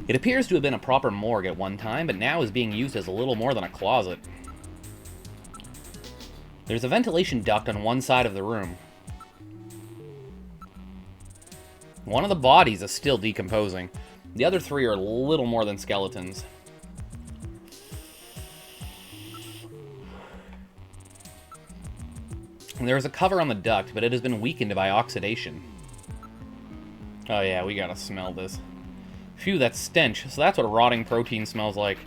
It appears to have been a proper morgue at one time, but now is being used as a little more than a closet. There's a ventilation duct on one side of the room. One of the bodies is still decomposing. The other three are little more than skeletons. There is a cover on the duct, but it has been weakened by oxidation. Oh yeah, we gotta smell this. Phew, that stench. So that's what rotting protein smells like.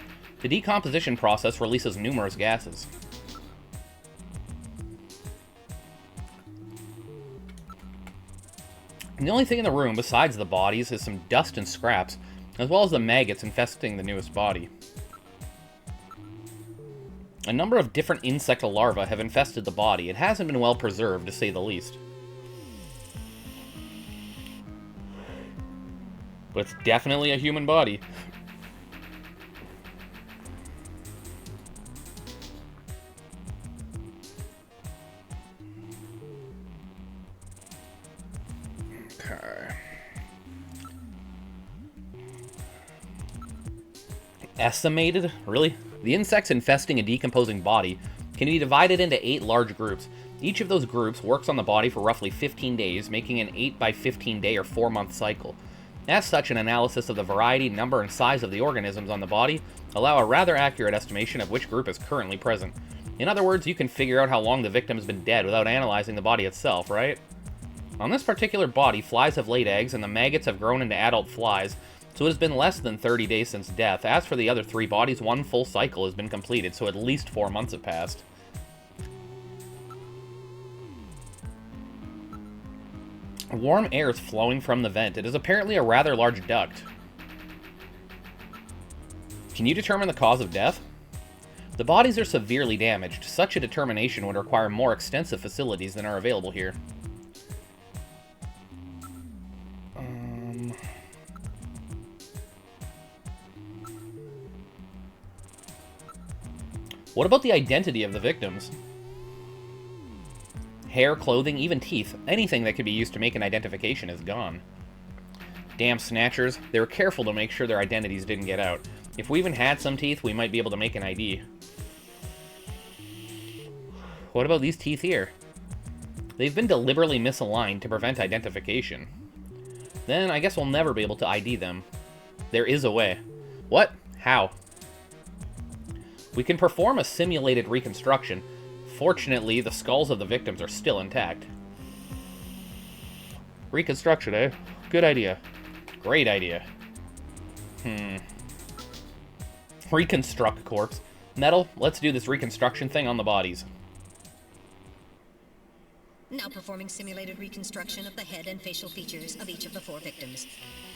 The decomposition process releases numerous gases. And the only thing in the room, besides the bodies, is some dust and scraps, as well as the maggots infesting the newest body. A number of different insect larvae have infested the body. It hasn't been well preserved, to say the least. But it's definitely a human body. Okay. Estimated? Really? The insects infesting a decomposing body can be divided into 8 large groups. Each of those groups works on the body for roughly 15 days, making an 8 by 15 day or 4-month cycle. As such, an analysis of the variety, number, and size of the organisms on the body allow a rather accurate estimation of which group is currently present. In other words, you can figure out how long the victim has been dead without analyzing the body itself, right? On this particular body, flies have laid eggs and the maggots have grown into adult flies, so it has been less than 30 days since death. As for the other 3 bodies, 1 full cycle has been completed, so at least 4 months have passed. Warm air is flowing from the vent. It is apparently a rather large duct. Can you determine the cause of death? The bodies are severely damaged. Such a determination would require more extensive facilities than are available here. What about the identity of the victims? Hair, clothing, even teeth. Anything that could be used to make an identification is gone. Damn snatchers. They were careful to make sure their identities didn't get out. If we even had some teeth, we might be able to make an ID. What about these teeth here? They've been deliberately misaligned to prevent identification. Then I guess we'll never be able to ID them. There is a way. What? How? We can perform a simulated reconstruction. Fortunately, the skulls of the victims are still intact. Reconstruction, eh? Good idea. Great idea. Reconstruct corpse. Metal, let's do this reconstruction thing on the bodies. Now performing simulated reconstruction of the head and facial features of each of the 4 victims.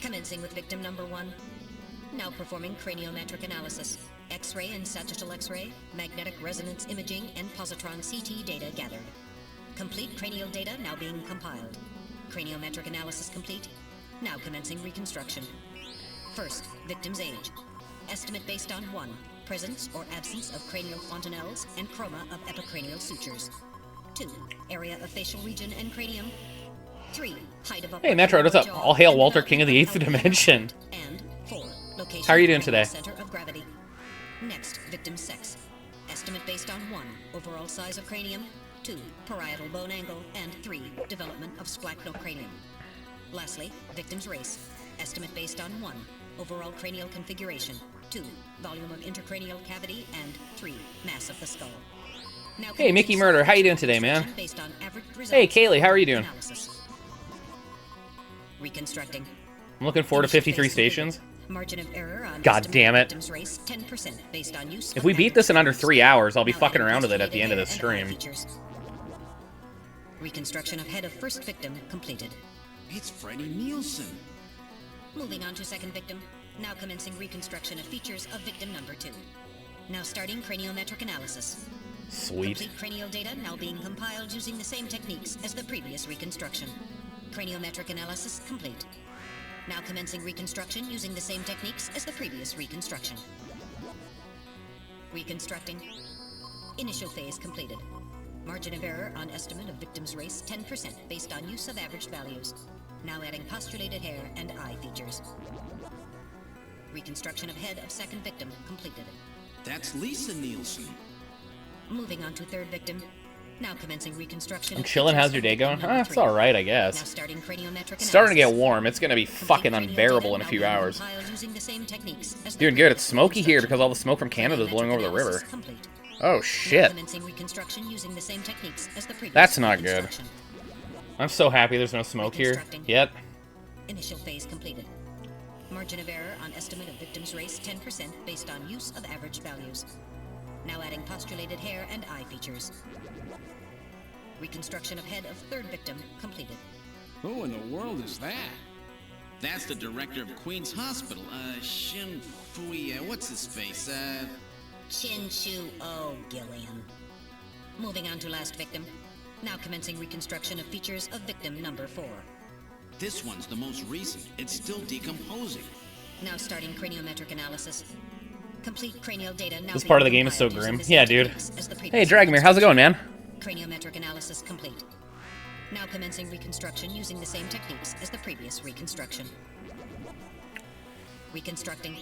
Commencing with victim number 1. Now performing craniometric analysis. X-ray and sagittal X-ray, magnetic resonance imaging, and positron CT data gathered. Complete cranial data now being compiled. Craniometric analysis complete. Now commencing reconstruction. First, victim's age. Estimate based on 1. Presence or absence of cranial fontanelles and chroma of epicranial sutures. 2. Area of facial region and cranium. 3. Height of upper Hey Metro, what's up? jaw All hail and Walter, mouth King of the 8th outward Dimension. And 4. Location How are you doing of cranial today? Center of gravity. Next, victim's sex. Estimate based on 1. Overall size of cranium. 2. Parietal bone angle. And 3. Development of splachocranium. Lastly, victim's race. Estimate based on 1. Overall cranial configuration. 2. Volume of intercranial cavity. And 3. Mass of the skull. Now Hey Mickey Murder, how you doing today, man? Based on average Hey results. Kaylee, how are you doing? Analysis. Reconstructing. I'm looking forward to 53 stations. Margin of error on God damn it. victim's race 10% based on use If of we beat this in under average 3 hours, I'll be Now fucking adding around with it at the end of hair this and eye stream. features. Reconstruction of head of first victim completed. It's Freddie Nielsen. Moving on to second victim. Now commencing reconstruction of features of victim number 2. Now starting craniometric analysis. Sweet. Complete cranial data now being compiled using the same techniques as the previous reconstruction. Craniometric analysis complete. Now commencing reconstruction using the same techniques as the previous reconstruction. Reconstructing. Initial phase completed. Margin of error on estimate of victim's race 10% based on use of averaged values. Now adding postulated hair and eye features. Reconstruction of head of second victim completed. That's Lisa Nielsen. Moving on to third victim. Now commencing reconstruction. I'm chilling. How's your day going? It's all right, I Now guess. starting craniometric Starting to get analysis. warm. It's gonna be fucking Complete unbearable in a cranial few data now hours. being compiled using the same techniques as the Doing good. It's previous smoky here reconstruction. because all the smoke from Canada is blowing over the river. Analysis complete. Oh Now shit. commencing reconstruction using the same techniques as the previous That's not good. reconstruction. I'm so happy there's no smoke here yet. Initial phase completed. Margin of error on estimate of victim's race 10% based on use of averaged values. Now adding postulated hair and eye features. Reconstruction of head of third victim completed. Who in the world is that? That's the director of Queen's Hospital, Shin Fui, what's his face, Chin Shu O Gillian. Moving on to last victim. Now commencing reconstruction of features of victim number 4. This one's the most recent. It's still decomposing. Now starting craniometric analysis. Complete cranial data now. This part of the game is so grim. Yeah, dude. Hey, Dragomir, how's it going, man? Craniometric analysis complete. Now commencing reconstruction using the same techniques as the previous reconstruction. Reconstructing.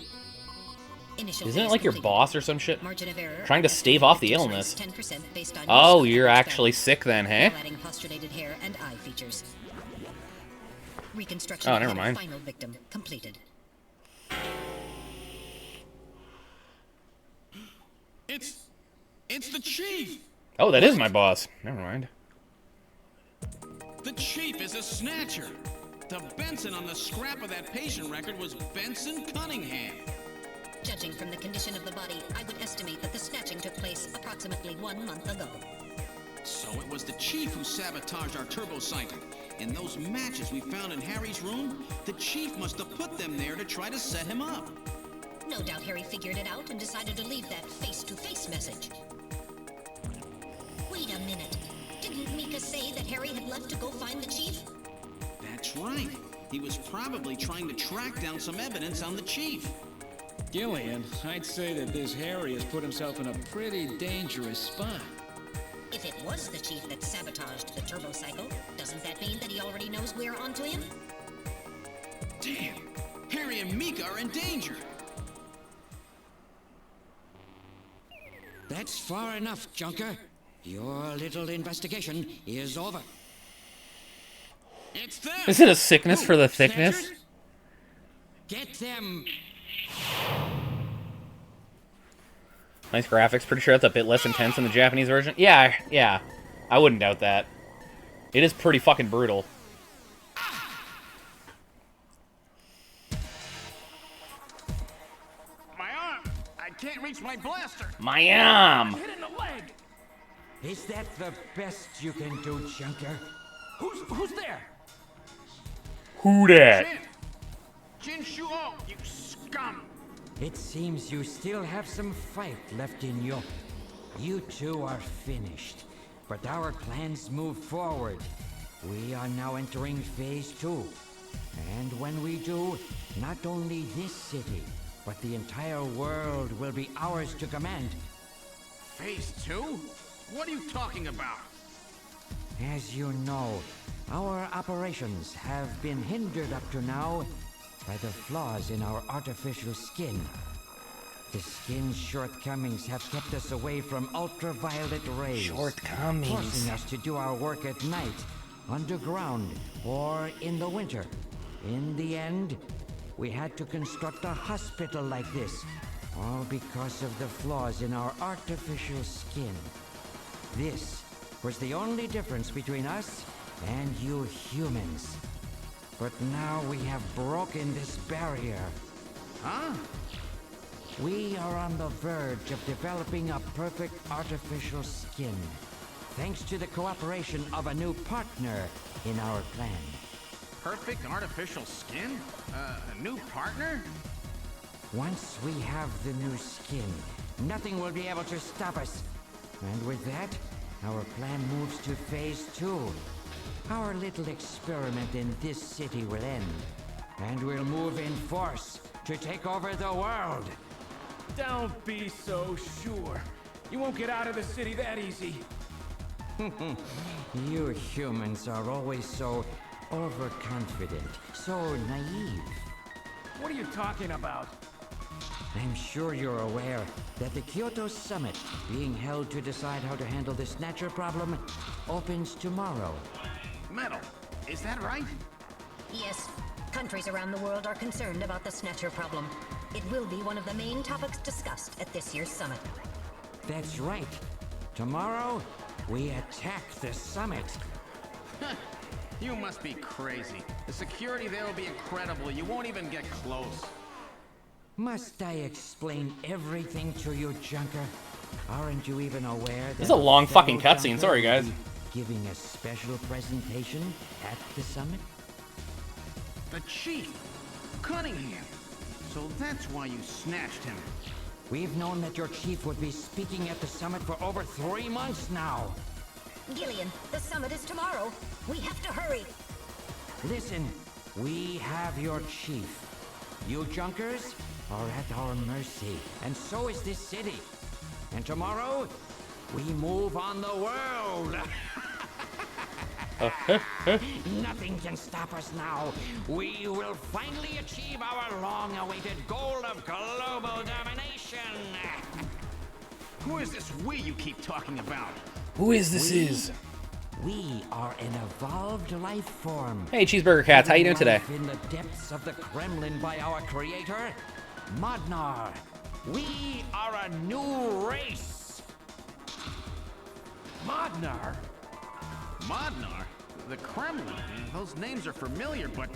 Initial Isn't it phase like your completed. boss or some shit? Margin of error Trying to stave off the victim's illness. race 10% based on Oh, use of you're average actually value. sick then, hey? Now adding postulated hair and eye features. Reconstruction Oh, of never head of mind. final victim completed. It's the Chief! Oh, that is my boss. Never mind. The Chief is a snatcher! The Benson on the scrap of that patient record was Benson Cunningham. Judging from the condition of the body, I would estimate that the snatching took place approximately 1 month ago. So it was the Chief who sabotaged our turbocycle. And those matches we found in Harry's room, the Chief must have put them there to try to set him up. No doubt Harry figured it out and decided to leave that face-to-face message. Wait a minute. Didn't Mika say that Harry had left to go find the Chief? That's right. He was probably trying to track down some evidence on the Chief. Gillian, I'd say that this Harry has put himself in a pretty dangerous spot. If it was the Chief that sabotaged the turbocycle, doesn't that mean that he already knows we're onto him? Damn! Harry and Mika are in danger! That's far enough, Junker. Your little investigation is over. It's them! Is it a sickness for the thickness? Snatchers? Get them! Nice graphics. Pretty sure that's a bit less intense in the Japanese version. Yeah. I wouldn't doubt that. It is pretty fucking brutal. My arm! I can't reach my blaster! My arm! Hit in the leg! Is that the best you can do, Junker? Who's there? Who dat? Jin Shuo, you scum! It seems you still have some fight left in you. You two are finished, but our plans move forward. We are now entering phase 2. And when we do, not only this city, but the entire world will be ours to command. Phase 2? What are you talking about? As you know, our operations have been hindered up to now by the flaws in our artificial skin. The skin's shortcomings have kept us away from ultraviolet rays, Shortcomings. forcing us to do our work at night, underground, or in the winter. In the end, we had to construct a hospital like this, all because of the flaws in our artificial skin. This was the only difference between us and you humans. But now we have broken this barrier. Huh? We are on the verge of developing a perfect artificial skin, thanks to the cooperation of a new partner in our plan. Perfect artificial skin? A new partner? Once we have the new skin, nothing will be able to stop us. And with that, our plan moves to phase 2. Our little experiment in this city will end, and we'll move in force to take over the world. Don't be so sure. You won't get out of the city that easy. You humans are always so overconfident, so naive. What are you talking about? I'm sure you're aware that the Kyoto Summit, being held to decide how to handle the Snatcher problem, opens tomorrow. Metal, is that right? Yes. Countries around the world are concerned about the Snatcher problem. It will be one of the main topics discussed at this year's summit. That's right. Tomorrow, we attack the summit. You must be crazy. The security there will be incredible. You won't even get close. Must I explain everything to you, Junker? Aren't you even aware that This is a long fellow fucking cutscene. Junker Sorry, will guys. be giving a special presentation at the summit? The Chief! Cunningham! So that's why you snatched him. We've known that your chief would be speaking at the summit for over 3 months now. Gillian, the summit is tomorrow. We have to hurry. Listen, we have your chief. You Junkers are at our mercy, and so is this city. And tomorrow, we move on the world. Nothing can stop us now. We will finally achieve our long-awaited goal of global domination. Who is this we you keep talking about? Who is this is? We are an evolved life form. Hey, Cheeseburger Cats, how you doing today? Life in the depths of the Kremlin by our creator, Modnar. We are a new race. Modnar? Modnar? The Kremlin? Those names are familiar, but...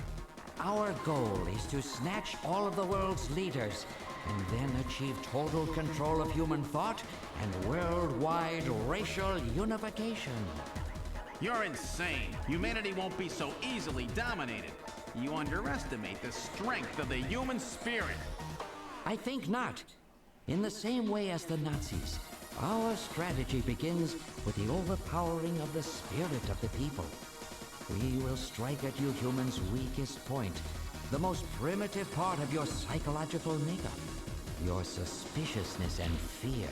Our goal is to snatch all of the world's leaders and then achieve total control of human thought and worldwide racial unification. You're insane. Humanity won't be so easily dominated. You underestimate the strength of the human spirit. I think not. In the same way as the Nazis, our strategy begins with the overpowering of the spirit of the people. We will strike at you humans' weakest point, the most primitive part of your psychological makeup, your suspiciousness and fear.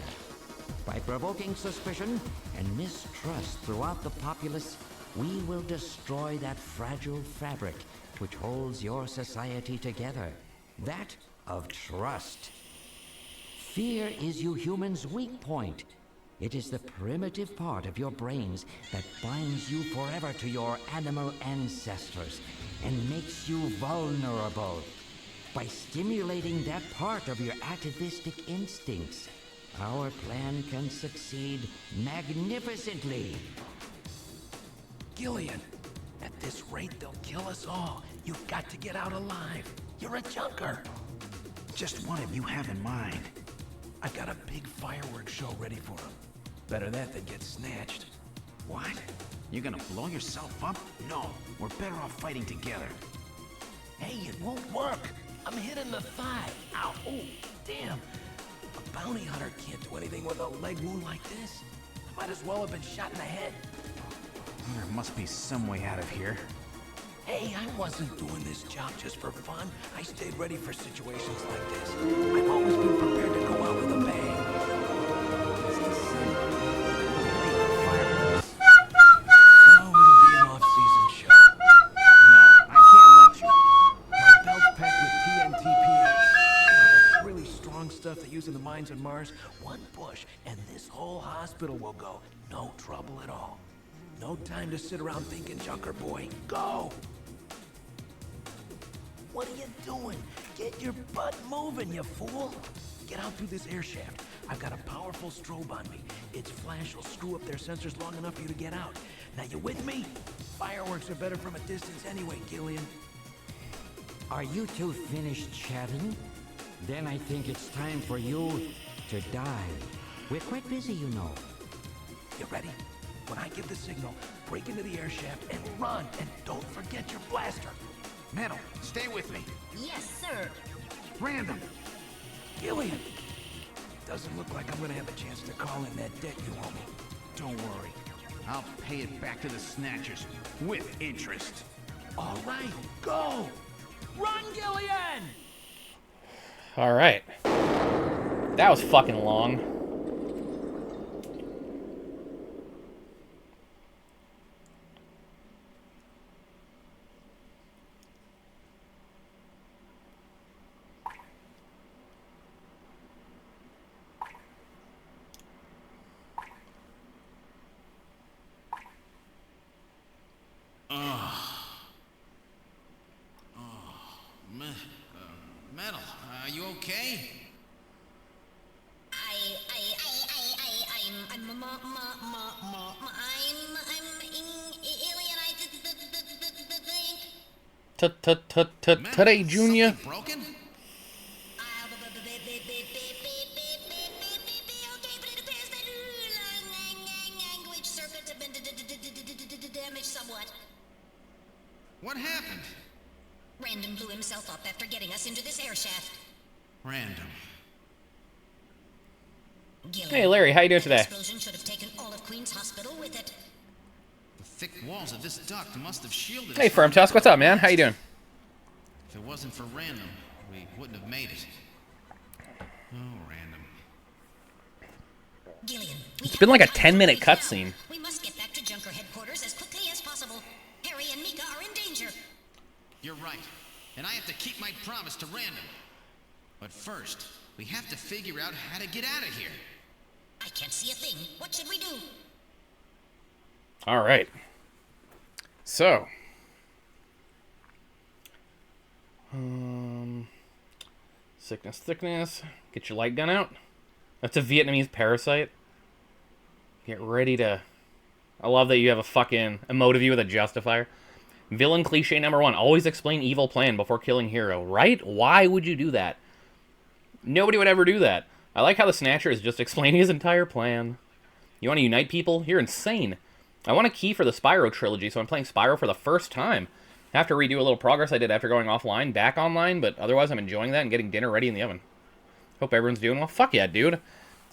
By provoking suspicion and mistrust throughout the populace, we will destroy that fragile fabric which holds your society together, that of trust. Fear is you humans' weak point. It is the primitive part of your brains that binds you forever to your animal ancestors and makes you vulnerable. By stimulating that part of your atavistic instincts, our plan can succeed magnificently. Gillian, at this rate they'll kill us all. You've got to get out alive. You're a junker. Just what have you have in mind? I've got a big fireworks show ready for them. Better that than get snatched. What? You're gonna blow yourself up? No, we're better off fighting together. Hey, it won't work. I'm hit in the thigh. Ow, oh, damn. A bounty hunter can't do anything with a leg wound like this. I might as well have been shot in the head. There must be some way out of here. Hey, I wasn't doing this job just for fun. I stayed ready for situations like this. I've always been prepared to go out with a bang. It's the sun. Fireworks. So it'll be an off-season show. No, I can't let you. My belt's packed with TNTPS. That really strong stuff they use in the mines on Mars. One push, and this whole hospital will go. No trouble at all. No time to sit around thinking, Junker boy. Go! What are you doing? Get your butt moving, you fool! Get out through this air shaft. I've got a powerful strobe on me. Its flash will screw up their sensors long enough for you to get out. Now you with me? Fireworks are better from a distance anyway, Gillian. Are you two finished chatting? Then I think it's time for you to die. We're quite busy, you know. You ready? When I give the signal, break into the air shaft and run, and don't forget your blaster. Metal, stay with me. Yes, sir. Random. Gillian! Doesn't look like I'm gonna have a chance to call in that debt you owe me. Don't worry. I'll pay it back to the Snatchers with interest. All right, go! Run, Gillian! All right. That was fucking long. Metal, are you okay? Today, Junior. Something broken? Language circuits have been damaged somewhat. What happened? Random blew himself up after getting us into this air shaft. Random. Gillian, Hey, Larry, how you doing that today? explosion should have taken all of Queen's Hospital with it. The thick walls of this duct must have shielded Hey, us from Firm Tusk, what's up, man? How you doing? If it wasn't for Random, we wouldn't have made it. Oh, Random. Gillian, It's been like a 10-minute cutscene. We must get back to Junker headquarters as quickly as possible. Harry and Mika are in danger. You're right. And I have to keep my promise to Random. But first, we have to figure out how to get out of here. I can't see a thing. What should we do? All right. So. Sickness, thickness. Get your light gun out. That's a Vietnamese parasite. Get ready to... I love that you have a fucking emote of you with a justifier. Villain cliche number 1. Always explain evil plan before killing hero. Right? Why would you do that? Nobody would ever do that. I like how the Snatcher is just explaining his entire plan. You want to unite people? You're insane. I want a key for the Spyro trilogy, so I'm playing Spyro for the first time. I have to redo a little progress I did after going offline, back online, but otherwise I'm enjoying that and getting dinner ready in the oven. Hope everyone's doing well. Fuck yeah, dude.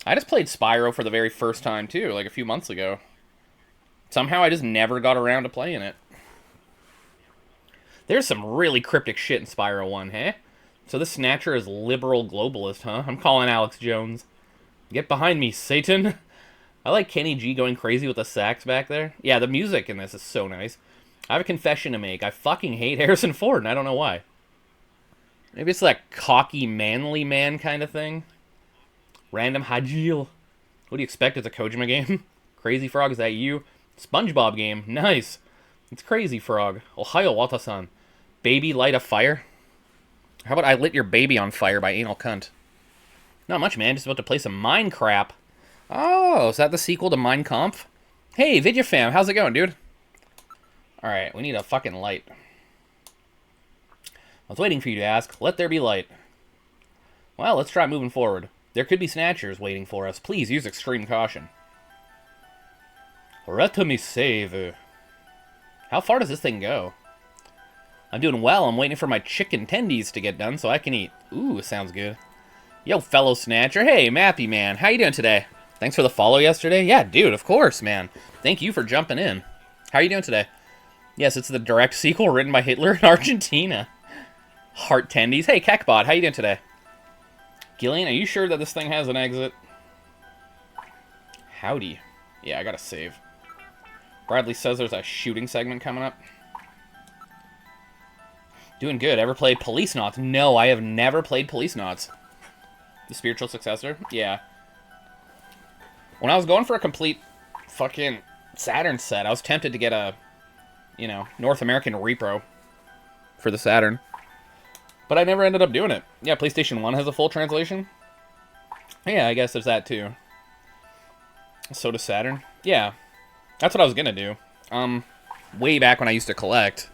I just played Spyro for the very first time, too, like a few months ago. Somehow I just never got around to playing it. There's some really cryptic shit in Spyro 1, hey? So this Snatcher is liberal globalist, huh? I'm calling Alex Jones. Get behind me, Satan! I like Kenny G going crazy with the sax back there. Yeah, the music in this is so nice. I have a confession to make. I fucking hate Harrison Ford, and I don't know why. Maybe it's that cocky, manly man kind of thing. Random Hajil. What do you expect? It's a Kojima game? Crazy Frog, is that you? SpongeBob game. Nice. It's Crazy Frog. Ohio Watasan. Baby light a fire? How about I lit your baby on fire by Anal Cunt? Not much, man. Just about to play some Minecraft. Oh, is that the sequel to Mein Kampf? Hey, VidyaFam, how's it going, dude? Alright, we need a fucking light. I was waiting for you to ask. Let there be light. Well, let's try moving forward. There could be Snatchers waiting for us. Please use extreme caution. Let me save. How far does this thing go? I'm doing well. I'm waiting for my chicken tendies to get done so I can eat. Ooh, sounds good. Yo, fellow Snatcher. Hey, Mappy, man. How you doing today? Thanks for the follow yesterday. Yeah, dude, of course, man. Thank you for jumping in. How are you doing today? Yes, it's the direct sequel written by Hitler in Argentina. Heart tendies. Hey, Kekbot, how you doing today? Gillian, are you sure that this thing has an exit? Howdy. Yeah, I gotta save. Bradley says there's a shooting segment coming up. Doing good. Ever played Police Knots? No, I have never played Police Knots. The spiritual successor? Yeah. When I was going for a complete fucking Saturn set, I was tempted to get a, you know, North American repro for the Saturn. But I never ended up doing it. Yeah, PlayStation 1 has a full translation. Yeah, I guess there's that too. So does Saturn. Yeah. That's what I was gonna do. Way back when I used to collect.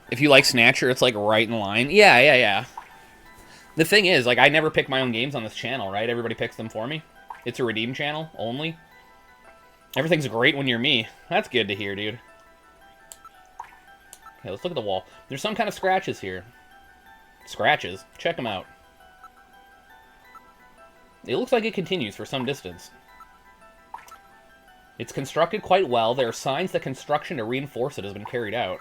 If you like Snatcher, it's like right in line. Yeah. The thing is, like, I never pick my own games on this channel, right? Everybody picks them for me. It's a redeem channel, only. Everything's great when you're me. That's good to hear, dude. Okay, let's look at the wall. There's some kind of scratches here. Scratches? Check them out. It looks like it continues for some distance. It's constructed quite well. There are signs that construction to reinforce it has been carried out.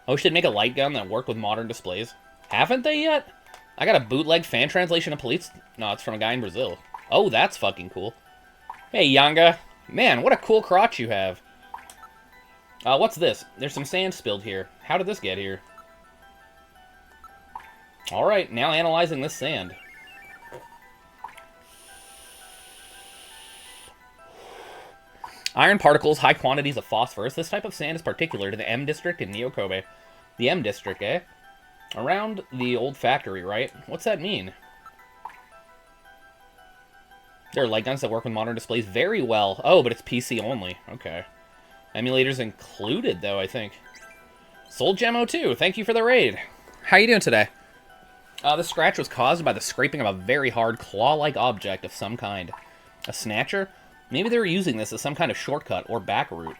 I wish they'd make a light gun that worked with modern displays. Haven't they yet? I got a bootleg fan translation of Police Knots from a guy in Brazil. Oh, that's fucking cool. Hey, Yanga. Man, what a cool crotch you have. What's this? There's some sand spilled here. How did this get here? Alright, now analyzing this sand. Iron particles, high quantities of phosphorus. This type of sand is particular to the M district in Neo Kobe. The M district, eh? Around the old factory, right? What's that mean? There are light guns that work with modern displays very well. Oh, but it's PC only. Okay. Emulators included, though, I think. Soul Gemmo, too. Thank you for the raid. How you doing today? This scratch was caused by the scraping of a very hard claw-like object of some kind. A snatcher? Maybe they were using this as some kind of shortcut or back route.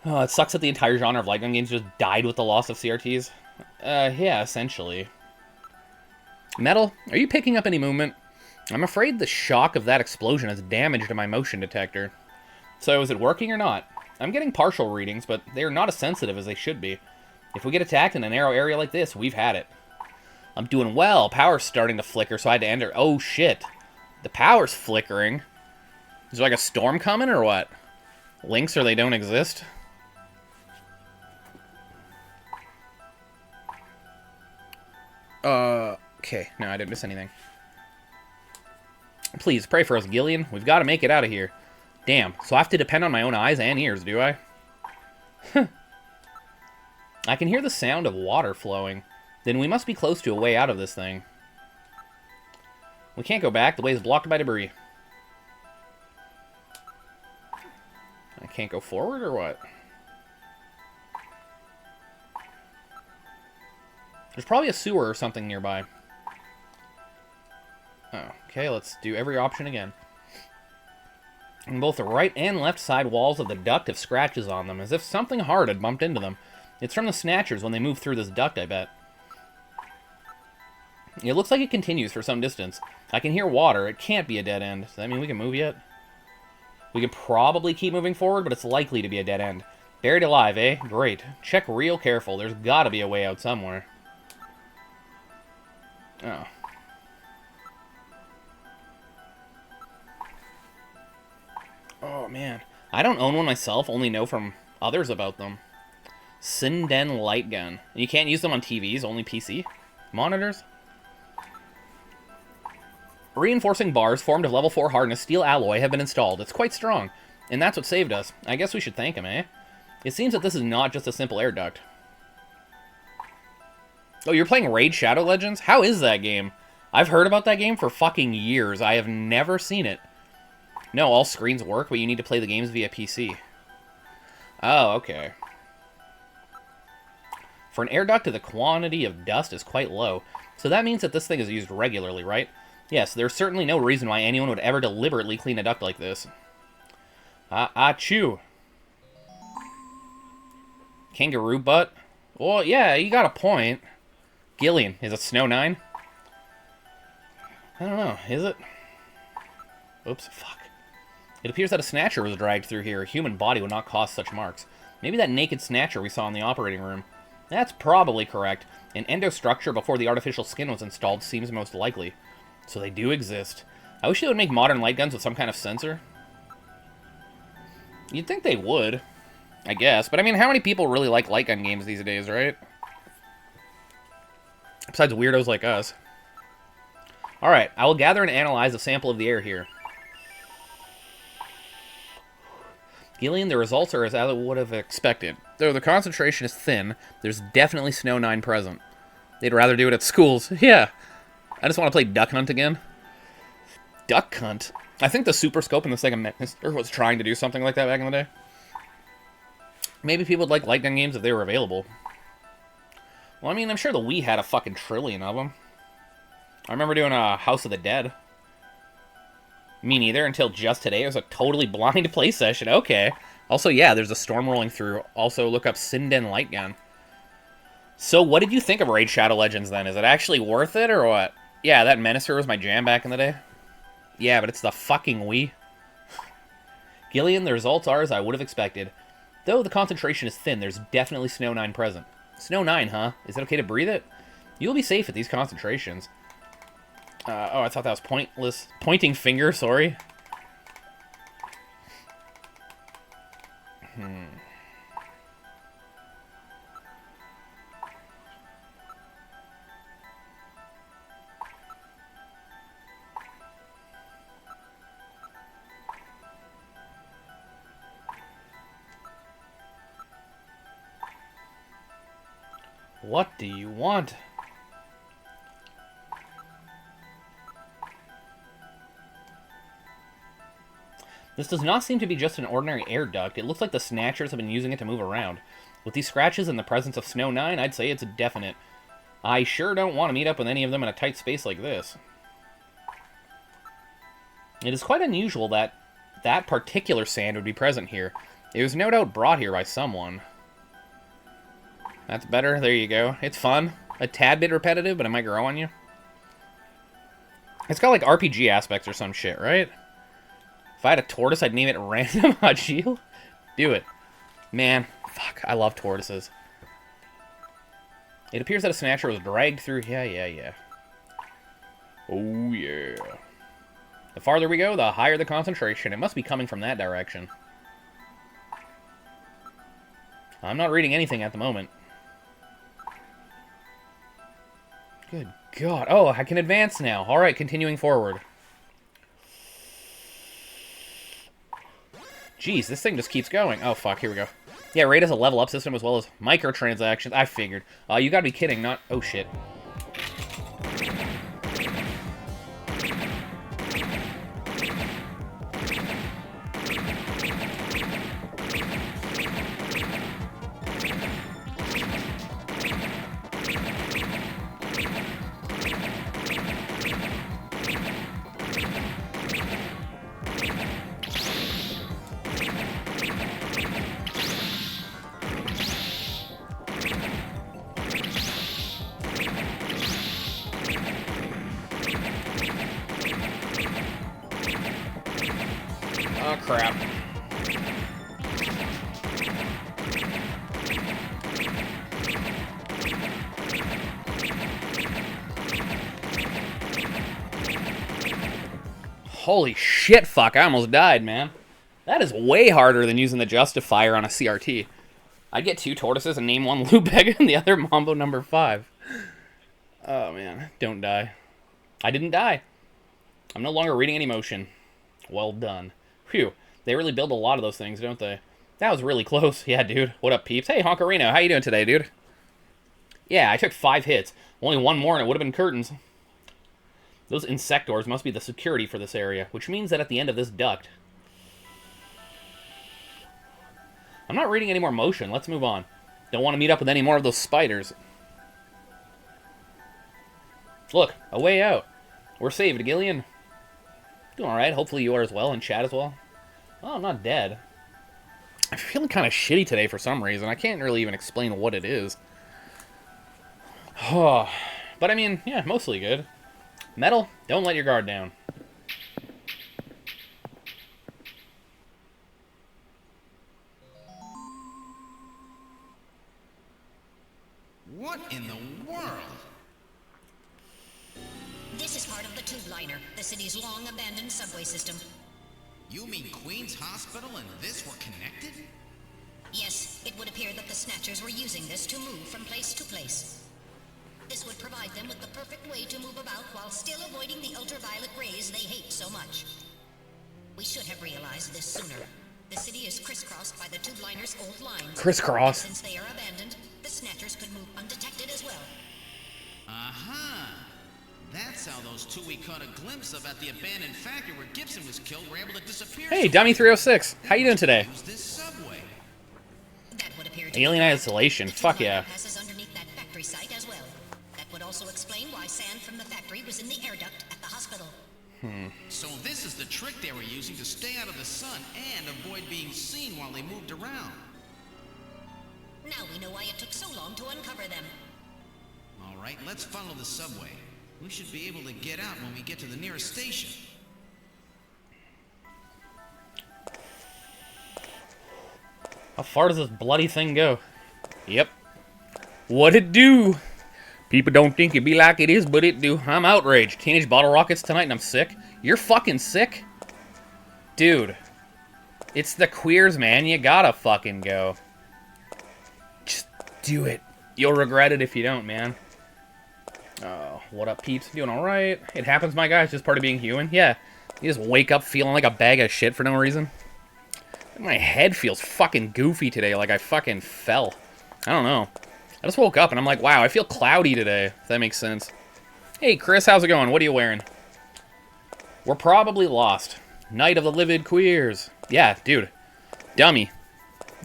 Oh, it sucks that the entire genre of light gun games just died with the loss of CRTs. Yeah, essentially. Metal, are you picking up any movement? I'm afraid the shock of that explosion has damaged my motion detector. So, is it working or not? I'm getting partial readings, but they are not as sensitive as they should be. If we get attacked in a narrow area like this, we've had it. I'm doing well. Power's starting to flicker, so I had to enter. Oh, shit. The power's flickering. Is there like a storm coming, or what? Links or they don't exist? Okay. No, I didn't miss anything. Please, pray for us, Gillian. We've got to make it out of here. Damn, so I have to depend on my own eyes and ears, do I? I can hear the sound of water flowing. Then we must be close to a way out of this thing. We can't go back. The way is blocked by debris. I can't go forward, or what? There's probably a sewer or something nearby. Oh, okay, let's do every option again. And both the right and left side walls of the duct have scratches on them, as if something hard had bumped into them. It's from the Snatchers when they move through this duct, I bet. It looks like it continues for some distance. I can hear water. It can't be a dead end. Does that mean we can move yet? We can probably keep moving forward, but it's likely to be a dead end. Buried alive, eh? Great. Check real careful. There's gotta be a way out somewhere. Oh. Oh, man. I don't own one myself, only know from others about them. Sinden light gun. You can't use them on TVs, only PC? Monitors? Reinforcing bars formed of level 4 hardness steel alloy have been installed. It's quite strong, and that's what saved us. I guess we should thank him, eh? It seems that this is not just a simple air duct. Oh, you're playing Raid Shadow Legends? How is that game? I've heard about that game for fucking years. I have never seen it. No, all screens work, but you need to play the games via PC. Oh, okay. For an air duct, the quantity of dust is quite low, so that means that this thing is used regularly, right? Yes, there's certainly no reason why anyone would ever deliberately clean a duct like this. Achoo. Kangaroo butt? Well, yeah, you got a point. Gillian, is it Snow 9? I don't know, is it? Oops, fuck. It appears that a Snatcher was dragged through here. A human body would not cause such marks. Maybe that naked Snatcher we saw in the operating room. That's probably correct. An endostructure before the artificial skin was installed seems most likely. So they do exist. I wish they would make modern light guns with some kind of sensor. You'd think they would, I guess. But I mean, how many people really like light gun games these days, right? Besides weirdos like us. Alright, I will gather and analyze a sample of the air here. Gillian, the results are as I would have expected. Though the concentration is thin, there's definitely Snow 9 present. They'd rather do it at schools. Yeah. I just want to play Duck Hunt again. Duck Hunt? I think the Super Scope in the Sega Master was trying to do something like that back in the day. Maybe people would like light gun games if they were available. Well, I mean, I'm sure the Wii had a fucking trillion of them. I remember doing a House of the Dead. Me neither, until just today. It was a totally blind play session. Okay. Also, yeah, there's a storm rolling through. Also, look up Sinden Light Gun. So, what did you think of Raid Shadow Legends, then? Is it actually worth it, or what? Yeah, that Menacer was my jam back in the day. Yeah, but it's the fucking Wii. Gillian, the results are as I would have expected. Though the concentration is thin, there's definitely Snow 9 present. Snow 9, huh? Is it okay to breathe it? You'll be safe at these concentrations. Oh, I thought that was pointless. Pointing finger, sorry. What do you want? This does not seem to be just an ordinary air duct. It looks like the Snatchers have been using it to move around. With these scratches and the presence of Snow 9, I'd say it's definite. I sure don't want to meet up with any of them in a tight space like this. It is quite unusual that that particular sand would be present here. It was no doubt brought here by someone. That's better. There you go. It's fun. A tad bit repetitive, but it might grow on you. It's got like RPG aspects or some shit, right? If I had a tortoise, I'd name it Random Hachil. Do it. Man, fuck, I love tortoises. It appears that a Snatcher was dragged through... Yeah. Oh, yeah. The farther we go, the higher the concentration. It must be coming from that direction. I'm not reading anything at the moment. Good God. Oh, I can advance now. Alright, continuing forward. Jeez, this thing just keeps going. Oh, fuck, here we go. Yeah, Raid has a level-up system as well as microtransactions. I figured. You gotta be kidding, not... Oh, shit. Oh, crap. Holy shit, fuck, I almost died, man. That is way harder than using the Justifier on a CRT. I'd get 2 tortoises and name one Lubega and the other Mambo number 5. Oh, man. Don't die. I didn't die. I'm no longer reading any motion. Well done. Phew. They really build a lot of those things, don't they? That was really close. Yeah, dude. What up, peeps? Hey, Honkarino. How you doing today, dude? Yeah, I took 5 hits. Only one more and it would have been curtains. Those insectors must be the security for this area, which means that at the end of this duct... I'm not reading any more motion. Let's move on. Don't want to meet up with any more of those spiders. Look, a way out. We're saved, Gillian. Doing alright. Hopefully you are as well, and Chad as well. Oh, I'm not dead. I'm feeling kind of shitty today for some reason. I can't really even explain what it is. Oh, but I mean, yeah, mostly good. Metal, don't let your guard down. What in the world? This is part of the tube liner, the city's long-abandoned subway system. You mean Queen's Hospital and this were connected? Yes, it would appear that the Snatchers were using this to move from place to place. This would provide them with the perfect way to move about while still avoiding the ultraviolet rays they hate so much. We should have realized this sooner. The city is crisscrossed by the tube liner's old lines. Crisscross. Since they are abandoned, the Snatchers could move undetected as well. Aha! That's how those 2 we caught a glimpse of at the abandoned factory where Gibson was killed were able to disappear. Hey, Dummy306. How you doing today? Use this subway. That would appear to Alien be isolation. the tube Fuck liner yeah. passes underneath that factory site as well. That would also explain why sand from the factory was in the air duct at the hospital. So this is the trick they were using to stay out of the sun and avoid being seen while they moved around. Now we know why it took so long to uncover them. All right, let's follow the subway. We should be able to get out when we get to the nearest station. How far does this bloody thing go? Yep. What it do? People don't think it be like it is, but it do. I'm outraged. Teenage bottle rockets tonight and I'm sick. You're fucking sick? Dude. It's the queers, man. You gotta fucking go. Just do it. You'll regret it if you don't, man. Oh, what up, peeps? Doing alright? It happens, my guy. It's just part of being human. Yeah. You just wake up feeling like a bag of shit for no reason. My head feels fucking goofy today, like I fucking fell. I don't know. I just woke up and I'm like, wow, I feel cloudy today, if that makes sense. Hey, Chris, how's it going? What are you wearing? We're probably lost. Night of the Livid Queers. Yeah, dude. Dummy.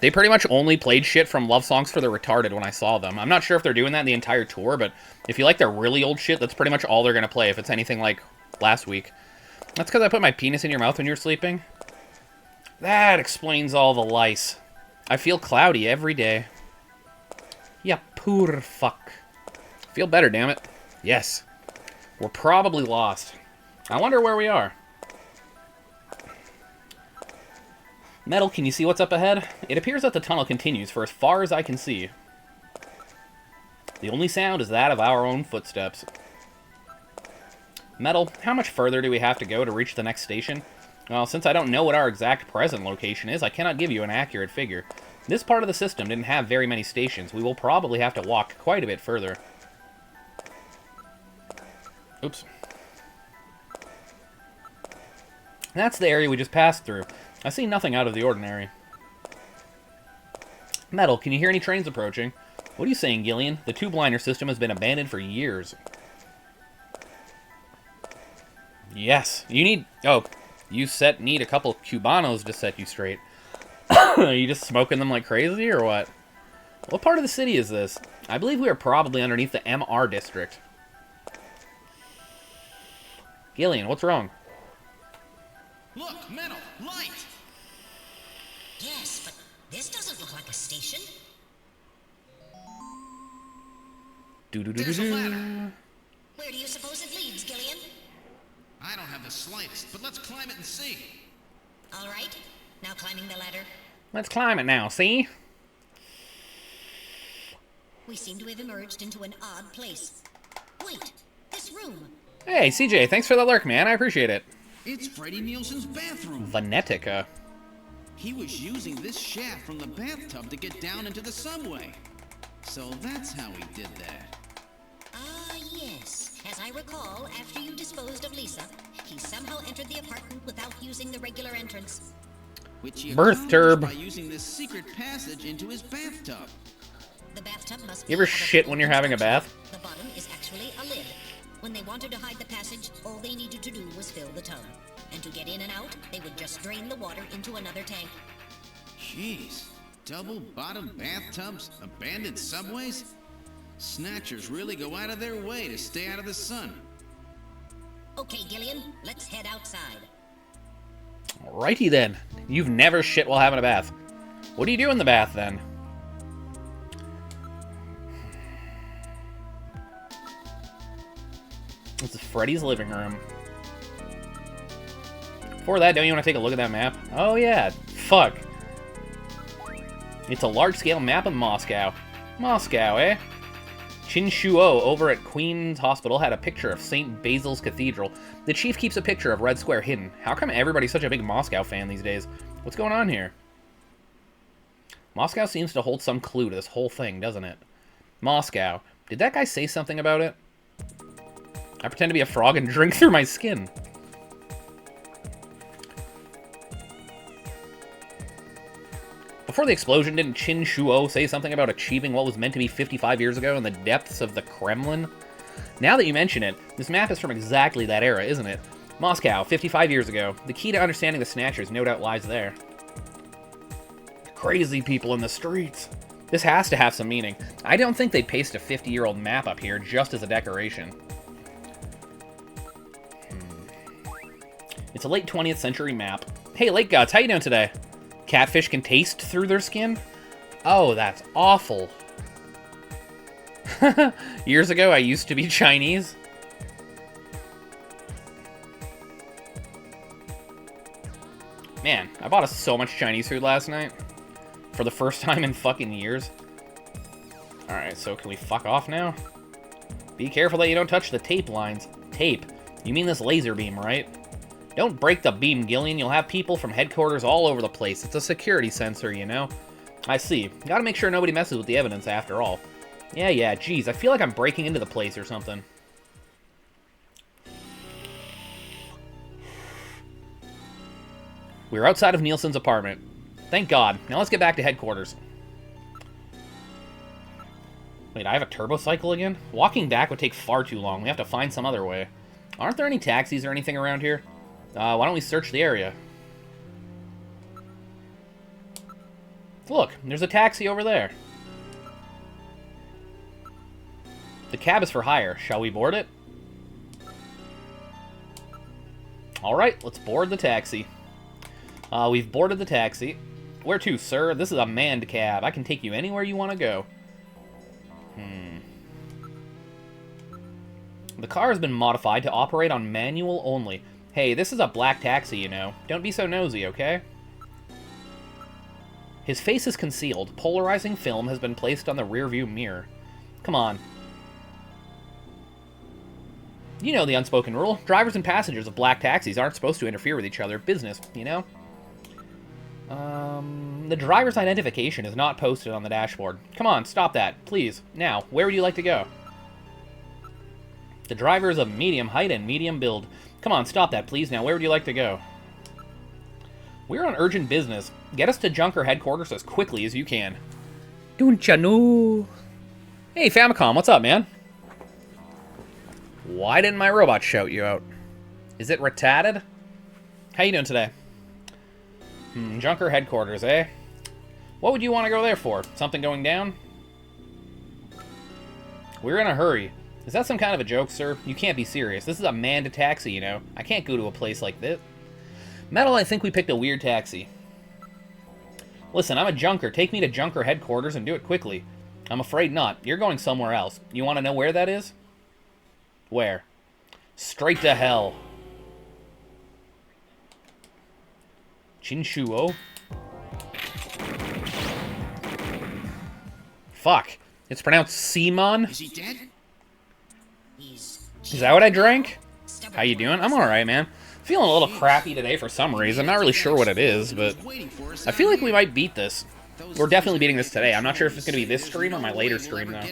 They pretty much only played shit from Love Songs for the Retarded when I saw them. I'm not sure if they're doing that the entire tour, but if you like their really old shit, that's pretty much all they're going to play if it's anything like last week. That's because I put my penis in your mouth when you were sleeping. That explains all the lice. I feel cloudy every day. Yeah, poor fuck. Feel better, damn it. Yes. We're probably lost. I wonder where we are. Metal, can you see what's up ahead? It appears that the tunnel continues for as far as I can see. The only sound is that of our own footsteps. Metal, how much further do we have to go to reach the next station? Well, since I don't know what our exact present location is, I cannot give you an accurate figure. This part of the system didn't have very many stations. We will probably have to walk quite a bit further. Oops. That's the area we just passed through. I see nothing out of the ordinary. Metal, can you hear any trains approaching? What are you saying, Gillian? The two-blinder system has been abandoned for years. Yes, you need... Oh, you need a couple Cubanos to set you straight. Are you just smoking them like crazy, or what? What part of the city is this? I believe we are probably underneath the MR district. Gillian, what's wrong? Look, Metal, light! Yes, but this doesn't look like a station. There's a ladder. Where do you suppose it leads, Gillian? I don't have the slightest, but let's climb it and see. All right, now climbing the ladder. Let's climb it now, see? We seem to have emerged into an odd place. Wait, this room. Hey, CJ, thanks for the lurk, man. I appreciate it. It's Freddie Nielsen's bathroom. Venetica. He was using this shaft from the bathtub to get down into the subway. So that's how he did that. Ah, yes. As I recall, after you disposed of Lisa, he somehow entered the apartment without using the regular entrance. Which he Birth accomplished turb. by using this secret passage into his bathtub. The bathtub must You ever be of a shit full when you're having a bath? construction. The bottom is actually a lid. When they wanted to hide the passage, all they needed to do was fill the tub. And to get in and out, they would just drain the water into another tank. Jeez. Double-bottom bathtubs? Abandoned subways? Snatchers really go out of their way to stay out of the sun. Okay, Gillian, let's head outside. Alrighty then. You've never shit while having a bath. What do you do in the bath, then? This is Freddy's living room. Before that, don't you want to take a look at that map? Oh yeah, fuck. It's a large-scale map of Moscow. Moscow, eh? Chinshuo over at Queen's Hospital had a picture of St. Basil's Cathedral. The chief keeps a picture of Red Square hidden. How come everybody's such a big Moscow fan these days? What's going on here? Moscow seems to hold some clue to this whole thing, doesn't it? Moscow. Did that guy say something about it? I pretend to be a frog and drink through my skin. Before the explosion, didn't Qin Shuo say something about achieving what was meant to be 55 years ago in the depths of the Kremlin? Now that you mention it, this map is from exactly that era, isn't it? Moscow, 55 years ago. The key to understanding the Snatchers no doubt lies there. Crazy people in the streets. This has to have some meaning. I don't think they'd paste a 50-year-old map up here just as a decoration. It's a late 20th century map. Hey, Lake Gods, how you doing today? Catfish can taste through their skin? Oh, that's awful. Years ago, I used to be Chinese. Man, I bought so much Chinese food last night. For the first time in fucking years. Alright, so can we fuck off now? Be careful that you don't touch the tape lines. Tape? You mean this laser beam, right? Don't break the beam, Gillian. You'll have people from headquarters all over the place. It's a security sensor, you know? I see. Gotta make sure nobody messes with the evidence after all. Yeah, geez. I feel like I'm breaking into the place or something. We're outside of Nielsen's apartment. Thank God. Now let's get back to headquarters. Wait, I have a turbo cycle again? Walking back would take far too long. We have to find some other way. Aren't there any taxis or anything around here? Why don't we search the area? Look, there's a taxi over there. The cab is for hire. Shall we board it? Alright, let's board the taxi. We've boarded the taxi. Where to, sir? This is a manned cab. I can take you anywhere you want to go. The car has been modified to operate on manual only. Hey, this is a black taxi, you know. Don't be so nosy, okay? His face is concealed. Polarizing film has been placed on the rearview mirror. Come on. You know the unspoken rule. Drivers and passengers of black taxis aren't supposed to interfere with each other. Business, you know? The driver's identification is not posted on the dashboard. Come on, stop that. Please. Now, where would you like to go? The driver is of medium height and medium build. Come on, stop that, please. Now, where would you like to go? We're on urgent business. Get us to Junker headquarters as quickly as you can. Don't ya know? Hey, Famicom, what's up, man? Why didn't my robot shout you out? Is it retarded? How you doing today? Junker headquarters, eh? What would you want to go there for? Something going down? We're in a hurry. Is that some kind of a joke, sir? You can't be serious. This is a manned taxi, you know. I can't go to a place like this. Metal, I think we picked a weird taxi. Listen, I'm a junker. Take me to Junker headquarters and do it quickly. I'm afraid not. You're going somewhere else. You want to know where that is? Where? Straight to hell. Chinshuo? Fuck. It's pronounced Simon? Is he dead? Is that what I drank? How you doing? I'm alright, man. Feeling a little crappy today for some reason. Not really sure what it is, but I feel like we might beat this. We're definitely beating this today. I'm not sure if it's going to be this stream or my later stream, though.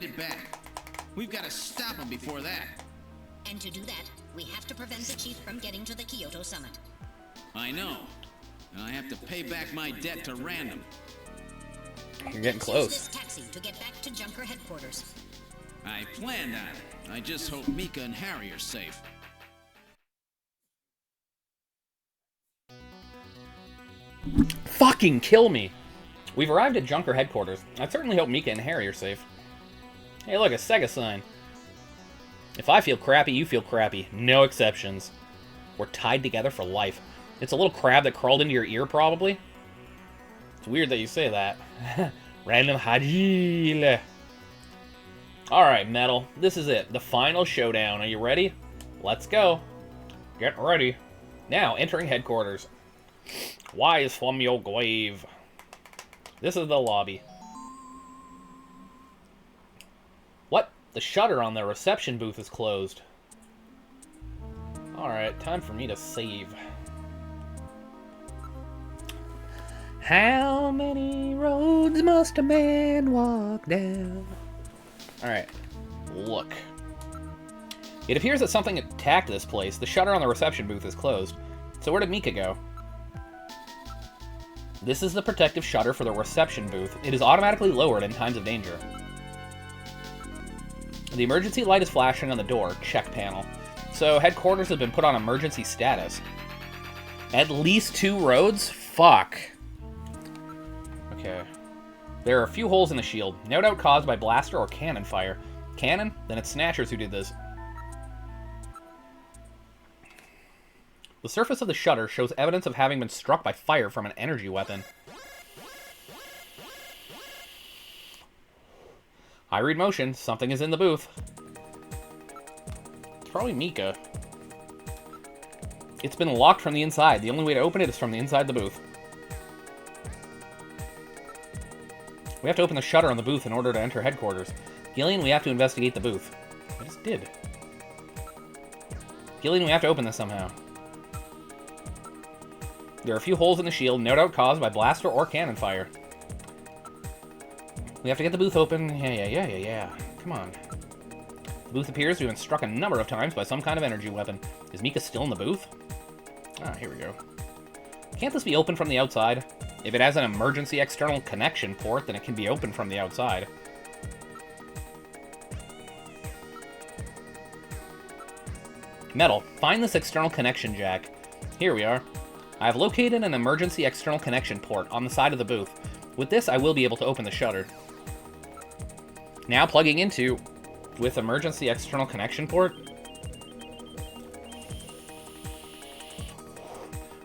We've got to stop him before that. And to do that, we have to prevent the chief from getting to the Kyoto summit. I know. And I have to pay back my debt to Random. You're getting Use close. this taxi to get back to Junker headquarters. I planned on it. I just hope Mika and Harry are safe. Fucking kill me! We've arrived at Junker headquarters. I certainly hope Mika and Harry are safe. Hey, look, a Sega sign. If I feel crappy, you feel crappy. No exceptions. We're tied together for life. It's a little crab that crawled into your ear, probably. It's weird that you say that. Random Hajile. Alright, Metal. This is it. The final showdown. Are you ready? Let's go. Get ready. Now, entering headquarters. Wise from your grave. This is the lobby. What? The shutter on the reception booth is closed. Alright, time for me to save. How many roads must a man walk down? Alright, look. It appears that something attacked this place. The shutter on the reception booth is closed. So where did Mika go? This is the protective shutter for the reception booth. It is automatically lowered in times of danger. The emergency light is flashing on the door. Check panel. So headquarters have been put on emergency status. At least 2 roads? Fuck. Okay. There are a few holes in the shield. No doubt caused by blaster or cannon fire. Cannon? Then it's Snatchers who did this. The surface of the shutter shows evidence of having been struck by fire from an energy weapon. I read motion. Something is in the booth. It's probably Mika. It's been locked from the inside. The only way to open it is from the inside the booth. We have to open the shutter on the booth in order to enter headquarters. Gillian, we have to investigate the booth. I just did. Gillian, we have to open this somehow. There are a few holes in the shield, no doubt caused by blaster or cannon fire. We have to get the booth open. Yeah. Come on. The booth appears to have been struck a number of times by some kind of energy weapon. Is Mika still in the booth? Ah, here we go. Can't this be opened from the outside? If it has an emergency external connection port, then it can be opened from the outside. Metal, find this external connection jack. Here we are. I have located an emergency external connection port on the side of the booth. With this, I will be able to open the shutter. Now plugging into with emergency external connection port.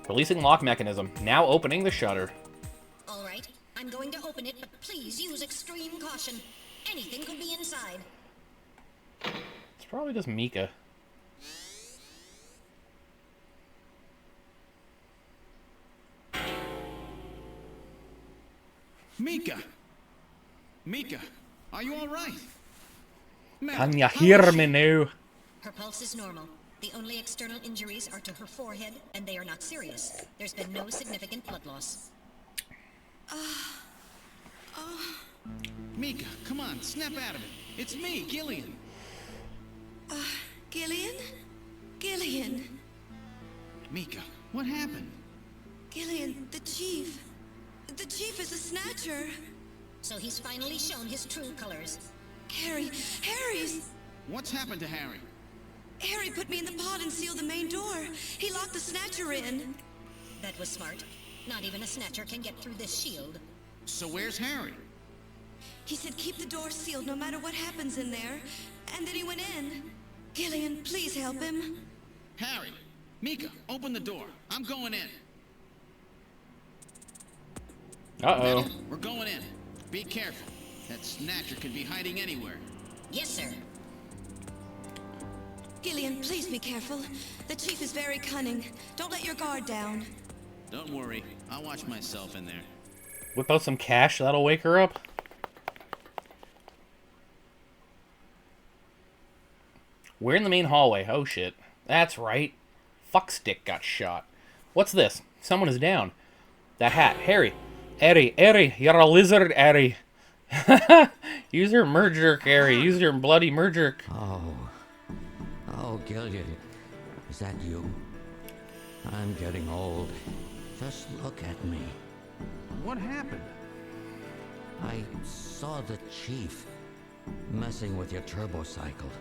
Releasing lock mechanism. Now opening the shutter. All right, I'm going to open it, but please use extreme caution. Anything could be inside. It's probably just Mika. Mika! Mika, are you all right? Can you hear me now? Her pulse is normal. The only external injuries are to her forehead, and they are not serious. There's been no significant blood loss. Mika, come on, snap out of it. It's me, Gillian. Gillian? Gillian? Mika, what happened? Gillian, the chief. The chief is a snatcher. So he's finally shown his true colors. Harry's... What's happened to Harry? Harry put me in the pod and sealed the main door. He locked the snatcher in. That was smart. Not even a snatcher can get through this shield. So where's Harry? He said keep the door sealed no matter what happens in there. And then he went in. Gillian, please help him. Harry! Mika, open the door. I'm going in. Uh-oh. We're going in. Be careful. That snatcher could be hiding anywhere. Yes, sir. Gillian, please be careful. The chief is very cunning. Don't let your guard down. Don't worry. I'll watch myself in there. Whip out some cash, that'll wake her up. We're in the main hallway. Oh shit. That's right. Fuckstick got shot. What's this? Someone is down. That hat. Harry. Harry, you're a lizard, Harry. Use your merjerk, Harry. Use your bloody merjerk. Oh, Gillian, is that you? I'm getting old. Just look at me. What happened? I saw the chief messing with your turbocycle.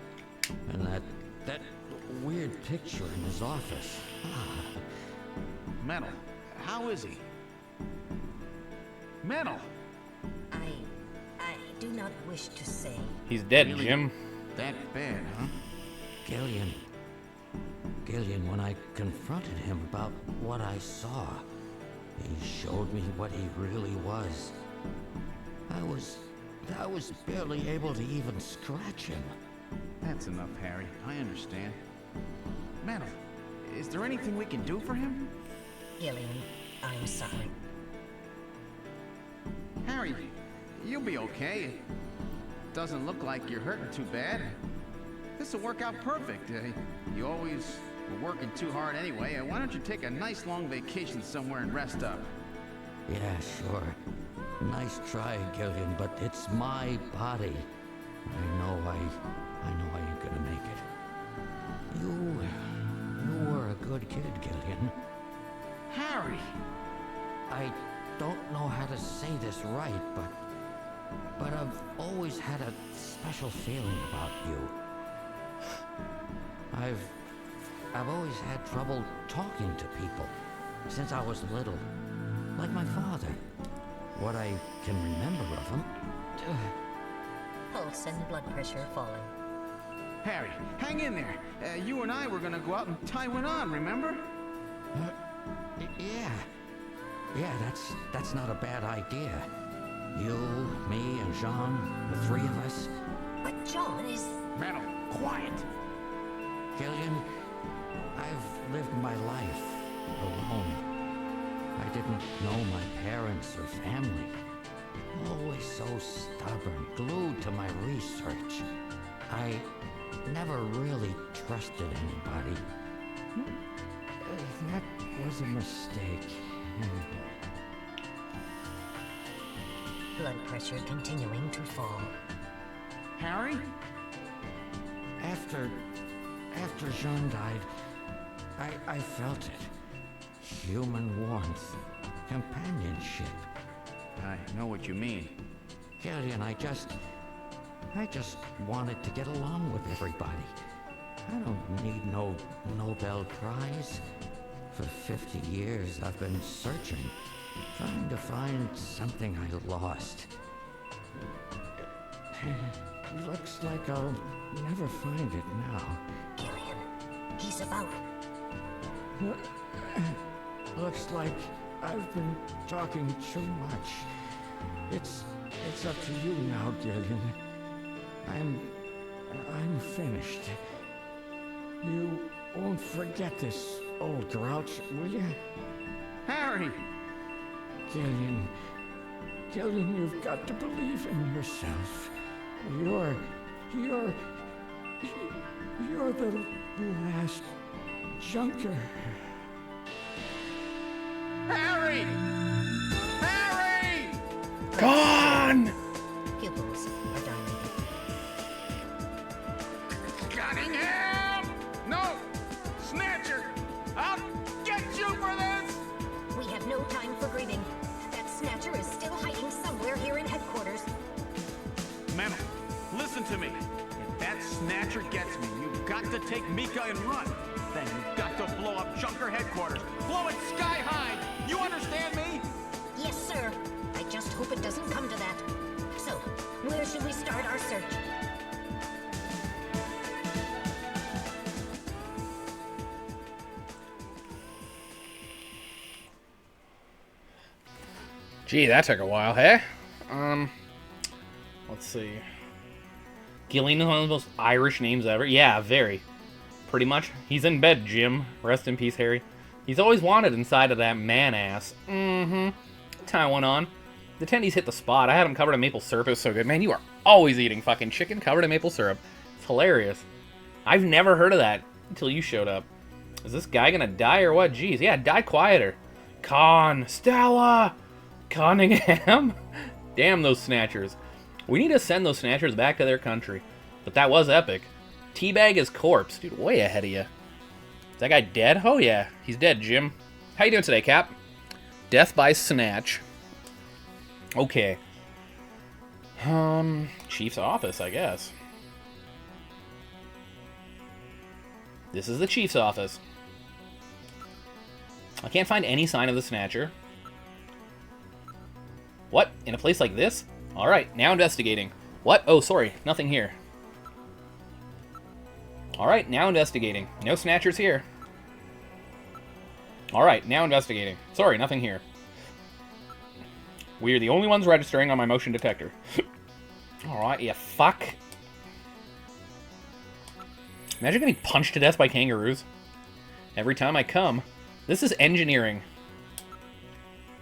And that weird picture in his office. Metal, how is he? Metal! I do not wish to say. He's dead, Really? Jim. That bad, huh? Gillian, when I confronted him about what I saw, he showed me what he really was. I was barely able to even scratch him. That's enough, Harry. I understand. Metal, is there anything we can do for him? Gillian, I'm sorry. Harry, you'll be okay. It doesn't look like you're hurting too bad. This'll work out perfect. You always were working too hard anyway. Why don't you take a nice long vacation somewhere and rest up? Yeah, sure. Nice try, Gillian, but it's my body. I know I ain't gonna make it. You were a good kid, Gillian. Harry! I don't know how to say this right, but I've always had a special feeling about you. I've always had trouble talking to people since I was little, like my father. What I can remember of him. Pulse and blood pressure falling. Harry, hang in there. You and I were gonna go out and tie one on, remember? Yeah, that's not a bad idea. You, me, and Jean, the three of us. But John is... Metal, quiet! Gillian, I've lived my life alone. I didn't know my parents or family. Always so stubborn, glued to my research. I never really trusted anybody. That was a mistake. Blood pressure continuing to fall. Harry? After Jean died, I felt it. Human warmth, companionship. I know what you mean. Gillian, I just wanted to get along with everybody. I don't need no Nobel Prize. For 50 years, I've been searching, trying to find something I lost. Looks like I'll never find it now. Gillian, he's about. Looks like I've been talking too much. It's up to you now, Gillian. I'm finished. You won't forget this, old grouch, will you? Harry! Gillian, you've got to believe in yourself. You're the last junker. Harry! Harry! Gone! Pupils are dilated. Cunningham! No! Snatcher! I'll get you for this! We have no time for grieving. That Snatcher is still hiding somewhere here in headquarters. Memo, listen to me. If that Snatcher gets me, you've got to take Mika and run. Then you've got to blow up Junker headquarters. Blow it sky high. You understand me? Yes, sir. I just hope it doesn't come to that. So, where should we start our search? Gee, that took a while, hey? Let's see. Gillian is one of the most Irish names ever. Yeah, very. Pretty much. He's in bed, Jim. Rest in peace, Harry. He's always wanted inside of that man-ass. Time went on. The attendees hit the spot. I had him covered in maple syrup. It was so good. Man, you are always eating fucking chicken covered in maple syrup. It's hilarious. I've never heard of that until you showed up. Is this guy gonna die or what? Jeez, yeah, die quieter. Stella! Cunningham? Damn those Snatchers. We need to send those Snatchers back to their country. But that was epic. Teabag his corpse. Dude, way ahead of you. Is that guy dead? Oh yeah, he's dead, Jim. How you doing today, Cap? Death by Snatch. Okay. Chief's office, I guess. This is the Chief's office. I can't find any sign of the Snatcher. What? In a place like this? Alright, now investigating. What? Oh, sorry, nothing here. Alright, now investigating. No Snatchers here. Alright, now investigating. Sorry, nothing here. We are the only ones registering on my motion detector. Alright, yeah, fuck. Imagine getting punched to death by kangaroos. Every time I come. This is engineering.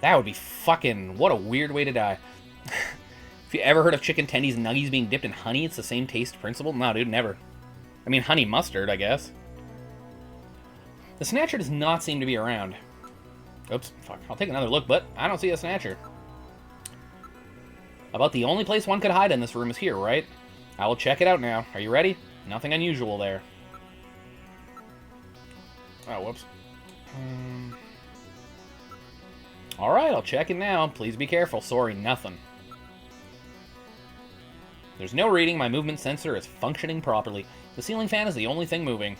That would be fucking... What a weird way to die. If you ever heard of chicken tendies and nuggies being dipped in honey, it's the same taste principle? No, dude, never. I mean, honey mustard, I guess. The Snatcher does not seem to be around. Oops, fuck. I'll take another look, but I don't see a Snatcher. About the only place one could hide in this room is here, right? I will check it out now. Are you ready? Nothing unusual there. Oh, whoops. Alright, I'll check it now. Please be careful. Sorry, nothing. There's no reading. My movement sensor is functioning properly. The ceiling fan is the only thing moving.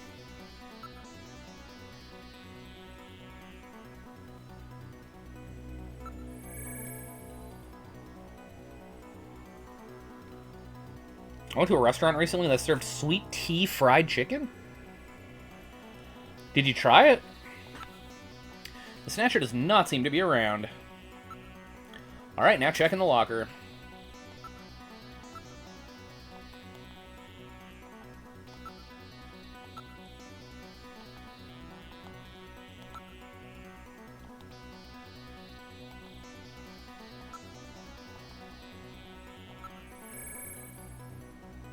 I went to a restaurant recently that served sweet tea fried chicken. Did you try it? The Snatcher does not seem to be around. Alright, now check in the locker.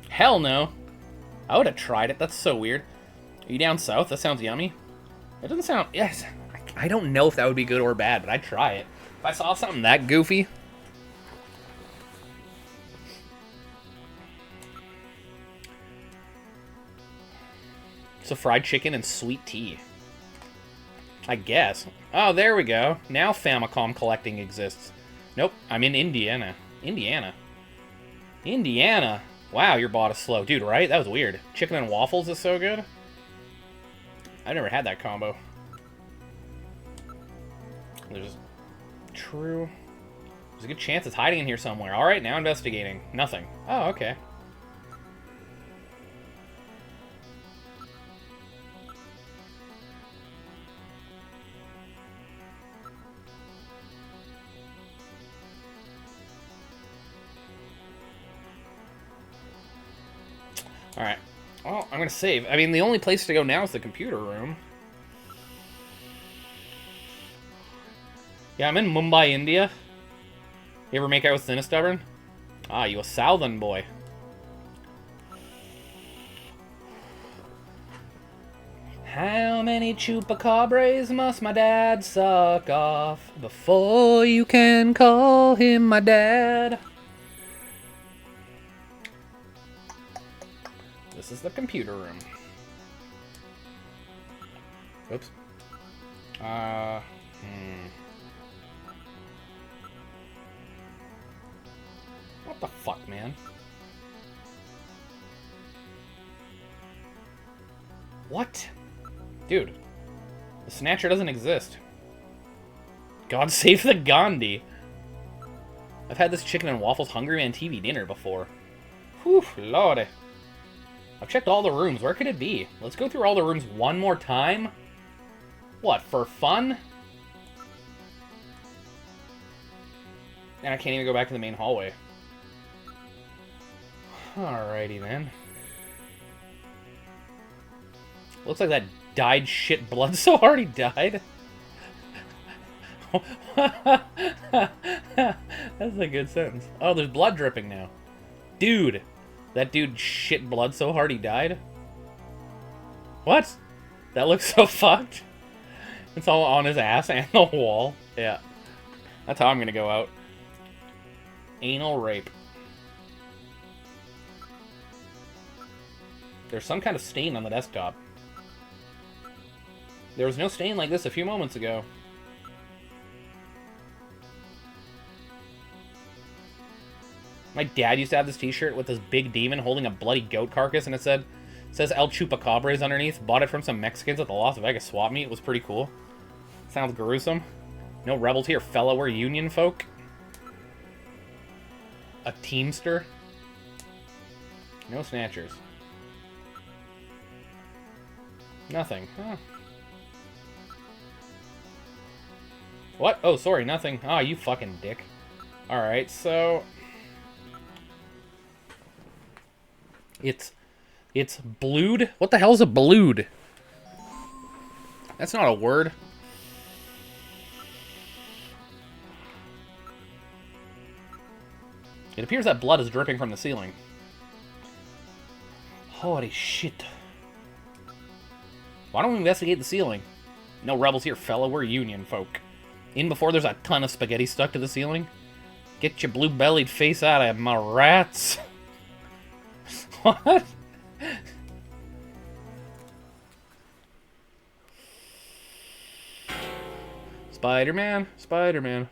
Hell no. I would have tried it. That's so weird. Are you down south? That sounds yummy. It doesn't sound... Yes. I don't know if that would be good or bad, but I'd try it. If I saw something that goofy... So fried chicken and sweet tea. I guess. Oh, there we go. Now Famicom collecting exists. Nope, I'm in Indiana. Indiana. Wow, your bot is slow. Dude, right? That was weird. Chicken and waffles is so good. I never had that combo. There's... True. There's a good chance it's hiding in here somewhere. Alright, now investigating. Nothing. Oh, okay. Alright. Well, I'm gonna save. I mean, the only place to go now is the computer room. Yeah, I'm in Mumbai, India. You ever make out with Sinistubborn? Ah, you a Southern boy. How many chupacabras must my dad suck off before you can call him my dad? This is the computer room. Oops. What the fuck, man? What? Dude. The Snatcher doesn't exist. God save the Gandhi. I've had this chicken and waffles Hungry Man TV dinner before. Whew, lordy. I've checked all the rooms. Where could it be? Let's go through all the rooms one more time. What, for fun? And I can't even go back to the main hallway. Alrighty then. Looks like that dyed shit blood so hard he died. That's a good sentence. Oh, there's blood dripping now. Dude. That dude shit blood so hard he died? What? That looks so fucked. It's all on his ass and the wall. Yeah. That's how I'm gonna go out. Anal rape. There's some kind of stain on the desktop. There was no stain like this a few moments ago. My dad used to have this t-shirt with this big demon holding a bloody goat carcass, and it says El Chupacabras underneath. Bought it from some Mexicans at the Las Vegas swap meet. It was pretty cool. Sounds gruesome. No rebels here, fellow. We're Union folk. A teamster. No snatchers. Nothing. Huh. What? Oh, sorry, nothing. Ah, you fucking dick. Alright, so... It's blued? What the hell is a blued? That's not a word. It appears that blood is dripping from the ceiling. Holy shit. Why don't we investigate the ceiling? No rebels here, fella. We're Union folk. In before there's a ton of spaghetti stuck to the ceiling. Get your blue-bellied face out of my rats. What? Spider-Man, Spider-Man.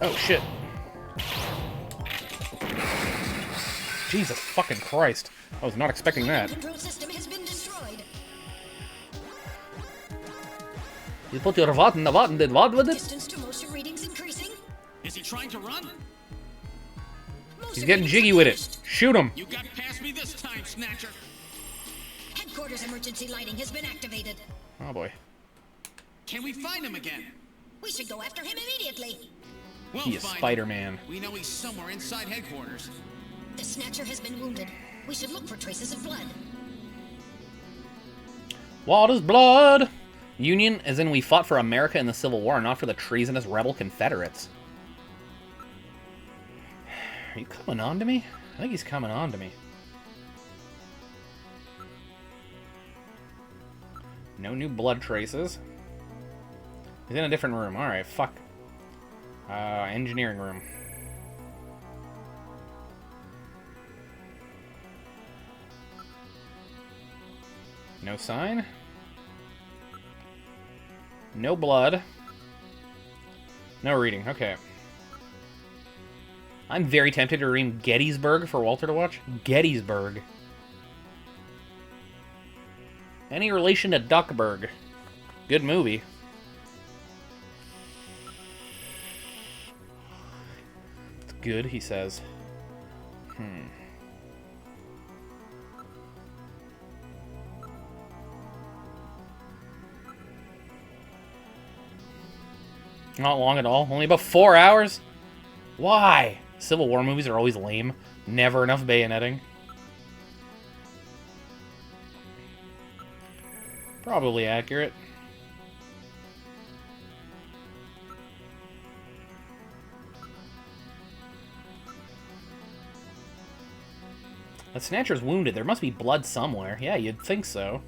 Oh, shit. Jesus fucking Christ. I was not expecting that. Control system has been destroyed. You put your what in the what and did what with it? Distance to motion readings increasing. Is he trying to run? He's getting jiggy with it. Shoot him. You got past me this time, Snatcher. Headquarters emergency lighting has been activated. Oh boy. Can we find him again? We should go after him immediately. We'll He is find him. Spider-Man. We know he's somewhere inside headquarters. The Snatcher has been wounded. We should look for traces of blood. What is blood? Union, as in we fought for America in the Civil War, not for the treasonous rebel Confederates. Are you coming on to me? I think he's coming on to me. No new blood traces. He's in a different room. Alright, fuck. Engineering room. No sign. No blood. No reading. Okay. I'm very tempted to read Gettysburg for Walter to watch. Gettysburg. Any relation to Duckburg? Good movie. It's good, he says. Not long at all. Only about 4 hours? Why? Civil War movies are always lame. Never enough bayoneting. Probably accurate. The Snatcher's wounded. There must be blood somewhere. Yeah, you'd think so.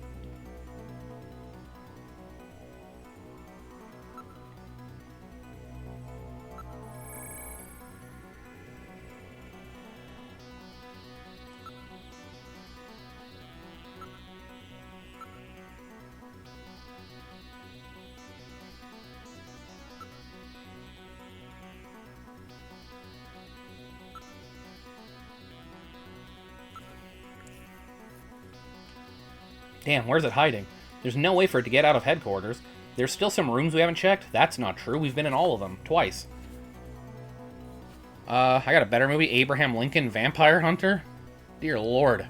Damn, where's it hiding? There's no way for it to get out of headquarters. There's still some rooms we haven't checked? That's not true. We've been in all of them. Twice. I got a better movie. Abraham Lincoln, Vampire Hunter. Dear Lord.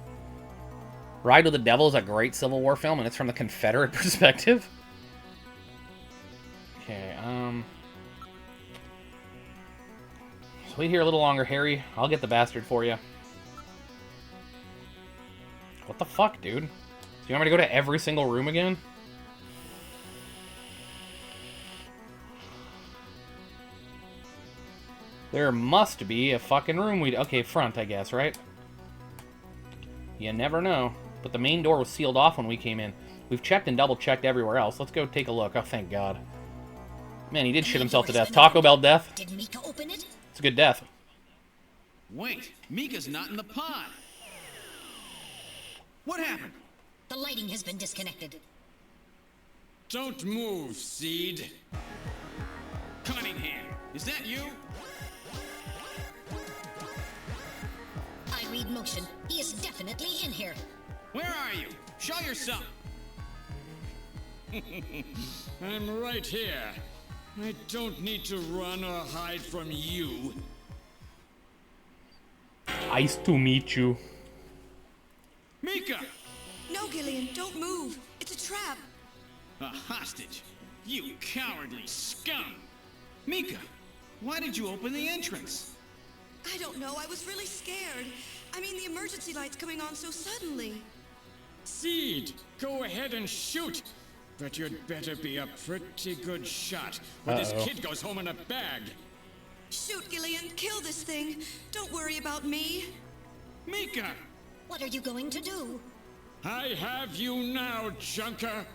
Ride with the Devil is a great Civil War film, and it's from the Confederate perspective. Okay, just wait here a little longer, Harry. I'll get the bastard for you. What the fuck, dude? Do you want me to go to every single room again? There must be a fucking room we... Okay, front, I guess, right? You never know. But the main door was sealed off when we came in. We've checked and double-checked everywhere else. Let's go take a look. Oh, thank God. Man, he did shit himself to death. Taco Bell death. Did Mika open it? It's a good death. Wait, Mika's not in the pod. What happened? The lighting has been disconnected. Don't move, Seed. Cunningham, is that you? I read motion. He is definitely in here. Where are you? Show yourself. I'm right here. I don't need to run or hide from you. Nice to meet you. Mika! No, Gillian, don't move. It's a trap. A hostage? You cowardly scum! Mika, why did you open the entrance? I don't know. I was really scared. I mean, the emergency light's coming on so suddenly. Seed, go ahead and shoot. But you'd better be a pretty good shot, or this kid goes home in a bag. Shoot, Gillian. Kill this thing. Don't worry about me. Mika! What are you going to do? I have you now, Junker.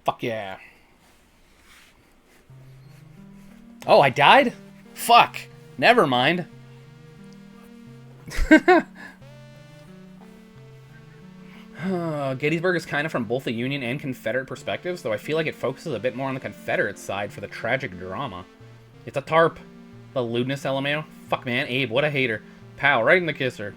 Fuck yeah. Oh, I died? Fuck. Never mind. Gettysburg is kind of from both the Union and Confederate perspectives, though I feel like it focuses a bit more on the Confederate side for the tragic drama. It's a tarp. The lewdness, LMAO. Fuck, man. Abe, what a hater. Pow, right in the kisser.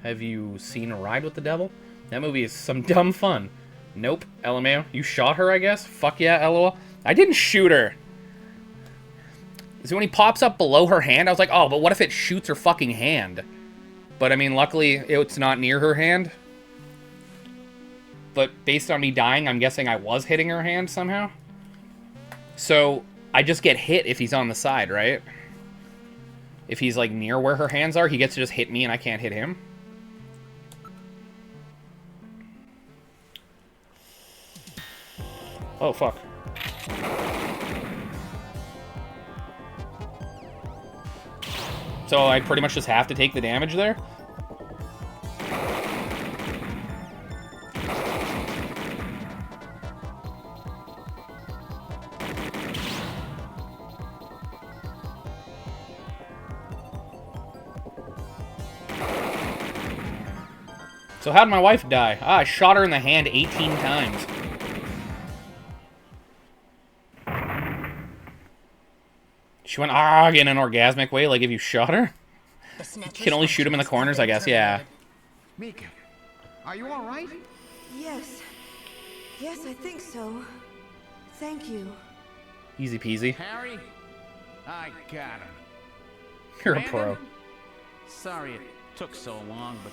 Have you seen A Ride with the Devil? That movie is some dumb fun. Nope, LMAO. You shot her, I guess? Fuck yeah, LOL. I didn't shoot her. So when he pops up below her hand, I was like, oh, but what if it shoots her fucking hand? But, I mean, luckily, it's not near her hand. But based on me dying, I'm guessing I was hitting her hand somehow. So, I just get hit if he's on the side, right? If he's, like, near where her hands are, he gets to just hit me and I can't hit him. Oh, fuck. So I pretty much just have to take the damage there? So how'd my wife die? Ah, I shot her in the hand 18 times. She went in an orgasmic way, like if you shot her? You can only shoot him in the corners, I guess, yeah. Mika, are you all right? Yes. Yes, I think so. Thank you. Easy peasy. Harry, I got him. You're a pro. Brandon? Sorry it took so long, but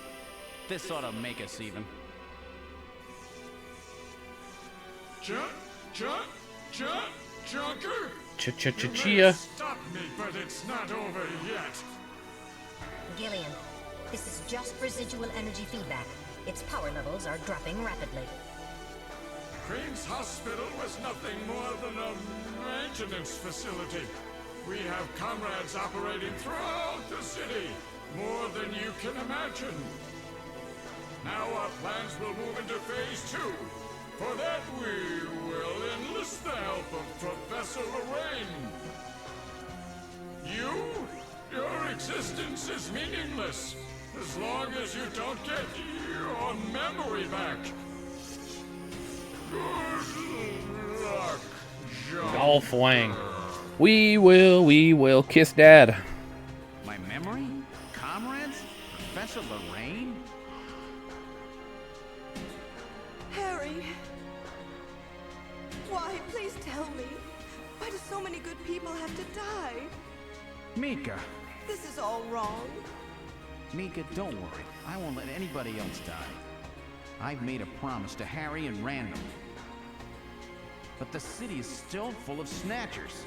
this ought to make us even. Junker! Ch-ch-ch-chia. Stop me, but it's not over yet. Gillian, this is just residual energy feedback. Its power levels are dropping rapidly. Crane's hospital was nothing more than a maintenance facility. We have comrades operating throughout the city, more than you can imagine. Now our plans will move into phase 2. For that we will enlist the help of Professor Lorraine. Your existence is meaningless as long as you don't get your memory back. Good luck, John. Golf wang. We will kiss Dad. My memory? Comrades? Professor Lorraine? Harry. Why? Please tell me. Why do so many good people have to die? Mika. This is all wrong. Mika, don't worry. I won't let anybody else die. I've made a promise to Harry and Random. But the city is still full of Snatchers.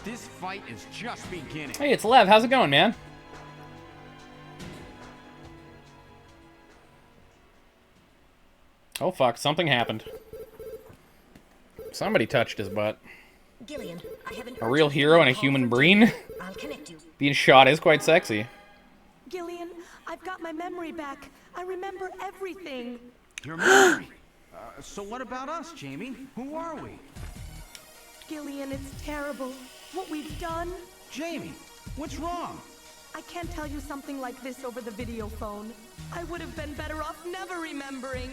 This fight is just beginning. Hey, it's Lev. How's it going, man? Oh, fuck. Something happened. Somebody touched his butt. Gillian, I have A real hero and a human brain? I'll connect you. Being shot is quite sexy. Gillian, I've got my memory back. I remember everything. Your memory. So what about us, Jamie? Who are we? Gillian, it's terrible. What we've done. Jamie, what's wrong? I can't tell you something like this over the video phone. I would have been better off never remembering.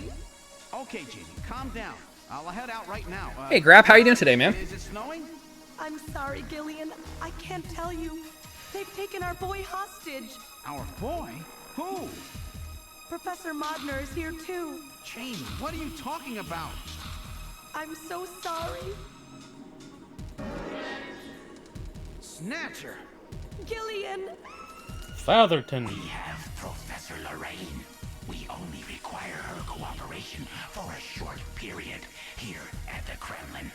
Okay, Jamie, calm down. I'll head out right now. Hey, Grap, how you doing today, man? Is it snowing? I'm sorry, Gillian. I can't tell you. They've taken our boy hostage. Our boy? Who? Professor Modner is here too. Jamie, what are you talking about? I'm so sorry. Snatcher! Gillian! Fatherton. We have Professor Lorraine. We only require her cooperation for a short period here at the Kremlin.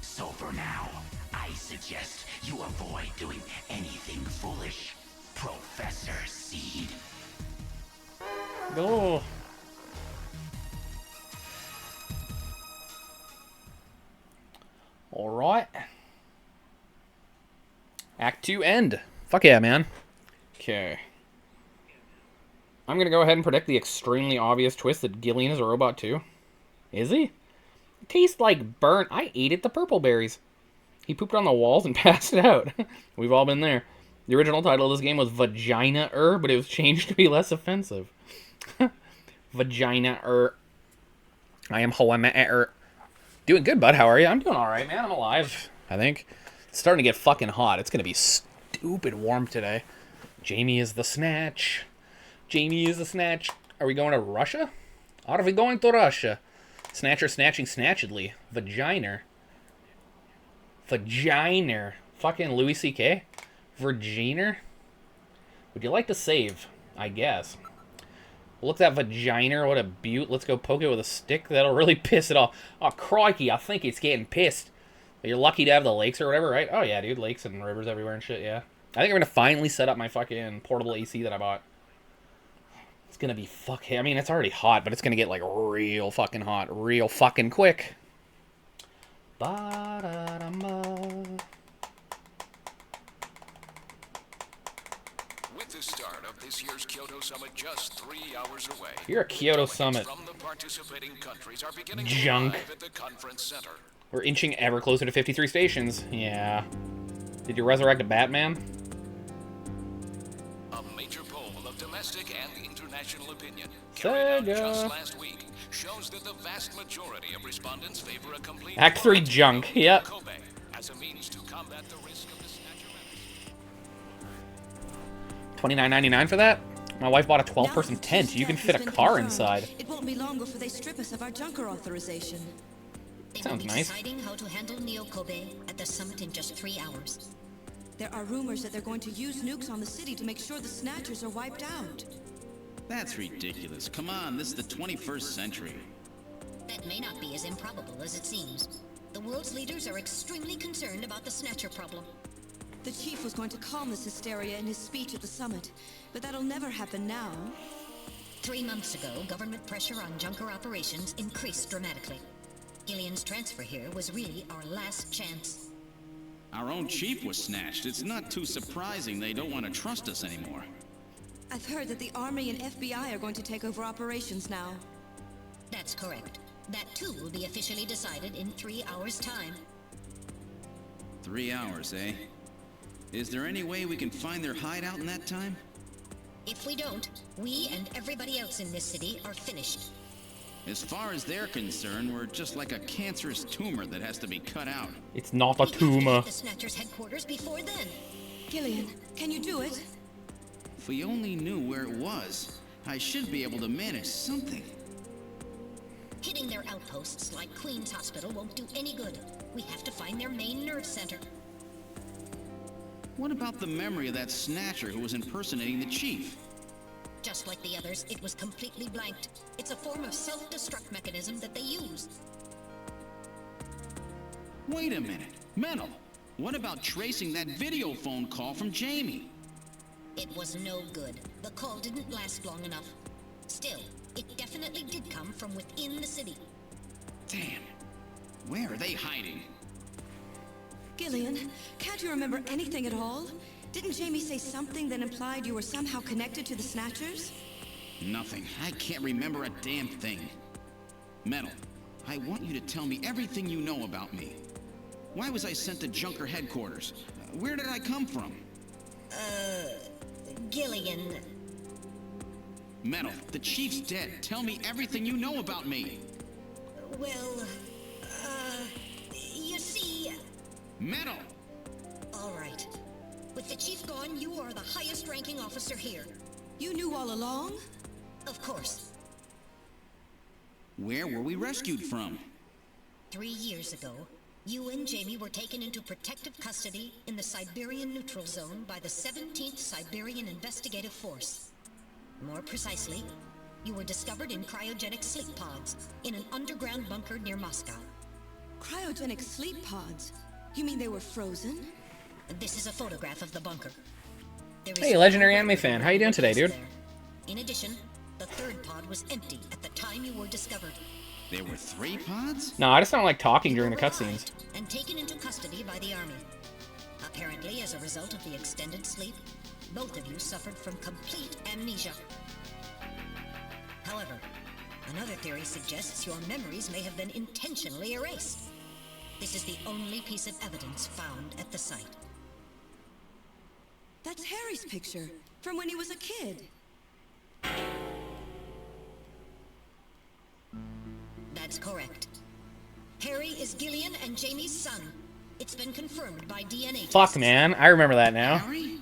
So for now, I suggest you avoid doing anything foolish, Professor Seed. Oh. Alright. Act 2 end. Fuck yeah, man. Okay. I'm gonna go ahead and predict the extremely obvious twist that Gillian is a robot too. Is he? It tastes like burnt. I ate it, the purple berries. He pooped on the walls and passed it out. We've all been there. The original title of this game was Vagina-er, but it was changed to be less offensive. Vagina-er. I am Hoema-er. Doing good, bud. How are you? I'm doing alright, man. I'm alive, I think. It's starting to get fucking hot. It's gonna be stupid warm today. Jamie is the Snatch. Jamie is the Snatch. Are we going to Russia? Are we going to Russia? Snatcher snatching snatchedly. Vaginer. Vaginer. Fucking Louis C.K.? Virginer? Would you like to save? I guess. Look at that vaginer. What a beaut. Let's go poke it with a stick. That'll really piss it off. Oh, crikey. I think it's getting pissed. But you're lucky to have the lakes or whatever, right? Oh, yeah, dude. Lakes and rivers everywhere and shit, yeah. I think I'm going to finally set up my fucking portable AC that I bought. It's going to be fucking... I mean, it's already hot, but it's going to get, like, real fucking hot. Real fucking quick. Ba-da-da-ma. With the start of this year's Kyoto Summit just 3 hours away, You're a Kyoto Summit. from the participating countries are beginning Junk. to arrive at the conference center. We're inching ever closer to 53 stations. Yeah. Did you resurrect a Batman? A major poll of domestic and international national opinion, carried out just Sega. last week, shows that the vast majority of respondents favor a complete Act 3 junk. Yep. Kobe as a means to combat the risk of the Snatcher menace. $29.99 for that? My wife bought a 12-person Now that tent. Chief's You can death fit has a been car confirmed, inside. It won't be long before they strip us of our junker authorization. They Sounds will be nice. deciding how to handle Neo Kobe at the summit in just 3 hours. There are rumors that they're going to use nukes on the city to make sure the Snatchers are wiped out. That's ridiculous. Come on, this is the 21st century. That may not be as improbable as it seems. The world's leaders are extremely concerned about the Snatcher problem. The chief was going to calm this hysteria in his speech at the summit, but that'll never happen now. 3 months ago, government pressure on junker operations increased dramatically. Gillian's transfer here was really our last chance. Our own chief was snatched. It's not too surprising they don't want to trust us anymore. I've heard that the Army and FBI are going to take over operations now. That's correct. That too will be officially decided in 3 hours' time. 3 hours, eh? Is there any way we can find their hideout in that time? If we don't, we and everybody else in this city are finished. As far as they're concerned, we're just like a cancerous tumor that has to be cut out. It's not a We have to tumor. hit the Snatcher's headquarters before then. Gillian, can you do it? If we only knew where it was, I should be able to manage something. Hitting their outposts like Queen's Hospital won't do any good. We have to find their main nerve center. What about the memory of that snatcher who was impersonating the chief? Just like the others, it was completely blanked. It's a form of self-destruct mechanism that they use. Wait a minute. Mental. What about tracing that video phone call from Jamie? It was no good. The call didn't last long enough. Still, it definitely did come from within the city. Damn. Where are they hiding? Gillian, can't you remember anything at all? Didn't Jamie say something that implied you were somehow connected to the Snatchers? Nothing. I can't remember a damn thing. Metal, I want you to tell me everything you know about me. Why was I sent to Junker headquarters? Where did I come from? Gillian, Metal, the chief's dead. Tell me everything you know about me. well, you see... Metal! All right. With the chief gone, you are the highest ranking officer here. You knew all along? Of course. Where were we rescued from? 3 years ago, you and Jamie were taken into protective custody in the Siberian Neutral Zone by the 17th Siberian Investigative Force. More precisely, you were discovered in cryogenic sleep pods in an underground bunker near Moscow. Cryogenic sleep pods? You mean they were frozen? This is a photograph of the bunker. There is Hey, legendary no anime record fan. of How you doing what today, was dude? there. In addition, the third pod was empty at the time you were discovered. There were 3 pods? No, I just don't like talking during the You were cutscenes. revived and taken into custody by the army. Apparently, as a result of the extended sleep, both of you suffered from complete amnesia. However, another theory suggests your memories may have been intentionally erased. This is the only piece of evidence found at the site. That's Harry's picture, from when he was a kid. That's correct. Harry is Gillian and Jamie's son. It's been confirmed by DNA tests. Fuck, man. I remember that now. Harry?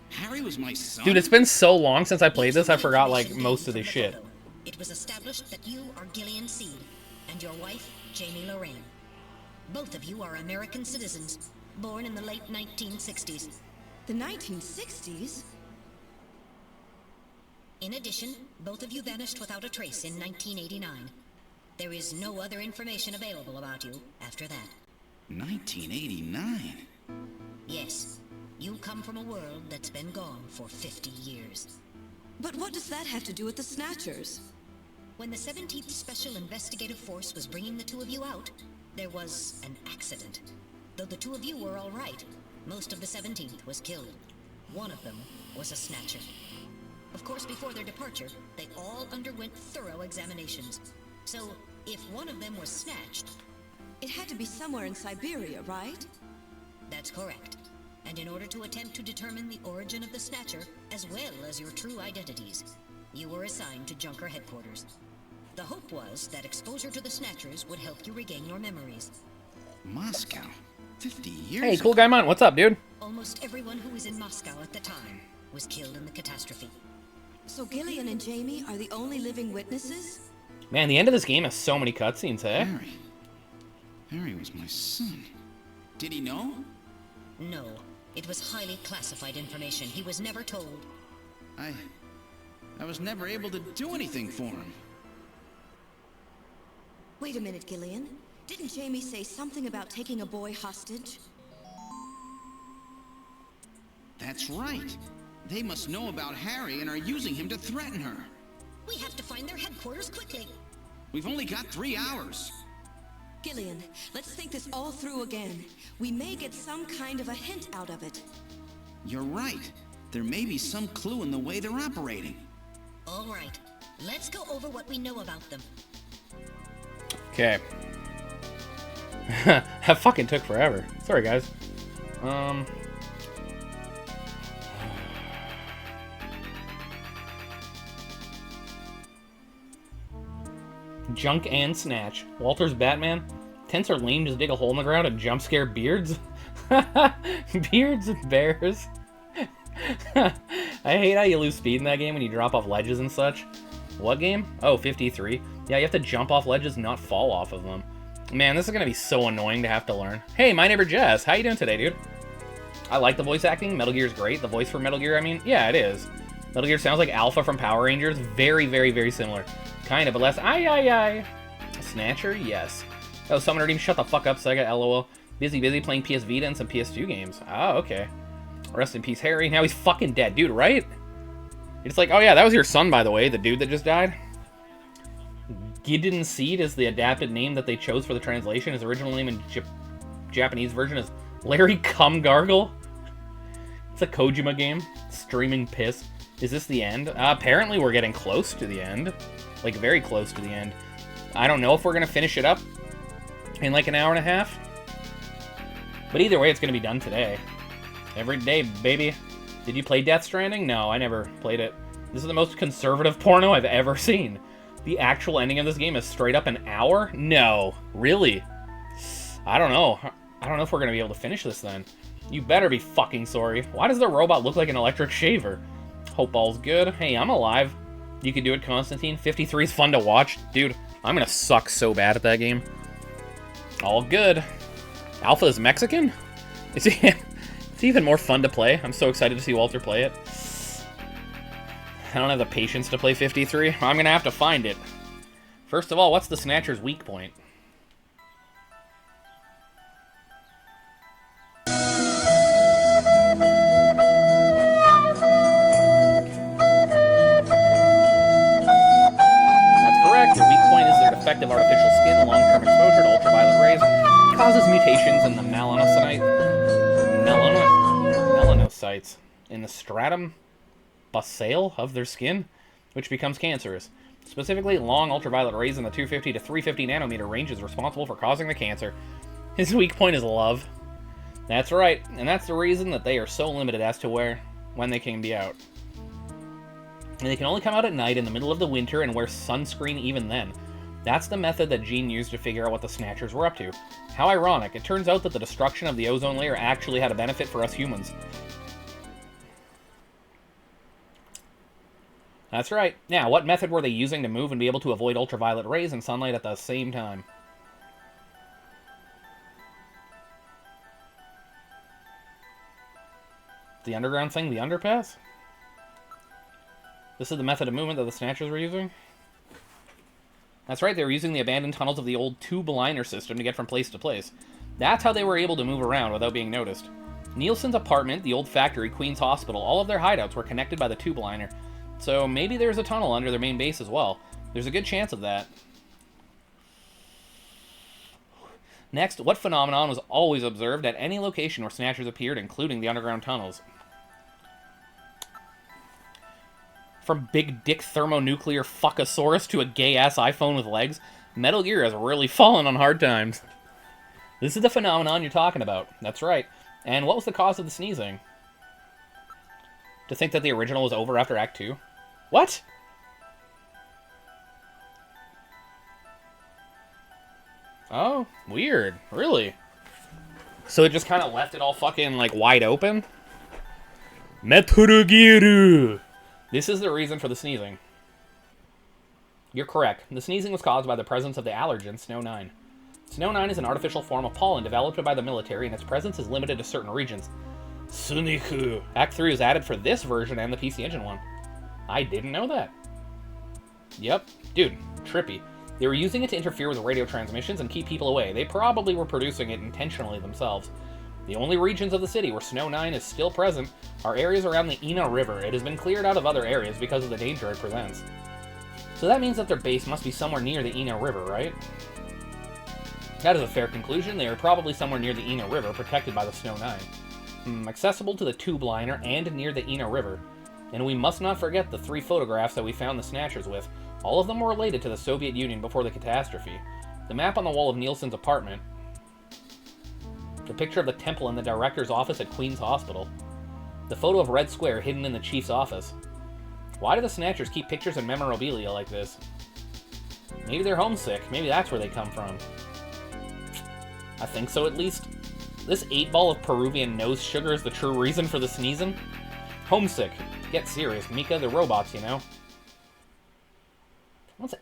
Harry was my son? Dude, it's been so long since I played this, I Using the forgot, like, information most of gained this from the shit. photo, it was established that you are Gillian Seed, and your wife, Jamie Lorraine. Both of you are American citizens, born in the late 1960s. The 1960s? In addition, both of you vanished without a trace in 1989. There is no other information available about you after that. 1989? Yes, you come from a world that's been gone for 50 years. But what does that have to do with the Snatchers? When the 17th Special Investigative Force was bringing the two of you out, there was an accident. Though the two of you were all right, most of the 17th was killed. One of them was a Snatcher. Of course, before their departure, they all underwent thorough examinations. So, if one of them was snatched... It had to be somewhere in Siberia, right? That's correct. And in order to attempt to determine the origin of the Snatcher, as well as your true identities, You were assigned to Junker headquarters. The hope was that exposure to the Snatchers would help you regain your memories. Moscow? 50 years Hey, cool guy man, what's up, dude? Almost everyone who was in Moscow at the time was killed in the catastrophe. So Gillian and Jamie are the only living witnesses? Man, the end of this game has so many cutscenes, eh? Harry was my son. Did he know? No. It was highly classified information. He was never told. I was never able to do anything for him. Wait a minute, Gillian. Didn't Jamie say something about taking a boy hostage? That's right. They must know about Harry and are using him to threaten her. We have to find their headquarters quickly. We've only got 3 hours. Gillian, let's think this all through again. We may get some kind of a hint out of it. You're right. There may be some clue in the way they're operating. All right. Let's go over what we know about them. Okay. That fucking took forever. Sorry, guys. Junk and Snatch. Walter's Batman. Tents are lame, just dig a hole in the ground and jump scare beards. Beards and bears. I hate how you lose speed in that game when you drop off ledges and such. What game? Oh, 53. Yeah, you have to jump off ledges, not fall off of them. Man, this is gonna be so annoying to have to learn. Hey, my neighbor Jess, how you doing today, dude? I like the voice acting. Metal Gear's great. The voice for Metal Gear, I mean, yeah, it is. Metal Gear sounds like Alpha from Power Rangers. Very, very, very similar. Kind of, but less aye. Snatcher? Yes. Oh, Summoner Team, shut the fuck up, Sega, lol. Busy playing PS Vita and some PS2 games. Oh, okay. Rest in peace, Harry. Now he's fucking dead, dude, right? It's like, oh yeah, that was your son, by the way, the dude that just died. Gideon Seed is the adapted name that they chose for the translation. His original name in Japanese version is Larry Cum Gargle. It's a Kojima game. Streaming piss. Is this the end? Apparently we're getting close to the end. Like, very close to the end. I don't know if we're going to finish it up in like an hour and a half. But either way, it's going to be done today. Every day, baby. Did you play Death Stranding? No, I never played it. This is the most conservative porno I've ever seen. The actual ending of this game is straight up an hour? No. Really? I don't know. I don't know if we're going to be able to finish this then. You better be fucking sorry. Why does the robot look like an electric shaver? Hope all's good. Hey, I'm alive. You can do it, Constantine. 53 is fun to watch. Dude, I'm going to suck so bad at that game. All good. Alpha is Mexican? It's even more fun to play. I'm so excited to see Walter play it. I don't have the patience to play 53. I'm going to have to find it. First of all, what's the Snatcher's weak point? Defective artificial skin, long-term exposure to ultraviolet rays causes mutations in the melanocytes in the stratum basale of their skin, which becomes cancerous. Specifically, long ultraviolet rays in the 250 to 350 nanometer range is responsible for causing the cancer. His weak point is love. That's right, and that's the reason that they are so limited as to when they can be out. And they can only come out at night in the middle of the winter and wear sunscreen even then. That's the method that Gene used to figure out what the Snatchers were up to. How ironic. It turns out that the destruction of the ozone layer actually had a benefit for us humans. That's right. Now, what method were they using to move and be able to avoid ultraviolet rays and sunlight at the same time? The underground thing? The underpass? This is the method of movement that the Snatchers were using? That's right, they were using the abandoned tunnels of the old tube liner system to get from place to place. That's how they were able to move around without being noticed. Nielsen's apartment, the old factory, Queen's Hospital, all of their hideouts were connected by the tube liner. So maybe there's a tunnel under their main base as well. There's a good chance of that. Next, what phenomenon was always observed at any location where Snatchers appeared, including the underground tunnels? From big dick thermonuclear fuckosaurus to a gay-ass iPhone with legs, Metal Gear has really fallen on hard times. This is the phenomenon you're talking about. That's right. And what was the cause of the sneezing? To think that the original was over after Act 2? What? Oh, weird. Really? So it just kind of left it all fucking, like, wide open? Meturugiru! This is the reason for the sneezing. You're correct. The sneezing was caused by the presence of the allergen Snow 9. Snow 9 is an artificial form of pollen developed by the military, and its presence is limited to certain regions. Suniku. Act 3 was added for this version and the PC Engine one. I didn't know that. Yep. Dude, trippy. They were using it to interfere with radio transmissions and keep people away. They probably were producing it intentionally themselves. The only regions of the city where Snow 9 is still present are areas around the Ina River. It has been cleared out of other areas because of the danger it presents. So that means that their base must be somewhere near the Ina River, right? That is a fair conclusion. They are probably somewhere near the Ina River, protected by the Snow 9. Accessible to the tube liner and near the Ina River. And we must not forget the 3 photographs that we found the Snatchers with. All of them were related to the Soviet Union before the catastrophe. The map on the wall of Nielsen's apartment. The picture of the temple in the director's office at Queen's Hospital. The photo of Red Square hidden in the chief's office. Why do the Snatchers keep pictures and memorabilia like this? Maybe they're homesick. Maybe that's where they come from. I think so, at least. This 8-ball of Peruvian nose sugar is the true reason for the sneezing? Homesick. Get serious, Mika. The robots, you know. What's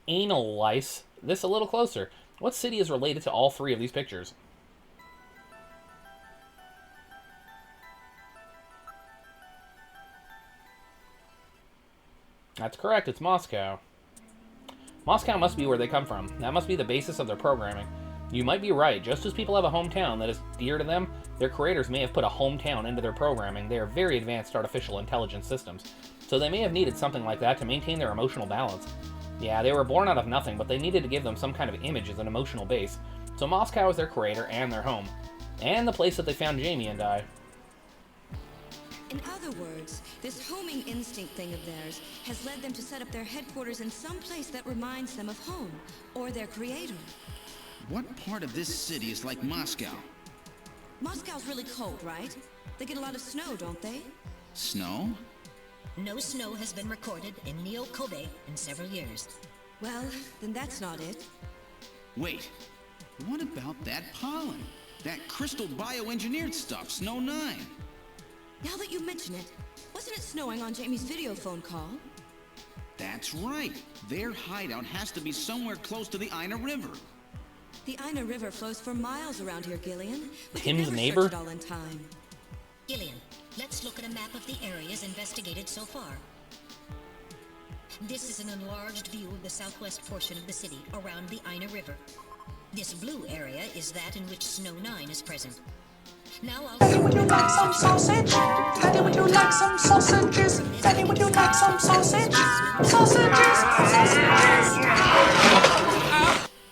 anal lice? This a little closer. What city is related to all 3 of these pictures? That's correct, it's Moscow. Moscow must be where they come from. That must be the basis of their programming. You might be right. Just as people have a hometown that is dear to them, their creators may have put a hometown into their programming. They are very advanced artificial intelligence systems, so they may have needed something like that to maintain their emotional balance. Yeah, they were born out of nothing, but they needed to give them some kind of image as an emotional base. So Moscow is their creator and their home. And the place that they found Jamie and I. In other words, this homing instinct thing of theirs has led them to set up their headquarters in some place that reminds them of home, or their creator. What part of this city is like Moscow? Moscow's really cold, right? They get a lot of snow, don't they? Snow? No snow has been recorded in Neo-Kobe in several years. Well, then that's not it. Wait, what about that pollen? That crystal bioengineered stuff, Snow 9? Now that you mention it, wasn't it snowing on Jamie's video phone call? That's right. Their hideout has to be somewhere close to the Ina River. The Ina River flows for miles around here, Gillian. We Tim's can never neighbor? search it all in time. Gillian, let's look at a map of the areas investigated so far. This is an enlarged view of the southwest portion of the city around the Ina River. This blue area is that in which Snow 9 is present. Now I'll... Daddy, would you like some sausage? Daddy, would you like some sausages? Daddy, would you like some sausage? Sausages! Sausages!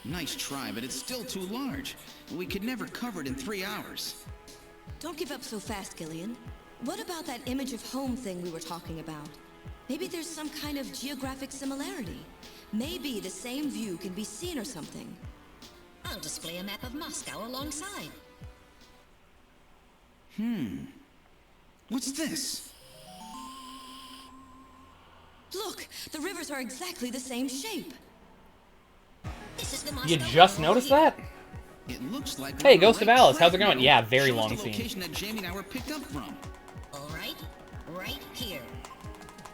Nice try, but it's still too large. We could never cover it in 3 hours. Don't give up so fast, Gillian. What about that image of home thing we were talking about? Maybe there's some kind of geographic similarity. Maybe the same view can be seen or something. I'll display a map of Moscow alongside. What's this? Look, the rivers are exactly the same shape. This is the Moscow You just noticed that? It looks like Hey, we're on Ghost the of right Alice, how's it track going? now. Yeah, very Show us long the scene. location that Jamie and I were picked up from. All right here.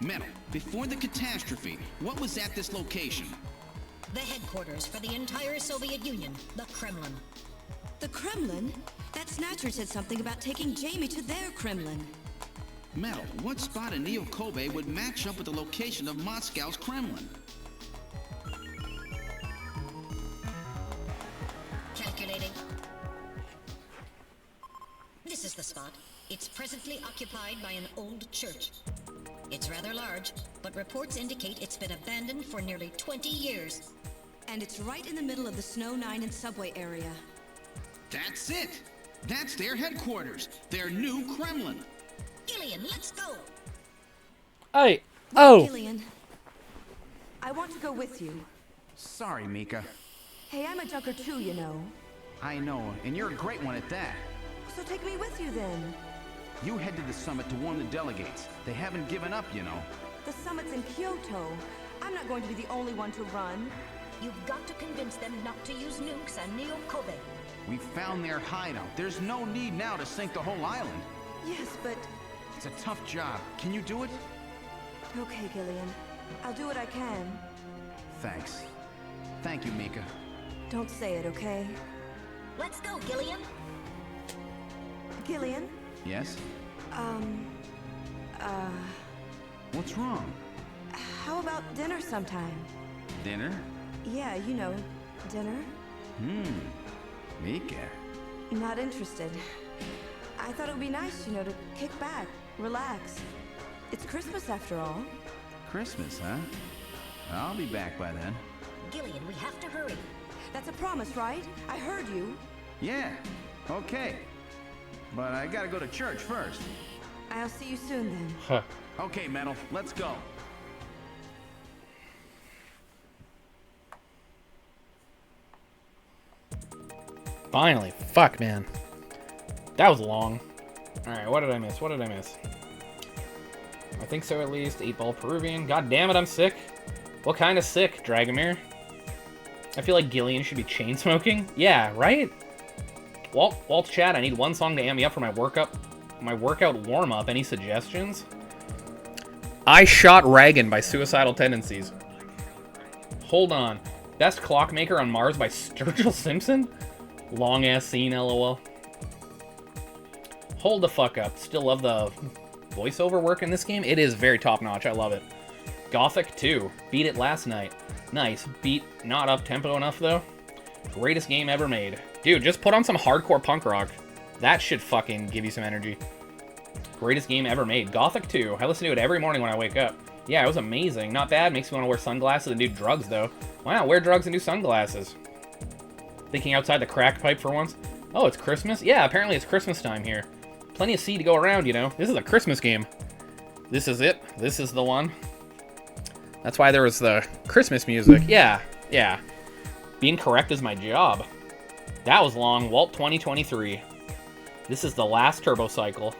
Metal, before the catastrophe, what was at this location? The headquarters for the entire Soviet Union, the Kremlin. The Kremlin? That Snatcher said something about taking Jamie to their Kremlin. Metal, what spot in Neo-Kobe would match up with the location of Moscow's Kremlin? Calculating. This is the spot. It's presently occupied by an old church. It's rather large, but reports indicate it's been abandoned for nearly 20 years. And it's right in the middle of the Snow 9 and subway area. That's it! That's their headquarters, their new Kremlin. Gillian, let's go! Gillian. I want to go with you. Sorry, Mika. Hey, I'm a junker too, you know. I know, and you're a great one at that. So take me with you then. You head to the summit to warn the delegates. They haven't given up, you know. The summit's in Kyoto. I'm not going to be the only one to run. You've got to convince them not to use nukes on Neo Kobe. We found their hideout. There's no need now to sink the whole island. Yes, but... It's a tough job. Can you do it? Okay, Gillian. I'll do what I can. Thanks. Thank you, Mika. Don't say it, okay? Let's go, Gillian. Gillian? Yes? Uh... What's wrong? How about dinner sometime? Dinner? Yeah, you know, dinner. Mika. Not interested. I thought it would be nice, you know, to kick back, relax. It's Christmas after all. Christmas, huh? I'll be back by then. Gillian, we have to hurry. That's a promise, right? I heard you. Yeah, okay. But I gotta go to church first. I'll see you soon then. Huh. Okay, Metal, let's go. Finally. Fuck, man. That was long. Alright, what did I miss? What did I miss? I think so, at least. 8-ball Peruvian. God damn it, I'm sick. What kind of sick, Dragomir? I feel like Gillian should be chain smoking. Yeah, right? Walt's chat, I need one song to amp me up for my workout warm-up. Any suggestions? I Shot Reagan by Suicidal Tendencies. Hold on. Best Clockmaker on Mars by Sturgill Simpson? Long-ass scene, lol. Hold the fuck up. Still love the voiceover work in this game. It is very top-notch. I love it. Gothic 2. Beat it last night. Nice. Beat not up-tempo enough, though. Greatest game ever made. Dude, just put on some hardcore punk rock. That should fucking give you some energy. Greatest game ever made. Gothic 2. I listen to it every morning when I wake up. Yeah, it was amazing. Not bad. Makes me want to wear sunglasses and do drugs, though. Why not wear drugs and do sunglasses? Thinking outside the crack pipe for once. Oh, it's Christmas? Yeah, apparently it's Christmas time here. Plenty of seed to go around, you know. This is a Christmas game. This is it. This is the one. That's why there was the Christmas music. Yeah, yeah. Being correct is my job. That was long. Walt 2023. This is the last turbo cycle.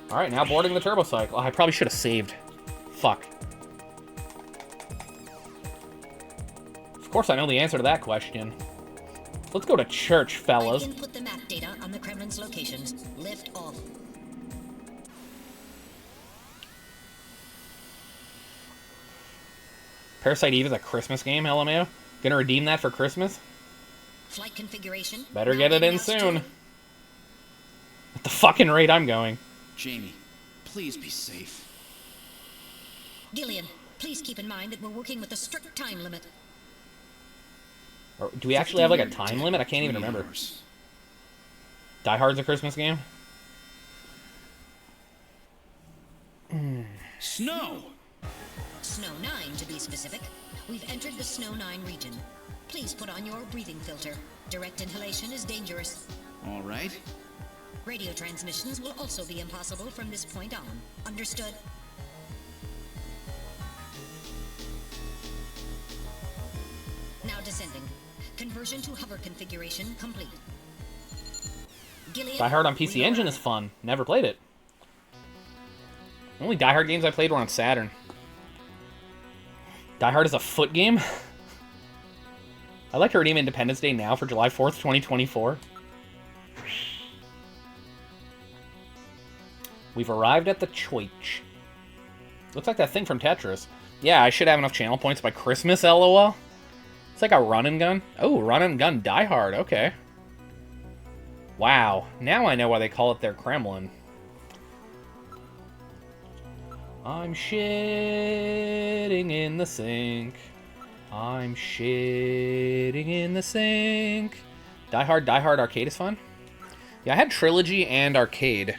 Alright, now boarding the turbo cycle. I probably should have saved. Fuck. Of course I know the answer to that question. Let's go to church, fellas. I input the map data on the Kremlin's locations. Lift off. Parasite Eve is a Christmas game, LMAO. Gonna redeem that for Christmas? Flight configuration. Better get it in soon. At the fucking rate I'm going. Jamie, please be safe. Gillian, please keep in mind that we're working with a strict time limit. Or do we actually have like a time limit? I can't even remember. Die Hard's a Christmas game? Snow! Snow 9, to be specific. We've entered the Snow 9 region. Please put on your breathing filter. Direct inhalation is dangerous. All right. Radio transmissions will also be impossible from this point on. Understood? Now descending. Conversion to hover configuration complete. Gillian, Die Hard on PC Engine is fun. Never played it. The only Die Hard games I played were on Saturn. Die Hard is a foot game? I'd like to redeem Independence Day now for July 4th, 2024. We've arrived at the church. Looks like that thing from Tetris. Yeah, I should have enough channel points by Christmas, lol. It's like a run and gun. Oh, run and gun Die Hard, okay. Wow, now I know why they call it their Kremlin. I'm shitting in the sink. I'm shitting in the sink. Die Hard Arcade is fun. Yeah, I had Trilogy and Arcade.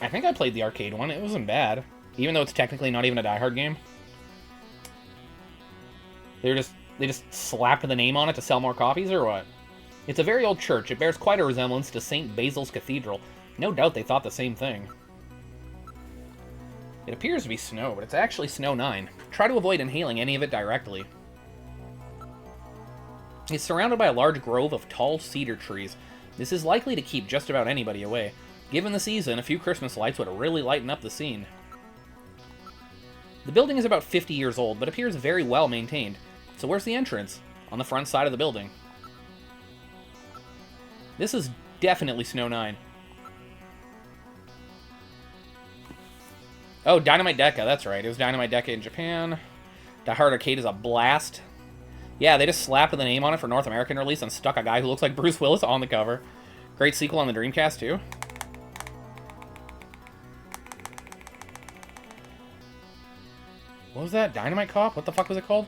I think I played the arcade one. It wasn't bad. Even though it's technically not even a Die Hard game. They just slapped the name on it to sell more copies, or what? It's a very old church. It bears quite a resemblance to St. Basil's Cathedral. No doubt they thought the same thing. It appears to be snow, but it's actually Snow 9. Try to avoid inhaling any of it directly. It's surrounded by a large grove of tall cedar trees. This is likely to keep just about anybody away. Given the season, a few Christmas lights would really lighten up the scene. The building is about 50 years old, but appears very well maintained. So where's the entrance? On the front side of the building. This is definitely Snow 9. Oh, Dynamite Deca, that's right. It was Dynamite Deca in Japan. Die Hard Arcade is a blast. Yeah, they just slapped the name on it for North American release and stuck a guy who looks like Bruce Willis on the cover. Great sequel on the Dreamcast, too. What was that? Dynamite Cop? What the fuck was it called?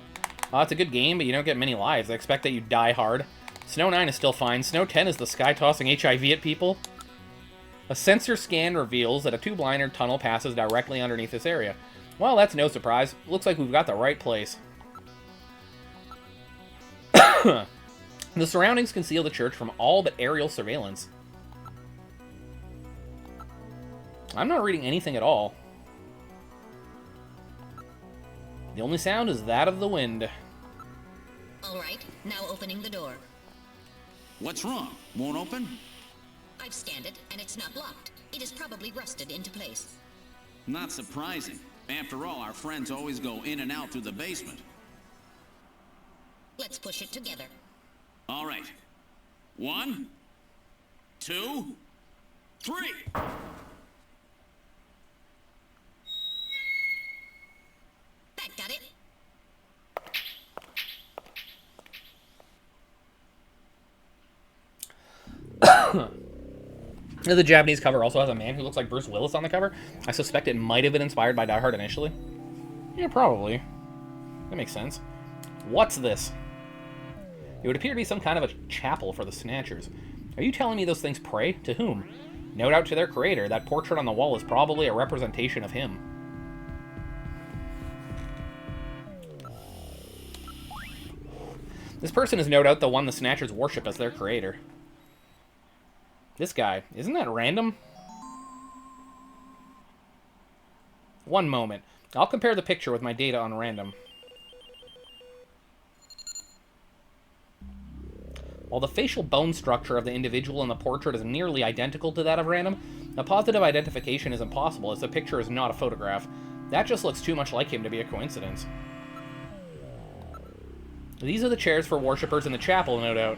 It's a good game, but you don't get many lives. I expect that you die hard. Snow 9 is still fine. Snow 10 is the sky tossing HIV at people. A sensor scan reveals that a tube-liner tunnel passes directly underneath this area. Well, that's no surprise. Looks like we've got the right place. The surroundings conceal the church from all but aerial surveillance. I'm not reading anything at all. The only sound is that of the wind. All right, now opening the door. What's wrong? Won't open? I've scanned it, and it's not locked. It is probably rusted into place. Not surprising. After all, our friends always go in and out through the basement. Let's push it together. All right. 1, 2, 3. That got it. The Japanese cover also has a man who looks like Bruce Willis on the cover. I suspect it might have been inspired by Die Hard initially. Yeah, probably. That makes sense. What's this? It would appear to be some kind of a chapel for the Snatchers. Are you telling me those things pray? To whom? No doubt to their creator. That portrait on the wall is probably a representation of him. This person is no doubt the one the Snatchers worship as their creator. This guy. Isn't that random? One moment. I'll compare the picture with my data on random. While the facial bone structure of the individual in the portrait is nearly identical to that of random, a positive identification is impossible as the picture is not a photograph. That just looks too much like him to be a coincidence. These are the chairs for worshippers in the chapel, no doubt.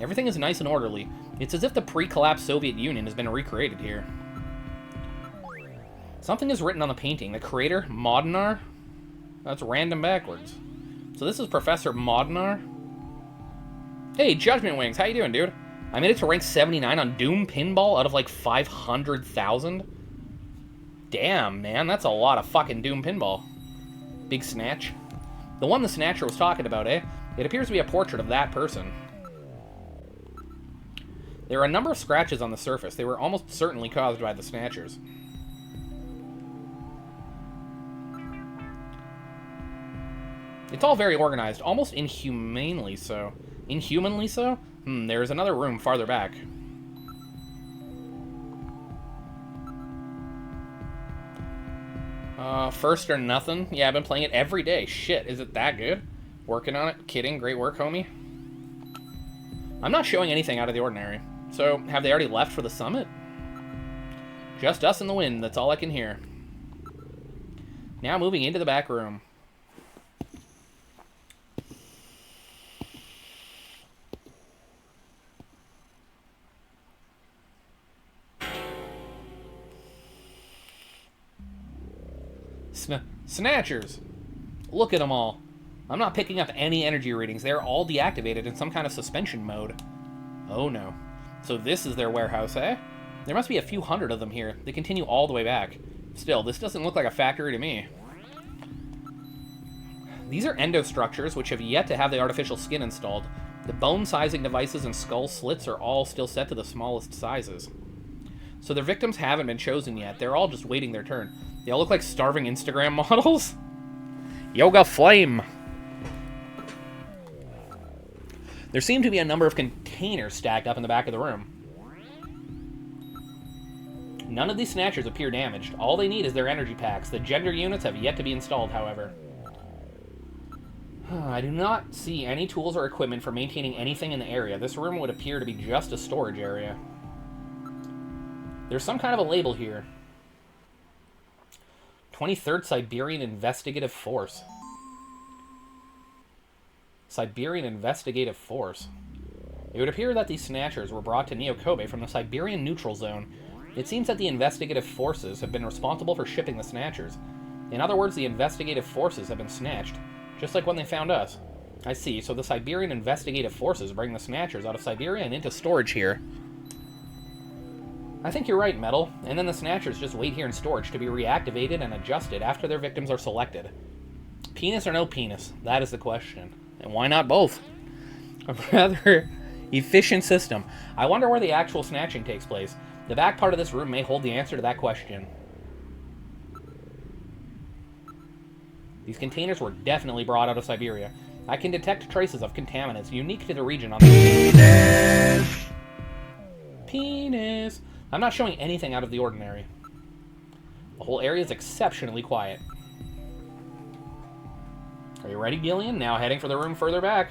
Everything is nice and orderly. It's as if the pre-collapsed Soviet Union has been recreated here. Something is written on the painting. The creator, Modnar? That's random backwards. So this is Professor Modnar? Hey, Judgment Wings, how you doing, dude? I made it to rank 79 on Doom Pinball out of like 500,000? Damn, man, that's a lot of fucking Doom Pinball. Big Snatch. The one the Snatcher was talking about, eh? It appears to be a portrait of that person. There are a number of scratches on the surface. They were almost certainly caused by the Snatchers. It's all very organized, almost inhumanely so. Inhumanly so? There's another room farther back. First or nothing? Yeah, I've been playing it every day. Shit, is it that good? Working on it? Kidding. Great work, homie. I'm not showing anything out of the ordinary. So, have they already left for the summit? Just us and the wind, that's all I can hear. Now moving into the back room. Snatchers! Look at them all. I'm not picking up any energy readings. They're all deactivated in some kind of suspension mode. Oh no. So this is their warehouse, eh? There must be a few hundred of them here. They continue all the way back. Still, this doesn't look like a factory to me. These are endostructures, which have yet to have the artificial skin installed. The bone sizing devices and skull slits are all still set to the smallest sizes. So their victims haven't been chosen yet. They're all just waiting their turn. They all look like starving Instagram models. Yoga Flame. There seem to be a number of containers stacked up in the back of the room. None of these Snatchers appear damaged. All they need is their energy packs. The gender units have yet to be installed, however. I do not see any tools or equipment for maintaining anything in the area. This room would appear to be just a storage area. There's some kind of a label here. 23rd Siberian Investigative Force. Siberian Investigative Force. It would appear that these Snatchers were brought to Neo Kobe from the Siberian Neutral Zone. It seems that the investigative forces have been responsible for shipping the Snatchers. In other words, the investigative forces have been snatched, just like when they found us. I see, so the Siberian investigative forces bring the Snatchers out of Siberia and into storage here. I think you're right, Metal, and then the Snatchers just wait here in storage to be reactivated and adjusted after their victims are selected. Penis or no penis? That is the question. And why not both? A rather efficient system. I wonder where the actual snatching takes place. The back part of this room may hold the answer to that question. These containers were definitely brought out of Siberia. I can detect traces of contaminants unique to the region on the Penis! Penis! I'm not showing anything out of the ordinary. The whole area is exceptionally quiet. Are you ready, Gillian? Now heading for the room further back.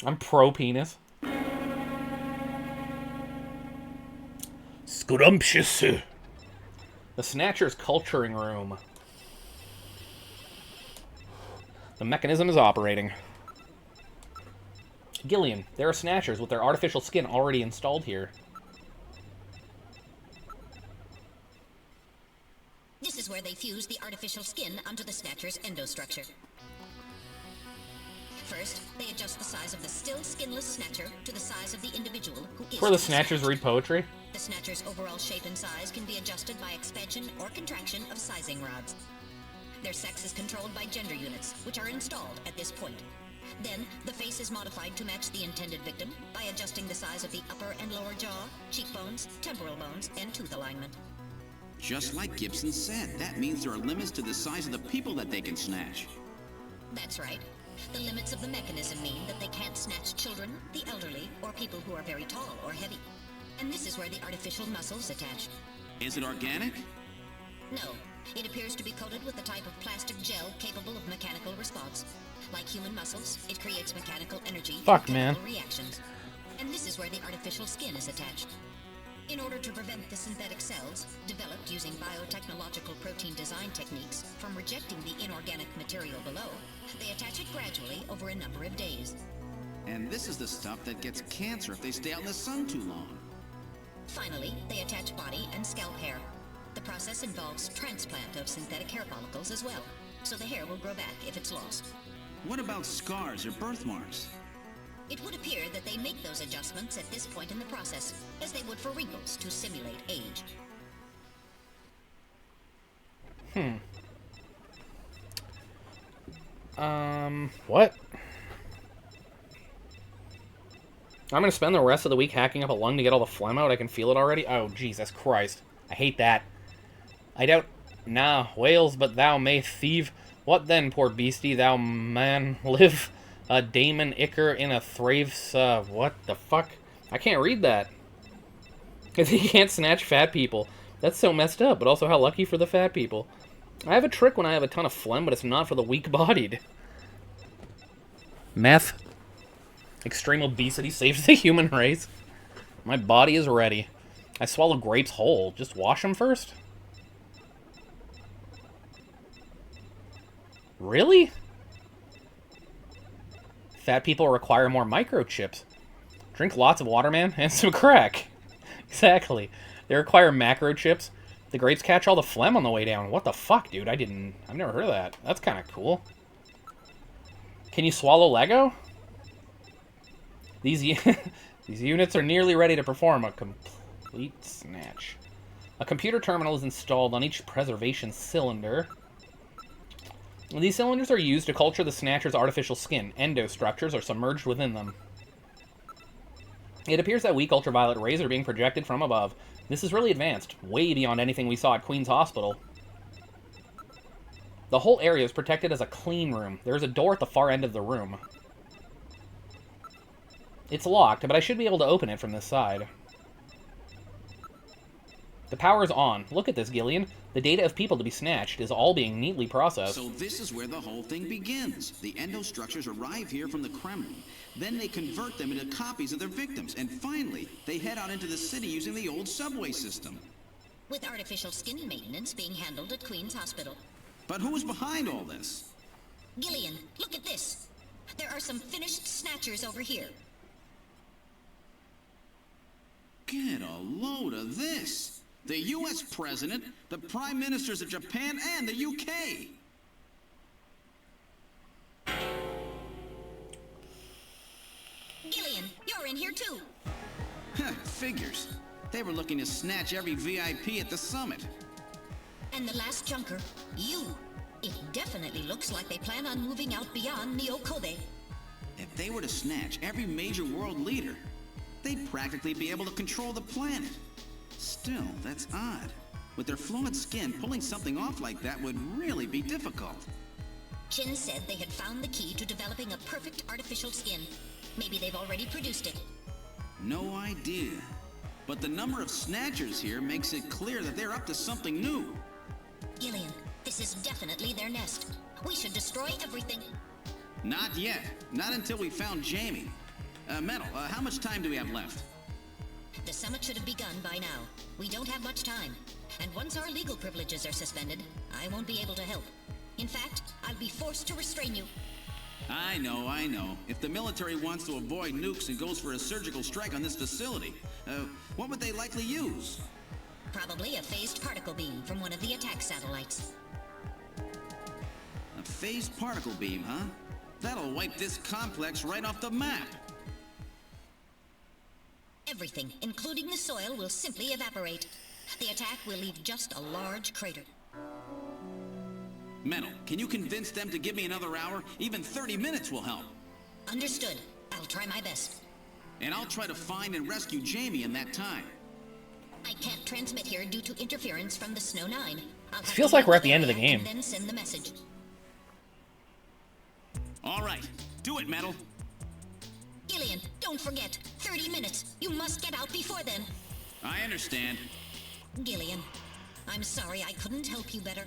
I'm pro-penis. Scrumptious. The Snatcher's culturing room. The mechanism is operating. Gillian, there are Snatchers with their artificial skin already installed here. This is where they fuse the artificial skin onto the Snatcher's endostructure. First, they adjust the size of the still skinless Snatcher to the size of the individual who is... Where the Snatchers read poetry? The Snatcher's overall shape and size can be adjusted by expansion or contraction of sizing rods. Their sex is controlled by gender units, which are installed at this point. Then, the face is modified to match the intended victim by adjusting the size of the upper and lower jaw, cheekbones, temporal bones, and tooth alignment. Just like Gibson said, that means there are limits to the size of the people that they can snatch. That's right. The limits of the mechanism mean that they can't snatch children, the elderly, or people who are very tall or heavy. And this is where the artificial muscles attach. Is it organic? No. It appears to be coated with a type of plastic gel capable of mechanical response. Like human muscles, it creates mechanical energy Fuck, and chemical man. reactions. And this is where the artificial skin is attached. In order to prevent the synthetic cells, developed using biotechnological protein design techniques, from rejecting the inorganic material below, they attach it gradually over a number of days. And this is the stuff that gets cancer if they stay out in the sun too long. Finally, they attach body and scalp hair. The process involves transplant of synthetic hair follicles as well, so the hair will grow back if it's lost. What about scars or birthmarks? It would appear that they make those adjustments at this point in the process, as they would for wrinkles to simulate age. What? I'm gonna spend the rest of the week hacking up a lung to get all the phlegm out. I can feel it already. Oh, Jesus Christ. I hate that. I doubt... Nah, Wales, but thou may thieve. What then, poor beastie, thou man live? A Damon Icker in a Thraves, what the fuck? I can't read that. Because he can't snatch fat people. That's so messed up, but also how lucky for the fat people. I have a trick when I have a ton of phlegm, but it's not for the weak-bodied. Meth. Extreme obesity saves the human race. My body is ready. I swallow grapes whole. Just wash them first? Really? Fat people require more microchips. Drink lots of water, man, and some crack. Exactly. They require macrochips. The grapes catch all the phlegm on the way down. What the fuck, dude? I've never heard of that. That's kind of cool. Can you swallow Lego? These units are nearly ready to perform a complete snatch. A computer terminal is installed on each preservation cylinder. These cylinders are used to culture the Snatcher's artificial skin. Endostructures are submerged within them. It appears that weak ultraviolet rays are being projected from above. This is really advanced, way beyond anything we saw at Queen's Hospital. The whole area is protected as a clean room. There is a door at the far end of the room. It's locked, but I should be able to open it from this side. The power's on. Look at this, Gillian. The data of people to be snatched is all being neatly processed. So this is where the whole thing begins. The endostructures arrive here from the Kremlin. Then they convert them into copies of their victims. And finally, they head out into the city using the old subway system. With artificial skin maintenance being handled at Queen's Hospital. But who's behind all this? Gillian, look at this. There are some finished snatchers over here. Get a load of this. The U.S. President, the Prime Ministers of Japan, and the U.K. Gillian, you're in here too. Figures. They were looking to snatch every VIP at the summit. And the last junker, you. It definitely looks like they plan on moving out beyond Neo-Kobe. If they were to snatch every major world leader, they'd practically be able to control the planet. Still, that's odd. With their flawed skin, pulling something off like that would really be difficult. Shin said they had found the key to developing a perfect artificial skin. Maybe they've already produced it. No idea. But the number of snatchers here makes it clear that they're up to something new. Gillian, this is definitely their nest. We should destroy everything. Not yet. Not until we found Jamie. Metal, how much time do we have left? The summit should have begun by now. We don't have much time. And once our legal privileges are suspended, I won't be able to help. In fact, I'll be forced to restrain you. I know. If the military wants to avoid nukes and goes for a surgical strike on this facility, what would they likely use? Probably a phased particle beam from one of the attack satellites. A phased particle beam, huh? That'll wipe this complex right off the map. Everything, including the soil, will simply evaporate. The attack will leave just a large crater. Metal, can you convince them to give me another hour? Even 30 minutes will help. Understood. I'll try my best. And I'll try to find and rescue Jamie in that time. I can't transmit here due to interference from the Snow 9. It feels like we're at the end of the game. And then send the message. All right, do it, Metal. Gillian, don't forget. 30 minutes. You must get out before then. I understand. Gillian, I'm sorry I couldn't help you better.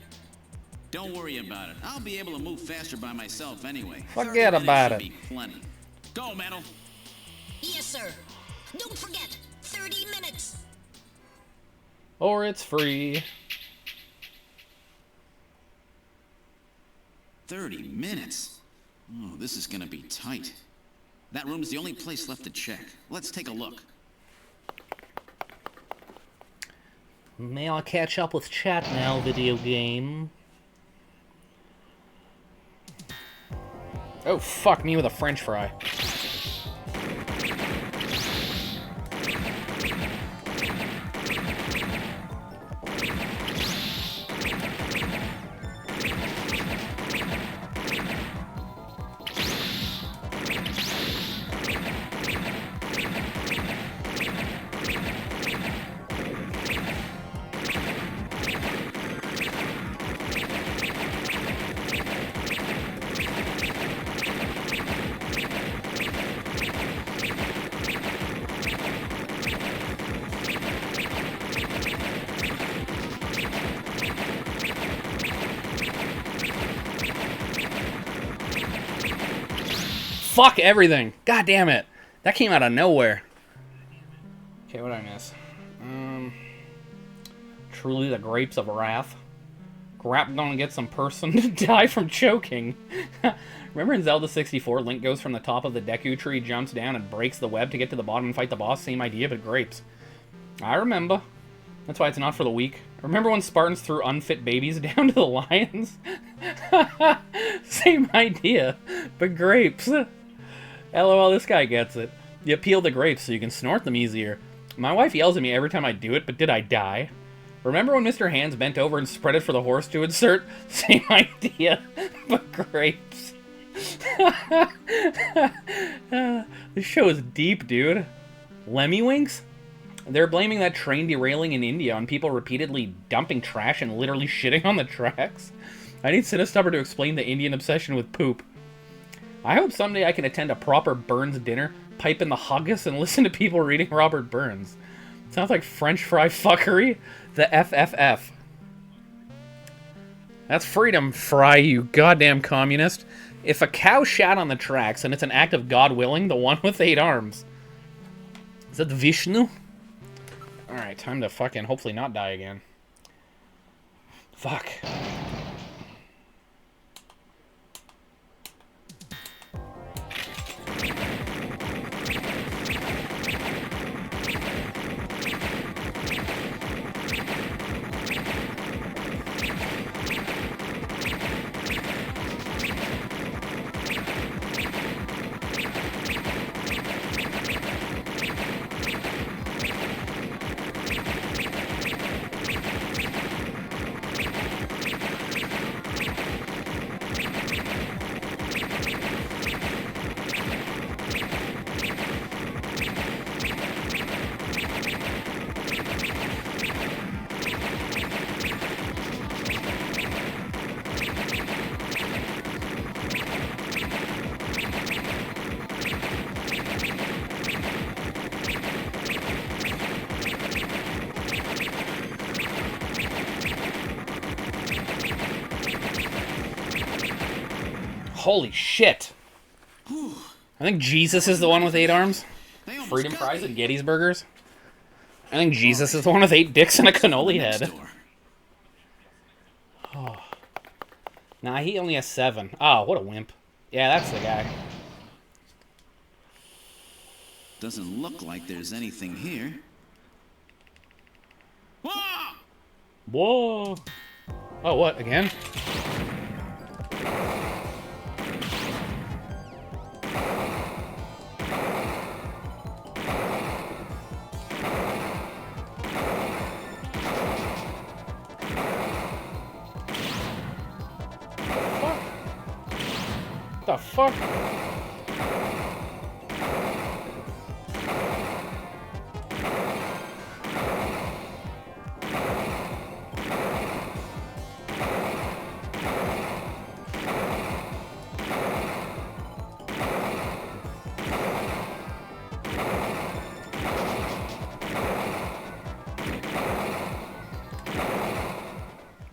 Don't worry about it. I'll be able to move faster by myself anyway. Forget about it. Be plenty. Go, Metal. Yes, sir. Don't forget. 30 minutes. Or it's free. 30 minutes? Oh, this is gonna be tight. That room's the only place left to check. Let's take a look. May I catch up with chat now, video game? Oh, fuck me with a french fry. Fuck everything. God damn it. That came out of nowhere. Okay, what did I miss? Truly the grapes of wrath. Grap gonna get some person to die from choking. Remember in Zelda 64, Link goes from the top of the Deku tree, jumps down, and breaks the web to get to the bottom and fight the boss? Same idea, but grapes. I remember. That's why it's not for the weak. Remember when Spartans threw unfit babies down to the lions? Same idea, but grapes. LOL, this guy gets it. You peel the grapes so you can snort them easier. My wife yells at me every time I do it, but did I die? Remember when Mr. Hands bent over and spread it for the horse to insert? Same idea, but grapes. This show is deep, dude. Lemmywinks? They're blaming that train derailing in India on people repeatedly dumping trash and literally shitting on the tracks. I need Cinestubber to explain the Indian obsession with poop. I hope someday I can attend a proper Burns dinner, pipe in the haggis, and listen to people reading Robert Burns. Sounds like French fry fuckery. The FFF. That's freedom, Fry, you goddamn communist. If a cow shat on the tracks, and it's an act of God willing, the one with 8 arms. Is that Vishnu? Alright, time to fucking hopefully not die again. Fuck. Holy shit. I think Jesus is the one with 8 arms. Freedom fries and Gettysburgers. I think Jesus is the one with 8 dicks and a cannoli head. Oh. Nah, he only has 7. Oh, what a wimp. Yeah, that's the guy. Doesn't look like there's anything here. Whoa. Oh, what? Again? The fuck?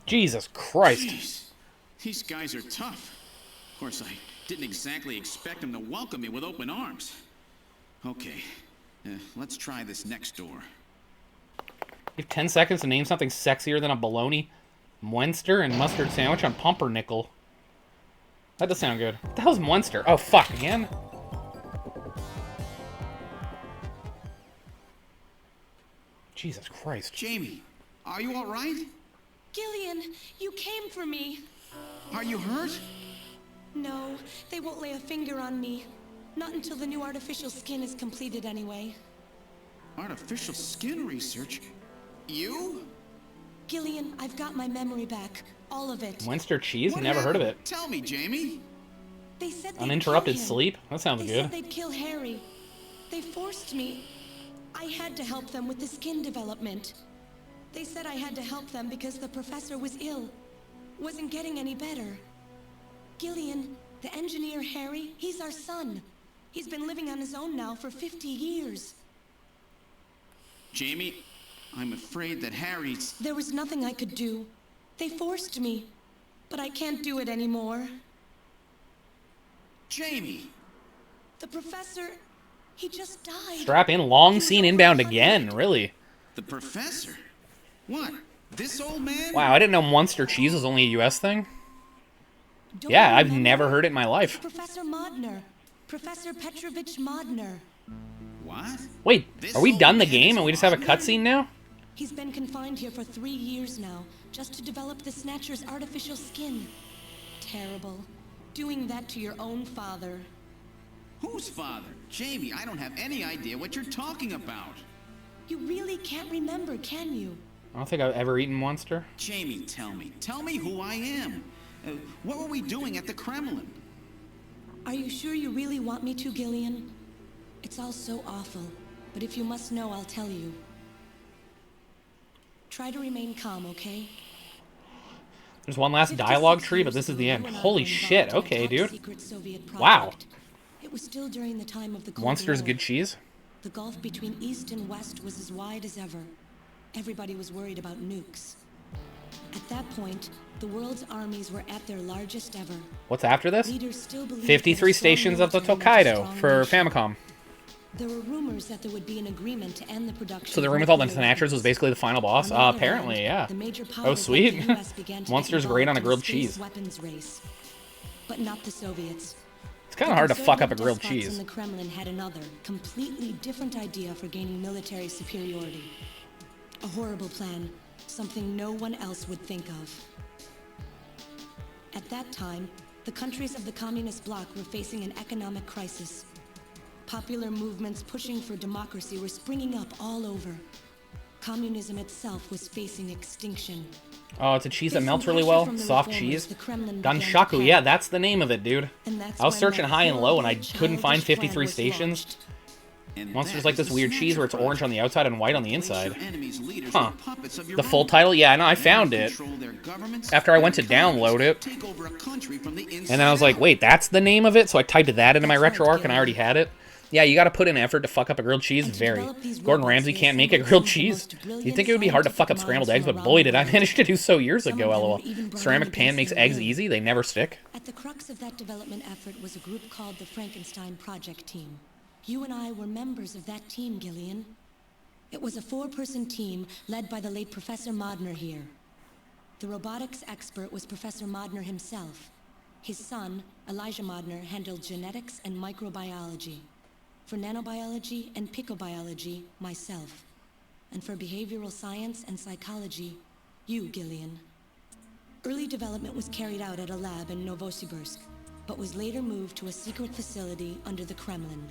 Jesus Christ. Jeez. These guys are tough. Of course, I didn't exactly expect them to welcome me with open arms. Okay, let's try this next door. You have 10 seconds to name something sexier than a bologna, Munster, and mustard sandwich on pumpernickel. That does sound good. What the hell's Munster? Oh, fuck, again? Jesus Christ. Jamie, are you all right? Gillian, you came for me. Are you hurt? No, they won't lay a finger on me. Not until the new artificial skin is completed anyway. Artificial skin research? You? Gillian, I've got my memory back. All of it. Munster cheese? What Never heard of it. Tell me, Jamie. They said they'd Uninterrupted kill him. sleep? That sounds They good. said they'd kill Harry. They forced me. I had to help them with the skin development. They said I had to help them because the professor was ill. Wasn't getting any better. Gillian, the engineer Harry, he's our son. He's been living on his own now for 50 years. Jamie, I'm afraid that Harry's... There was nothing I could do. They forced me. But I can't do it anymore. Jamie! The professor, he just died. Strap in, long scene inbound again, really. The professor? What? This old man? Wow, I didn't know Munster cheese was only a US thing. Don't Yeah, you I've remember? never heard it in my life. Professor Modner. Professor Petrovich Modner. What? Wait, This are we old done the man game is and we just have a Modner? cutscene now? He's been confined here for 3 years now, just to develop the Snatcher's artificial skin. Terrible. Doing that to your own father. Whose father? Jamie, I don't have any idea what you're talking about. You really can't remember, can you? I don't think I've ever eaten Munster. Jamie, tell me who I am. What were we doing at the Kremlin? Are you sure you really want me to, Gillian? It's all so awful, but if you must know, I'll tell you. Try to remain calm, okay? There's one last dialogue tree, but this is the end. Holy shit, okay, dude. Wow. It was still during the time of the Cold Munster's War. good cheese. The gulf between East and West was as wide as ever. Everybody was worried about nukes. At that point, the world's armies were at their largest ever. What's after this? Leaders still believed 53 that a strong stations of the military was a Tokaido strong for nation. Famicom. There were rumors that there would be an agreement to end the production. So the of room with all the nuclear Snatchers was weapons. basically the final boss? On the other Apparently, hand, yeah. the major Oh, powers sweet. like the US began to Monster's get great on a involved grilled in the space cheese. weapons race. But not the Soviets. It's kind of hard to fuck up a grilled Conservative cheese. despots in the Kremlin had another, completely different idea for gaining military superiority. A horrible plan, something no one else would think of. At that time, the countries of the communist bloc were facing an economic crisis. Popular movements pushing for democracy were springing up all over. Communism itself was facing extinction. Oh, it's a cheese that Facing melts really pressure well. from the Soft reformers, cheese. the Kremlin began to Ganshaku, panic. yeah, that's the name of it, dude. And that's I was when searching that high and low and I horrible, couldn't find childish 53 plan was stations. launched. And Monster's that like is this the weird cheese where it's Snatcher orange on the outside and white on the Place inside. your enemies' leaders Huh. with puppets of your The full own. title? Yeah, no, I And found it. control their governments, After I went to their economies, download it. take over a country from the inside And then I was like, out. wait, that's the name of it? So I typed that into my That's right, RetroArch and I already had it. Yeah, you gotta put in effort to fuck up a grilled cheese. And to Very. develop these Gordon robots, Ramsay they can't make a assembled grilled some of the cheese. most brilliant You'd think it would be hard to fuck up scientific scrambled minds eggs, from but around boy, the did I world. manage to do so years Some ago, of them lol. were even brought Ceramic on pan against makes their eggs will. easy, they never stick. At the crux of that development effort was a group called the Frankenstein Project Team. You and I were members of that team, Gillian. It was a 4-person team led by the late Professor Modner here. The robotics expert was Professor Modner himself. His son, Elijah Modner, handled genetics and microbiology. For nanobiology and picobiology, myself. And for behavioral science and psychology, you, Gillian. Early development was carried out at a lab in Novosibirsk, but was later moved to a secret facility under the Kremlin.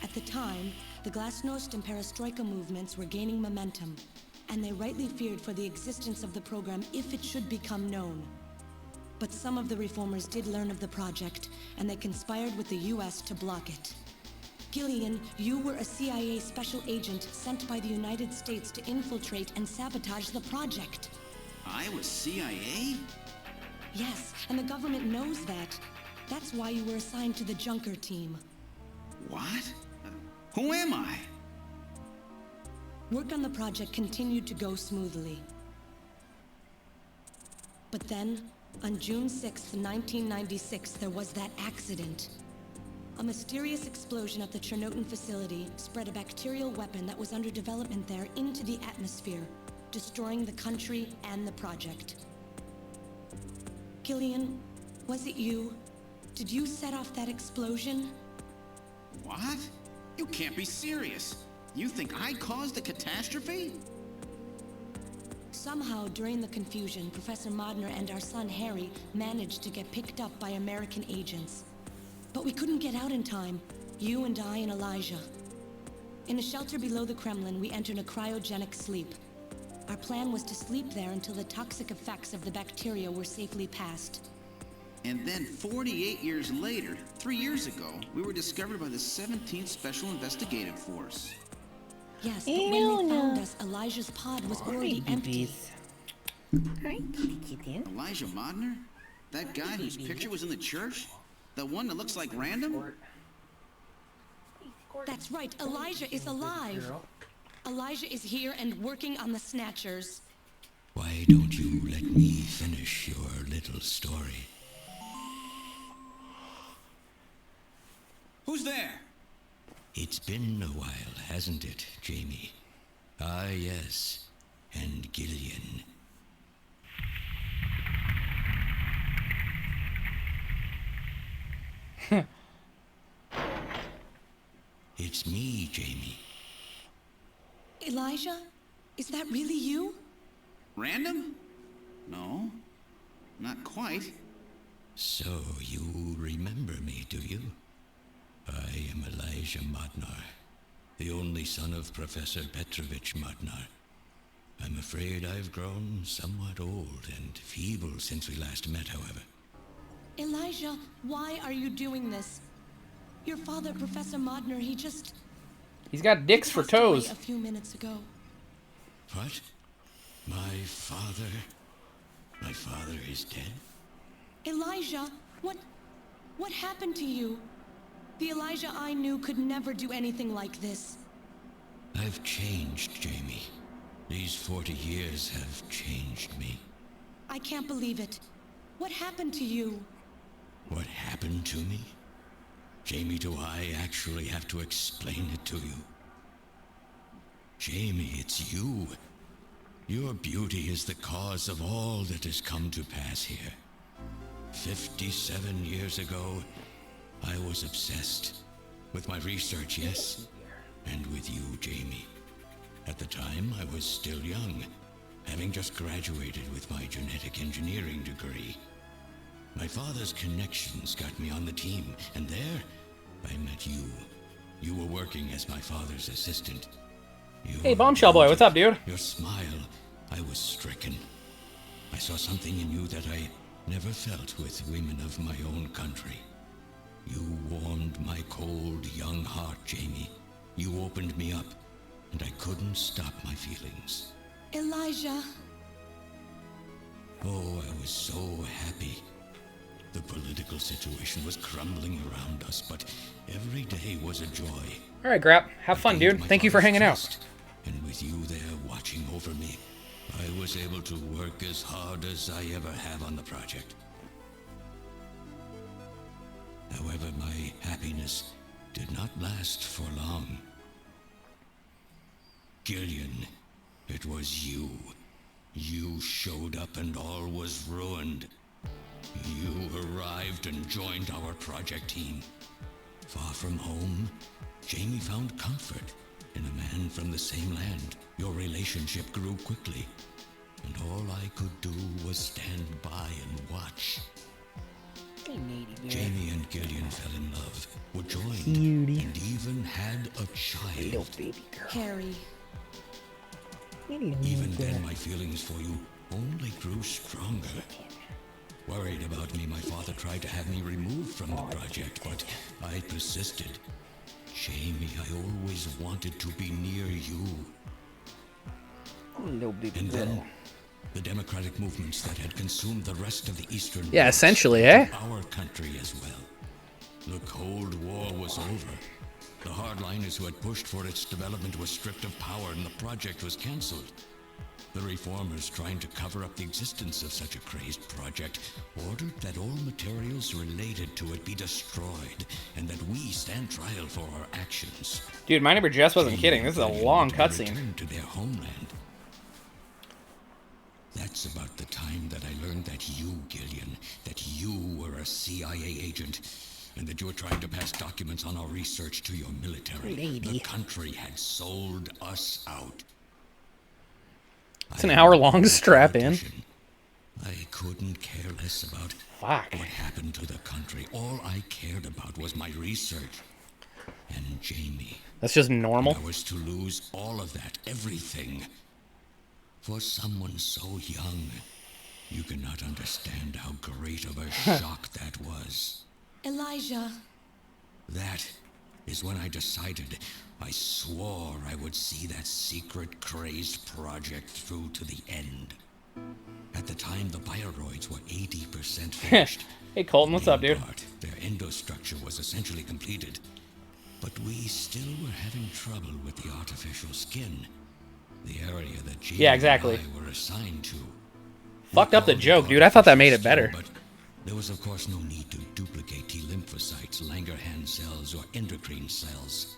At the time, the Glasnost and Perestroika movements were gaining momentum, and they rightly feared for the existence of the program if it should become known. But some of the reformers did learn of the project, and they conspired with the US to block it. Gillian, you were a CIA special agent sent by the United States to infiltrate and sabotage the project. I was CIA? Yes, and the government knows that. That's why you were assigned to the Junker team. What? Who am I? Work on the project continued to go smoothly. But then, on June 6th, 1996, there was that accident. A mysterious explosion at the Chernobyl facility spread a bacterial weapon that was under development there into the atmosphere, destroying the country and the project. Gillian, was it you? Did you set off that explosion? What? You can't be serious. You think I caused the catastrophe? Somehow, during the confusion, Professor Modner and our son Harry managed to get picked up by American agents. But we couldn't get out in time, you and I and Elijah. In a shelter below the Kremlin, we entered a cryogenic sleep. Our plan was to sleep there until the toxic effects of the bacteria were safely passed. And then 48 years later, 3 years ago, we were discovered by the 17th Special Investigative Force. Yes, but when they found us, Elijah's pod was already empty. Elijah Modner? That guy whose picture was in the church? The one that looks like Random? That's right, Elijah is alive. Elijah is here and working on the Snatchers. Why don't you let me finish your little story? Who's there? It's been a while, hasn't it, Jamie? Ah, yes. And Gillian. It's me, Jamie. Elijah? Is that really you? Random? No. Not quite. So, you remember me, do you? I am Elijah Modnar, the only son of Professor Petrovich Modnar. I'm afraid I've grown somewhat old and feeble since we last met, however. Elijah, why are you doing this? Your father, Professor Modner, He's got dicks for passed away toes. a few minutes ago. What? My father is dead? Elijah, what happened to you? The Elijah I knew could never do anything like this. I've changed, Jamie. These 40 years have changed me. I can't believe it. What happened to you? What happened to me? Jamie, do I actually have to explain it to you? Jamie, it's you. Your beauty is the cause of all that has come to pass here. 57 years ago, I was obsessed. With my research, yes. And with you, Jamie. At the time, I was still young, having just graduated with my genetic engineering degree. My father's connections got me on the team, and there, I met you. You were working as my father's assistant. Hey, Bombshell Boy, what's up, dude? Your smile, I was stricken. I saw something in you that I never felt with women of my own country. You warmed my cold, young heart, Jamie. You opened me up, and I couldn't stop my feelings. Elijah. Oh, I was so happy. The political situation was crumbling around us, but every day was a joy. All right, Grap. Have fun, dude. Thank you for hanging out. And with you there watching over me, I was able to work as hard as I ever have on the project. However, my happiness did not last for long. Gillian, it was you. You showed up and all was ruined. You arrived and joined our project team. Far from home, Jamie found comfort in a man from the same land. Your relationship grew quickly, and all I could do was stand by and watch. Jamie and Gillian fell in love, were joined, and even had a child. Harry. Even then, my feelings for you only grew stronger. Worried about me, my father tried to have me removed from the project, but I persisted. Jamie, I always wanted to be near you. And then, the democratic movements that had consumed the rest of the Eastern Yeah, essentially, eh? Our country as well. The Cold War was over. The hardliners who had pushed for its development were stripped of power and the project was cancelled. The reformers, trying to cover up the existence of such a crazed project, ordered that all materials related to it be destroyed, and that we stand trial for our actions. Dude, my neighbor Jess wasn't kidding. This is a long cutscene. To their homeland. That's about the time that I learned that you, Gillian, that you were a CIA agent, and that you were trying to pass documents on our research to your military. The country had sold us out. It's an hour-long strap in. I couldn't care less about what happened to the country. All I cared about was my research. And Jamie. That's just normal. I was to lose all of that, everything. For someone so young, you cannot understand how great of a shock that was. Elijah. That is when I decided, I swore I would see that secret, crazed project through to the end. At the time, the bioroids were 80% finished. Hey, Colton, what's up, dude? Their endostructure was essentially completed. But we still were having trouble with the artificial skin. The area that Jamie and I were assigned to. Fucked up the joke, dude. I thought that made it better. But there was, of course, no need to duplicate T lymphocytes, Langerhans cells, or endocrine cells.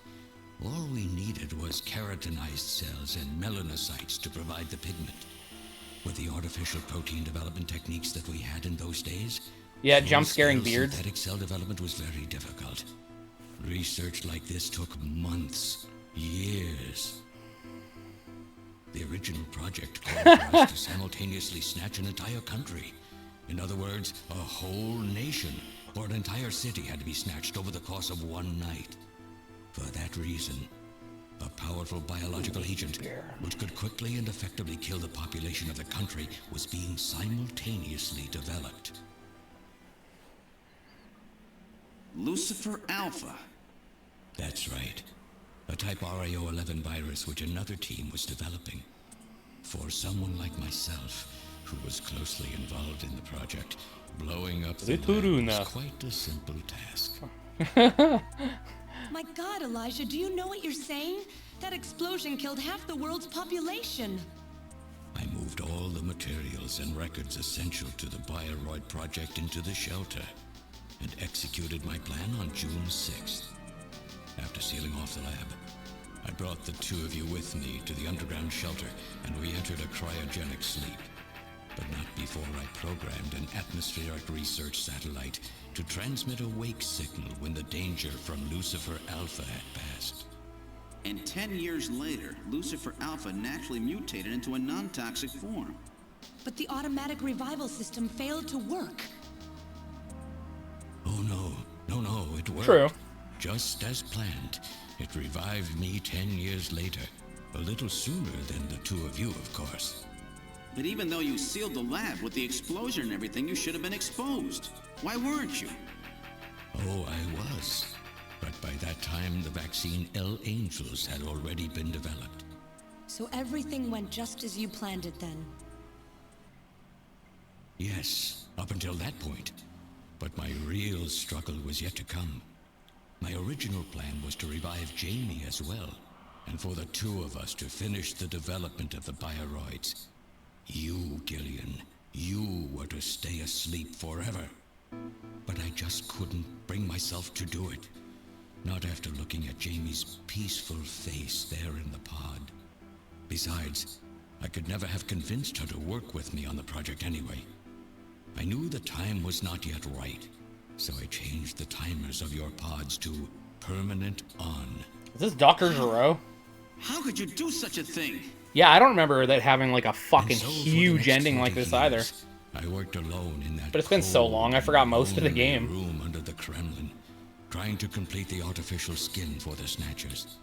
All we needed was keratinized cells and melanocytes to provide the pigment. With the artificial protein development techniques that we had in those days, yeah, jump-scaring beards. Synthetic cell development was very difficult. Research like this took months, years. The original project called for us to simultaneously snatch an entire country. In other words, a whole nation, or an entire city had to be snatched over the course of one night. For that reason, a powerful biological agent, which could quickly and effectively kill the population of the country, was being simultaneously developed. Lucifer Alpha. That's right. A type RAO11 virus which another team was developing. For someone like myself, who was closely involved in the project, blowing up the lab was quite a simple task. My God, Elijah, do you know what you're saying? That explosion killed half the world's population. I moved all the materials and records essential to the Bioroid project into the shelter and executed my plan on June 6th. After sealing off the lab, I brought the two of you with me to the underground shelter and we entered a cryogenic sleep. But not before I programmed an atmospheric research satellite to transmit a wake signal when the danger from Lucifer Alpha had passed. And 10 years later, Lucifer Alpha naturally mutated into a non-toxic form. But the automatic revival system failed to work. Oh no, it worked. True. Just as planned. It revived me 10 years later. A little sooner than the two of you, of course. But even though you sealed the lab with the explosion and everything, you should have been exposed. Why weren't you? Oh, I was. But by that time, the vaccine L Angels had already been developed. So everything went just as you planned it then? Yes, up until that point. But my real struggle was yet to come. My original plan was to revive Jamie as well, and for the two of us to finish the development of the Bioroids. You, Gillian, you were to stay asleep forever. But I just couldn't bring myself to do it. Not after looking at Jamie's peaceful face there in the pod. Besides, I could never have convinced her to work with me on the project anyway. I knew the time was not yet right, so I changed the timers of your pods to permanent on. Is this Dr. Gero? How could you do such a thing? Yeah, I don't remember that having like a fucking huge ending like this either. I worked alone in that But it's been so long, I forgot most of the game. Room under the Kremlin, trying to complete the artificial skin for the Snatchers.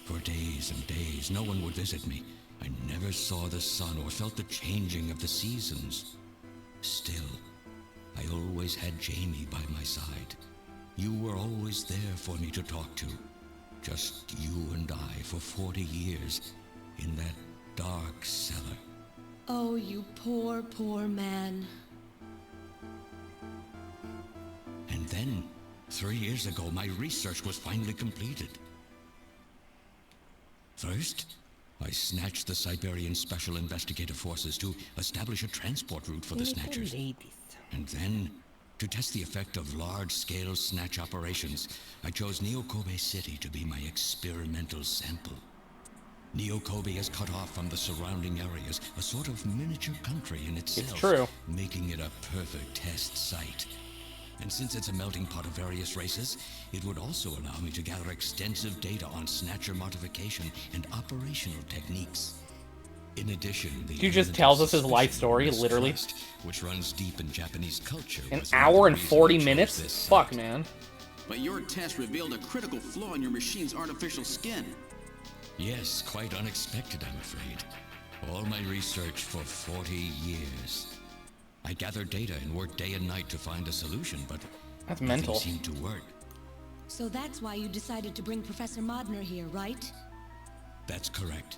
For days and days, no one would visit me. I never saw the sun or felt the changing of the seasons. Still, I always had Jamie by my side. You were always there for me to talk to. Just you and I for 40 years in that dark cellar. Oh, you poor, poor man. And then, 3 years ago, my research was finally completed. First, I snatched the Siberian Special Investigative Forces to establish a transport route for the Snatchers. And then, to test the effect of large-scale snatch operations, I chose Neokobe City to be my experimental sample. Neokobe is cut off from the surrounding areas, a sort of miniature country in itself. It's true. Making it a perfect test site. And since it's a melting pot of various races, it would also allow me to gather extensive data on Snatcher modification and operational techniques. In addition, the Dude just tells us his life story, literally. Which runs deep in Japanese culture. An hour and 40 minutes? Fuck, man. But your test revealed a critical flaw in your machine's artificial skin. Yes, quite unexpected, I'm afraid. All my research for 40 years. I gathered data and worked day and night to find a solution, but that's nothing mental. seemed to work. So that's why you decided to bring Professor Modner here, right? That's correct.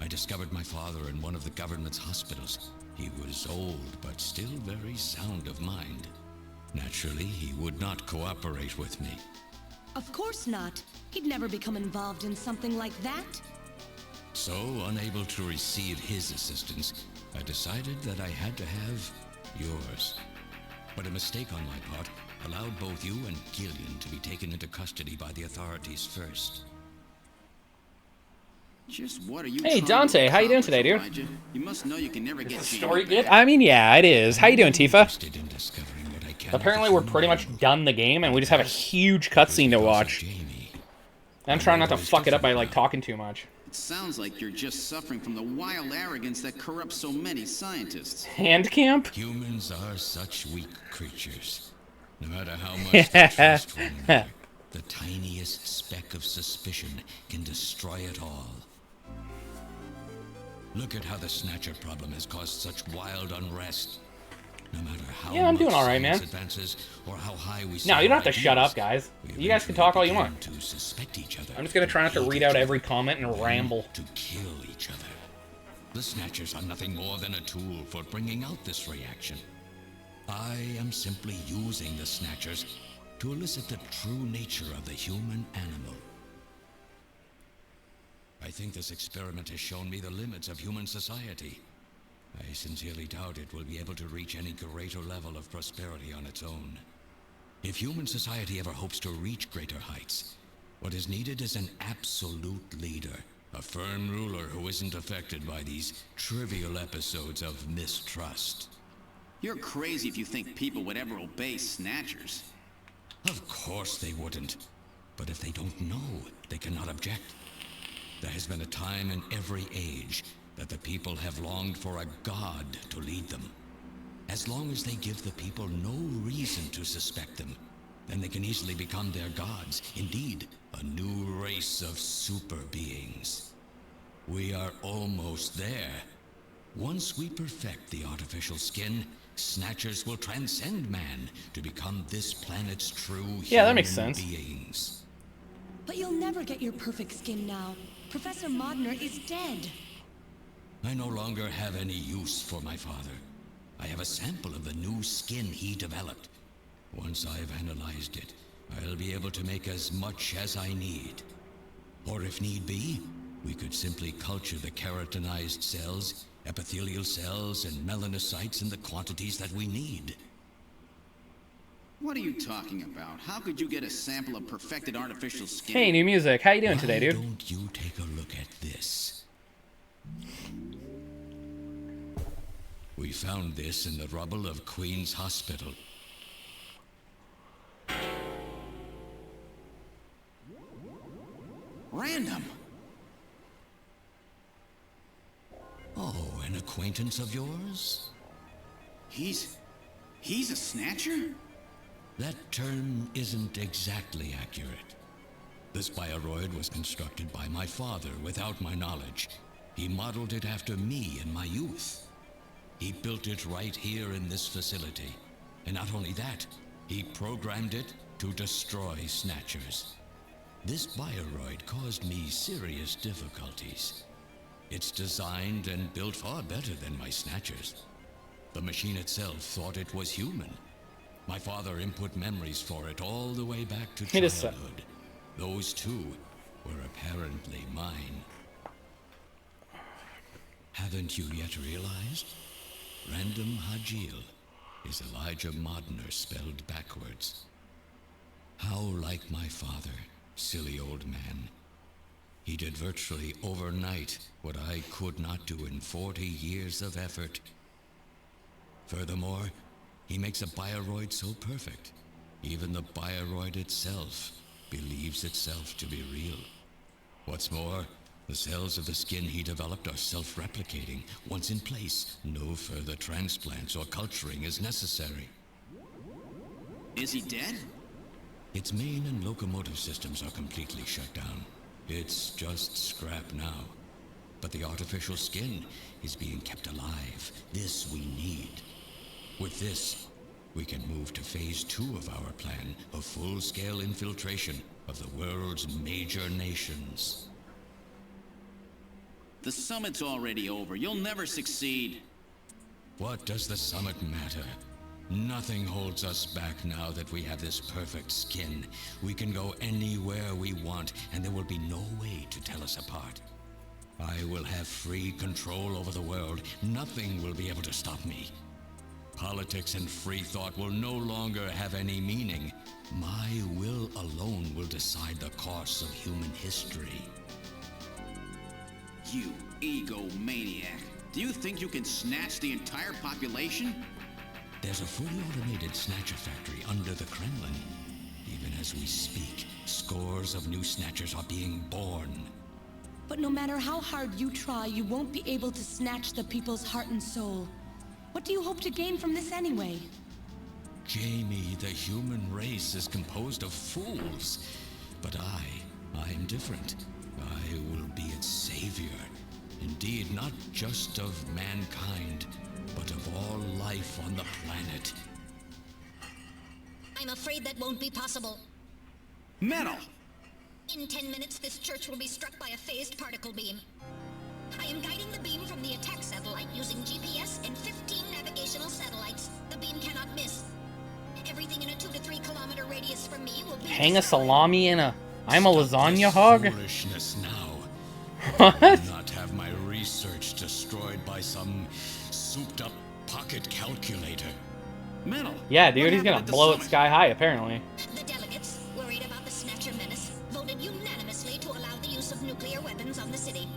I discovered my father in one of the government's hospitals. He was old, but still very sound of mind. Naturally, he would not cooperate with me. Of course not. He'd never become involved in something like that. So, unable to receive his assistance, I decided that I had to have yours. But a mistake on my part allowed both you and Gillian to be taken into custody by the authorities first. Just what are you? Hey Dante, how you doing today, dude? Elijah? You must know you can never get Is the Jamie story good? back. I mean, yeah, it is. How you doing, Tifa? Interested in discovering what I can. Apparently, we're pretty much done the game, and we just have a huge cutscene to watch. I'm trying not to fuck it up by like talking too much. It sounds like you're just suffering from the wild arrogance that corrupts so many scientists. Hand camp? Humans are such weak creatures. No matter how much they trust one another, the tiniest speck of suspicion can destroy it all. Look at how the Snatcher problem has caused such wild unrest. No matter how Yeah, I'm doing all right, man. advances or how high we No, you don't have to ideas, shut up, guys. You guys can talk all you want. to suspect each other. I'm just gonna try not to read out every comment and ramble. To kill each other. The Snatchers are nothing more than a tool for bringing out this reaction. I am simply using the Snatchers to elicit the true nature of the human animal. I think this experiment has shown me the limits of human society. I sincerely doubt it will be able to reach any greater level of prosperity on its own. If human society ever hopes to reach greater heights, what is needed is an absolute leader, a firm ruler who isn't affected by these trivial episodes of mistrust. You're crazy if you think people would ever obey Snatchers. Of course they wouldn't. But if they don't know, they cannot object. There has been a time in every age that the people have longed for a god to lead them. As long as they give the people no reason to suspect them, then they can easily become their gods. Indeed, a new race of super beings. We are almost there. Once we perfect the artificial skin, Snatchers will transcend man to become this planet's true that makes sense. beings. But you'll never get your perfect skin now. Professor Modner is dead. I no longer have any use for my father. I have a sample of the new skin he developed. Once I've analyzed it, I'll be able to make as much as I need. Or if need be, we could simply culture the keratinized cells, epithelial cells, and melanocytes in the quantities that we need. What are you talking about? How could you get a sample of perfected artificial skin? Hey, new music. How you doing today, dude? Why don't you take a look at this? We found this in the rubble of Queen's Hospital. Random. Oh, an acquaintance of yours? He's a Snatcher? That term isn't exactly accurate. This bioroid was constructed by my father without my knowledge. He modeled it after me in my youth. He built it right here in this facility. And not only that, he programmed it to destroy Snatchers. This bioroid caused me serious difficulties. It's designed and built far better than my Snatchers. The machine itself thought it was human. My father input memories for it all the way back to childhood. Those too were apparently mine. Haven't you yet realized? Random Hajil is Elijah Modner spelled backwards. How like my father, silly old man. He did virtually overnight what I could not do in 40 years of effort. Furthermore, he makes a bioroid so perfect, even the bioroid itself believes itself to be real. What's more, the cells of the skin he developed are self-replicating. Once in place, no further transplants or culturing is necessary. Is he dead? Its main and locomotive systems are completely shut down. It's just scrap now. But the artificial skin is being kept alive. This we need. With this, we can move to phase 2 of our plan of full-scale infiltration of the world's major nations. The summit's already over. You'll never succeed. What does the summit matter? Nothing holds us back now that we have this perfect skin. We can go anywhere we want, and there will be no way to tell us apart. I will have free control over the world. Nothing will be able to stop me. Politics and free thought will no longer have any meaning. My will alone will decide the course of human history. You egomaniac. Do you think you can snatch the entire population? There's a fully automated Snatcher factory under the Kremlin. Even as we speak, scores of new Snatchers are being born. But no matter how hard you try, you won't be able to snatch the people's heart and soul. What do you hope to gain from this anyway? Jamie, the human race is composed of fools. But I'm different. I will be its savior. Indeed, not just of mankind, but of all life on the planet. I'm afraid that won't be possible. Metal! In 10 minutes, this church will be struck by a phased particle beam. I am guiding the beam from the attack satellite using GPS and 15 navigational satellites. The beam cannot miss. Everything in a 2 to 3 kilometer radius from me will be Hang a destroyed. salami in a... I'm a lasagna hog? Foolishness now. What? Not have my research destroyed by some souped-up pocket calculator. Metal. Yeah, dude, what he's gonna happened at the blow it summit? sky high, apparently. The delegates, worried about the Snatcher menace, voted unanimously to allow the use of nuclear weapons on the city.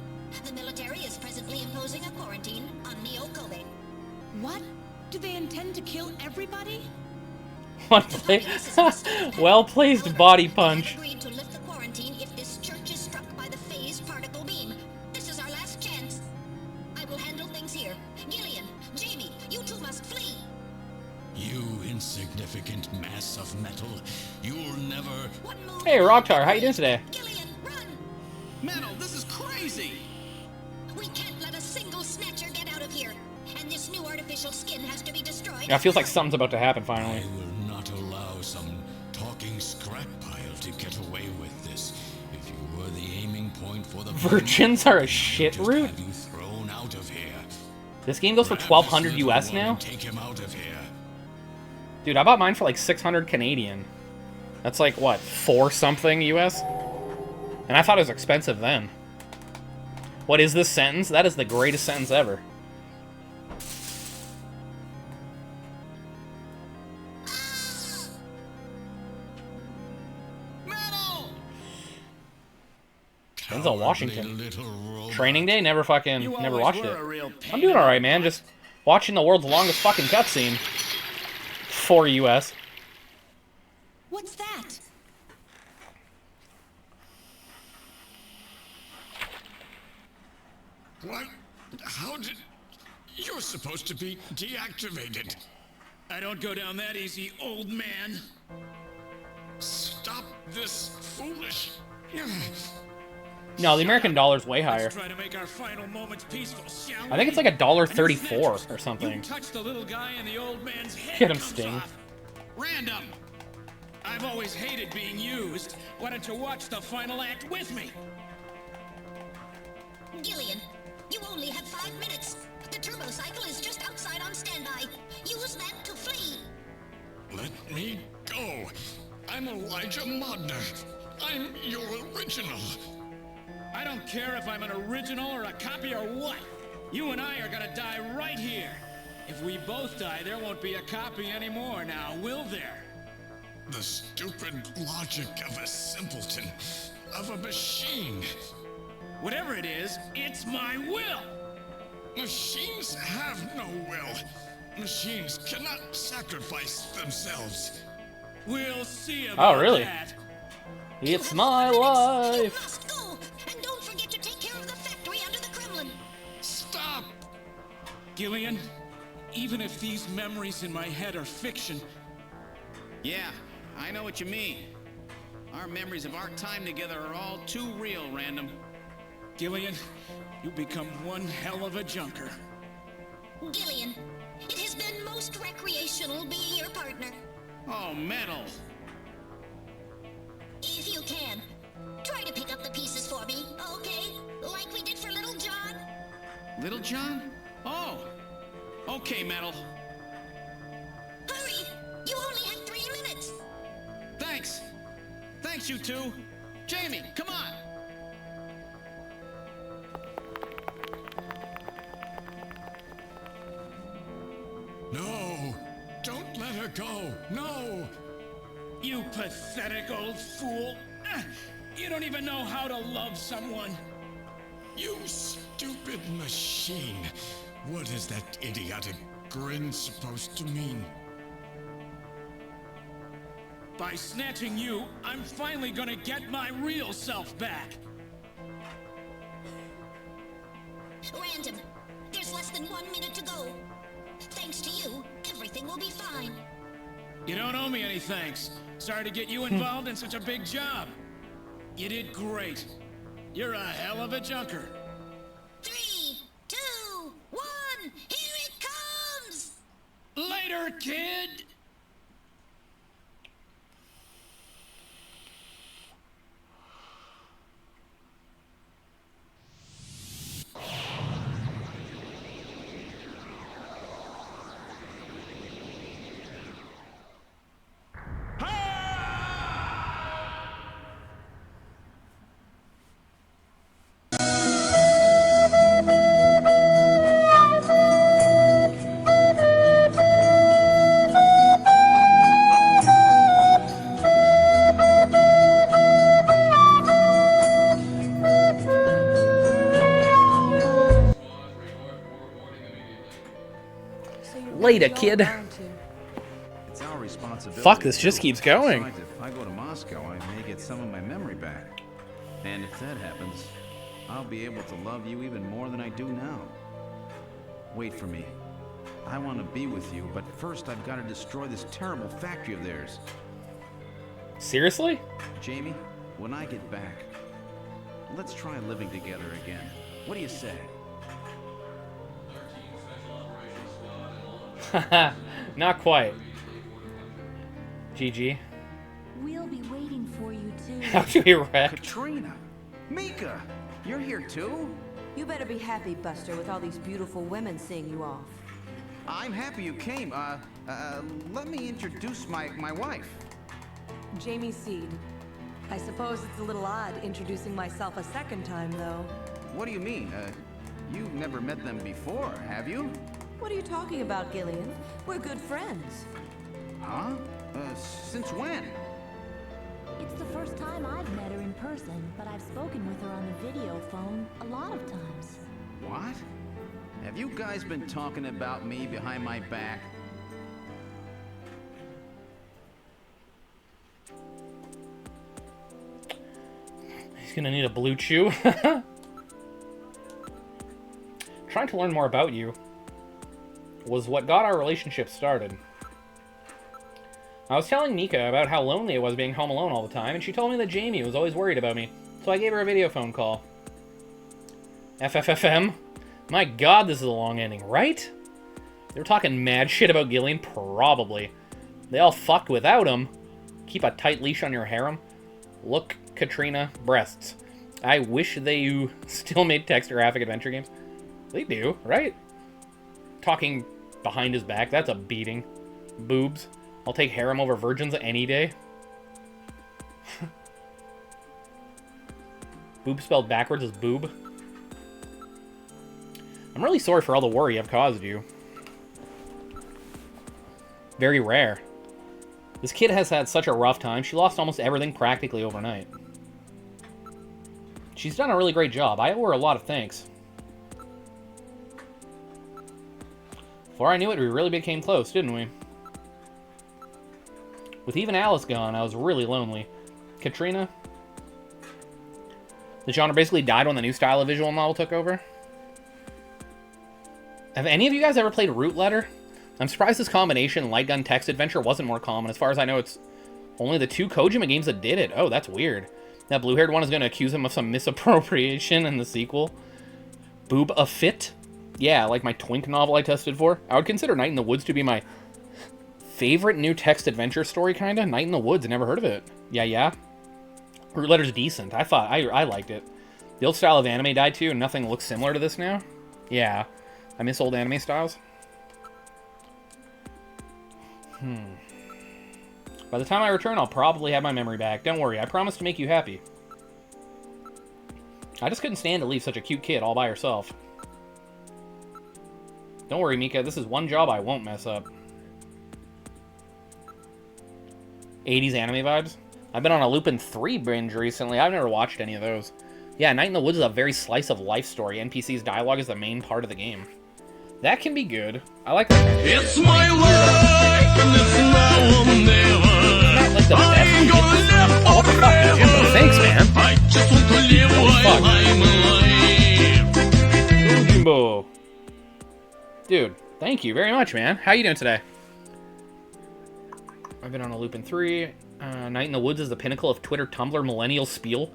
The military is presently imposing a quarantine on Neo Kobe. What? Do they intend to kill everybody? Well-placed body punch. Agreed to lift the quarantine if this church is struck by the phase particle beam. This is our last chance. I will handle things here. Gillian, Jamie, you two must flee. You insignificant mass of metal. You'll never... Hey, Rocktar, how you doing today? Gillian, run! Metal, this is crazy! We can't let a single Snatcher get out of here. And this new artificial skin has to be destroyed. Yeah, it feels like something's about to happen, finally. I will not allow some talking scrap pile to get away with this. If you were the aiming point for the... Virgins are a shit root? Have you thrown out of here. This game goes for 1,200 US now? Take him out of here. Dude, I bought mine for like 600 Canadian. That's like, what, 4 something US? And I thought it was expensive then. What is this sentence? That is the greatest sentence ever. Denzel Washington. Training Day? Never watched it. I'm doing alright, man. Just watching the world's longest fucking cutscene. 4 US. What's that? What? How did... You're supposed to be deactivated. I don't go down that easy, old man. Stop this foolish... No, the American dollar's way higher. Let's try to make our final moments peaceful, shall I think it's like $1.34 or something. You touch the little guy and the old man's head Get him, comes Sting. off. Random. I've always hated being used. Why don't you watch the final act with me? Gillian, you only have 5 minutes. The turbo cycle is just outside on standby. Use that to flee. Let me go. I'm Elijah Modner. I'm your original. I don't care if I'm an original or a copy or what. You and I are gonna die right here. If we both die, there won't be a copy anymore now, will there? The stupid logic of a simpleton. Of a machine. Whatever it is, it's my will. Machines have no will. Machines cannot sacrifice themselves. We'll see about Oh, really? that. It's my life. Must go, and don't forget to take care of the factory under the Kremlin. Stop! Gillian, even if these memories in my head are fiction... Yeah, I know what you mean. Our memories of our time together are all too real, Random. Gillian, you become one hell of a junker. Gillian, it has been most recreational being your partner. Oh, Metal. If you can, try to pick up the pieces for me, okay? Like we did for Little John. Little John? Oh. Okay, Metal. Hurry! You only have 3 minutes. Thanks. Thanks, you two. Jamie, come on. No! Don't let her go! No! You pathetic old fool. You don't even know how to love someone. You stupid machine! What is that idiotic grin supposed to mean? By snatching you, I'm finally gonna get my real self back. Random, there's less than 1 minute to go. Thanks to you, everything will be fine. You don't owe me any thanks. Sorry to get you involved in such a big job. You did great. You're a hell of a junker. 3, 2, 1, here it comes! Later, kid! Later, kid. It's our responsibility. Fuck, this just keeps going. Besides, if I go to Moscow, I may get some of my memory back. And if that happens, I'll be able to love you even more than I do now. Wait for me. I want to be with you, but first I've got to destroy this terrible factory of theirs. Seriously? Jamie, when I get back, let's try living together again. What do you say? Haha, not quite. GG. We'll be waiting for you too. How to erect? Katrina! Mika! You're here too? You better be happy, Buster, with all these beautiful women seeing you off. I'm happy you came. Let me introduce my wife. Jamie Seed. I suppose it's a little odd introducing myself a second time, though. What do you mean? You've never met them before, have you? What are you talking about, Gillian? We're good friends. Huh? Since when? It's the first time I've met her in person, but I've spoken with her on the video phone a lot of times. What? Have you guys been talking about me behind my back? He's gonna need a blue chew. Trying to learn more about you was what got our relationship started. I was telling Mika about how lonely it was being home alone all the time, and she told me that Jamie was always worried about me, so I gave her a video phone call. FFFM? My god, this is a long ending, right? They were talking mad shit about Gillian? Probably. They all fucked without him. Keep a tight leash on your harem. Look, Katrina, breasts. I wish they still made text-graphic adventure games. They do, right? Talking behind his back, that's a beating. Boobs. I'll take harem over virgins any day. Boob spelled backwards is boob. I'm really sorry for all the worry I've caused you. Very rare. This kid has had such a rough time. She lost almost everything practically overnight. She's done a really great job. I owe her a lot of thanks. Before I knew it, we really became close, didn't we? With even Alice gone, I was really lonely. Katrina? The genre basically died when the new style of visual novel took over. Have any of you guys ever played Root Letter? I'm surprised this combination, light gun text adventure, wasn't more common. As far as I know, it's only the 2 Kojima games that did it. Oh, that's weird. That blue-haired one is going to accuse him of some misappropriation in the sequel. Boob a Fit? Yeah, like my Twink novel I tested for. I would consider Night in the Woods to be my favorite new text adventure story, kinda. Night in the Woods, never heard of it. Yeah. Root Letter's decent. I liked it. The old style of anime died too, and nothing looks similar to this now. Yeah, I miss old anime styles. By the time I return, I'll probably have my memory back. Don't worry, I promise to make you happy. I just couldn't stand to leave such a cute kid all by herself. Don't worry, Mika, this is one job I won't mess up. 80s anime vibes? I've been on a Lupin 3 binge recently. I've never watched any of those. Yeah, Night in the Woods is a very slice-of-life story. NPC's dialogue is the main part of the game. That can be good. I like that kind of It's my life, and it's now or never. Not like the best. I ain't gonna live Oh, what the fuck, Jimbo? Thanks, man. I just want to live while I'm alive. Jimbo. Dude, thank you very much, man. How you doing today? I've been on a Lupin 3. Night in the Woods is the pinnacle of Twitter, Tumblr, millennial spiel.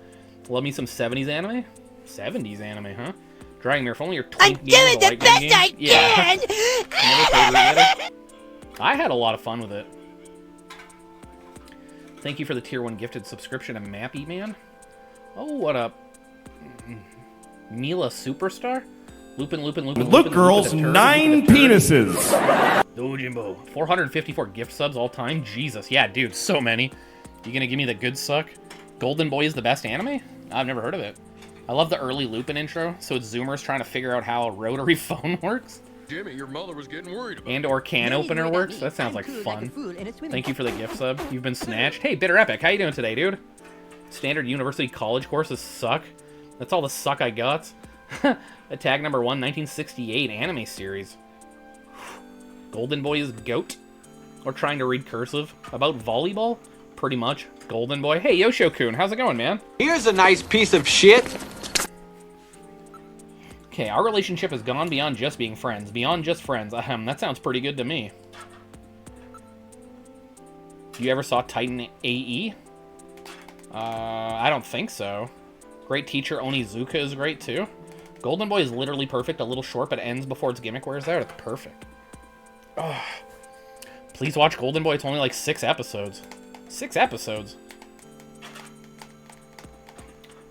Love me some 70s anime? 70s anime, huh? Dragon Mirror, if only your twink game was a light gun game. Yeah. I had a lot of fun with it. Thank you for the tier 1 gifted subscription to Mappy Man. Oh, what up? Mila Superstar? Lupin. Look, girls, 9 penises. Dojimbo. 454 gift subs all time? Jesus. Yeah, dude, so many. You gonna give me the good suck? Golden Boy is the best anime? I've never heard of it. I love the early Lupin intro, so it's Zoomers trying to figure out how a rotary phone works. Jimmy, your mother was getting worried about And or can opener works. That sounds like fun. Thank you for the gift sub. You've been snatched. Hey, Bitter Epic, how you doing today, dude? Standard university college courses suck. That's all the suck I got. Attack number 1, 1968 anime series. Golden Boy is GOAT. Or trying to read cursive. About volleyball? Pretty much. Golden Boy. Hey, Yoshio-kun, how's it going, man? Here's a nice piece of shit. Okay, our relationship has gone beyond just being friends. Beyond just friends. That sounds pretty good to me. You ever saw Titan AE? I don't think so. Great teacher Onizuka is great too. Golden Boy is literally perfect, a little short, but ends before its gimmick wears out. It's perfect. Ugh. Please watch Golden Boy. It's only like 6 episodes. 6 episodes.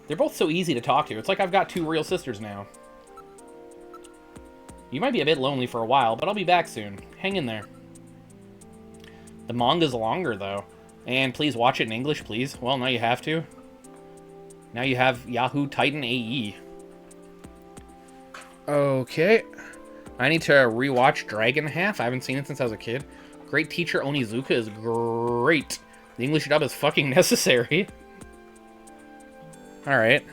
They're both so easy to talk to. It's like I've got 2 real sisters now. You might be a bit lonely for a while, but I'll be back soon. Hang in there. The manga's longer, though. And please watch it in English, please. Well, now you have to. Now you have Yahoo Titan AE. Okay. I need to rewatch Dragon Half. I haven't seen it since I was a kid. Great teacher Onizuka is great. The English dub is fucking necessary. Alright.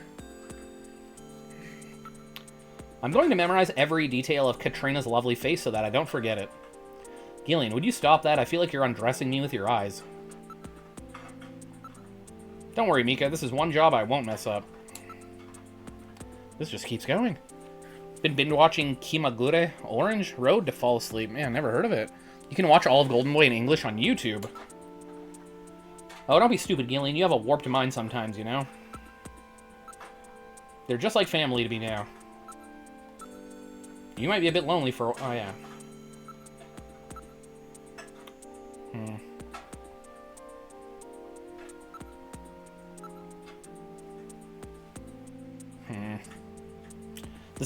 I'm going to memorize every detail of Katrina's lovely face so that I don't forget it. Gillian, would you stop that? I feel like you're undressing me with your eyes. Don't worry, Mika. This is one job I won't mess up. This just keeps going. Been binge watching Kimagure Orange Road to Fall Asleep. Man, never heard of it. You can watch all of Golden Boy in English on YouTube. Oh, don't be stupid, Gillian. You have a warped mind sometimes, you know? They're just like family to me now. You might be a bit lonely for... Oh, yeah. The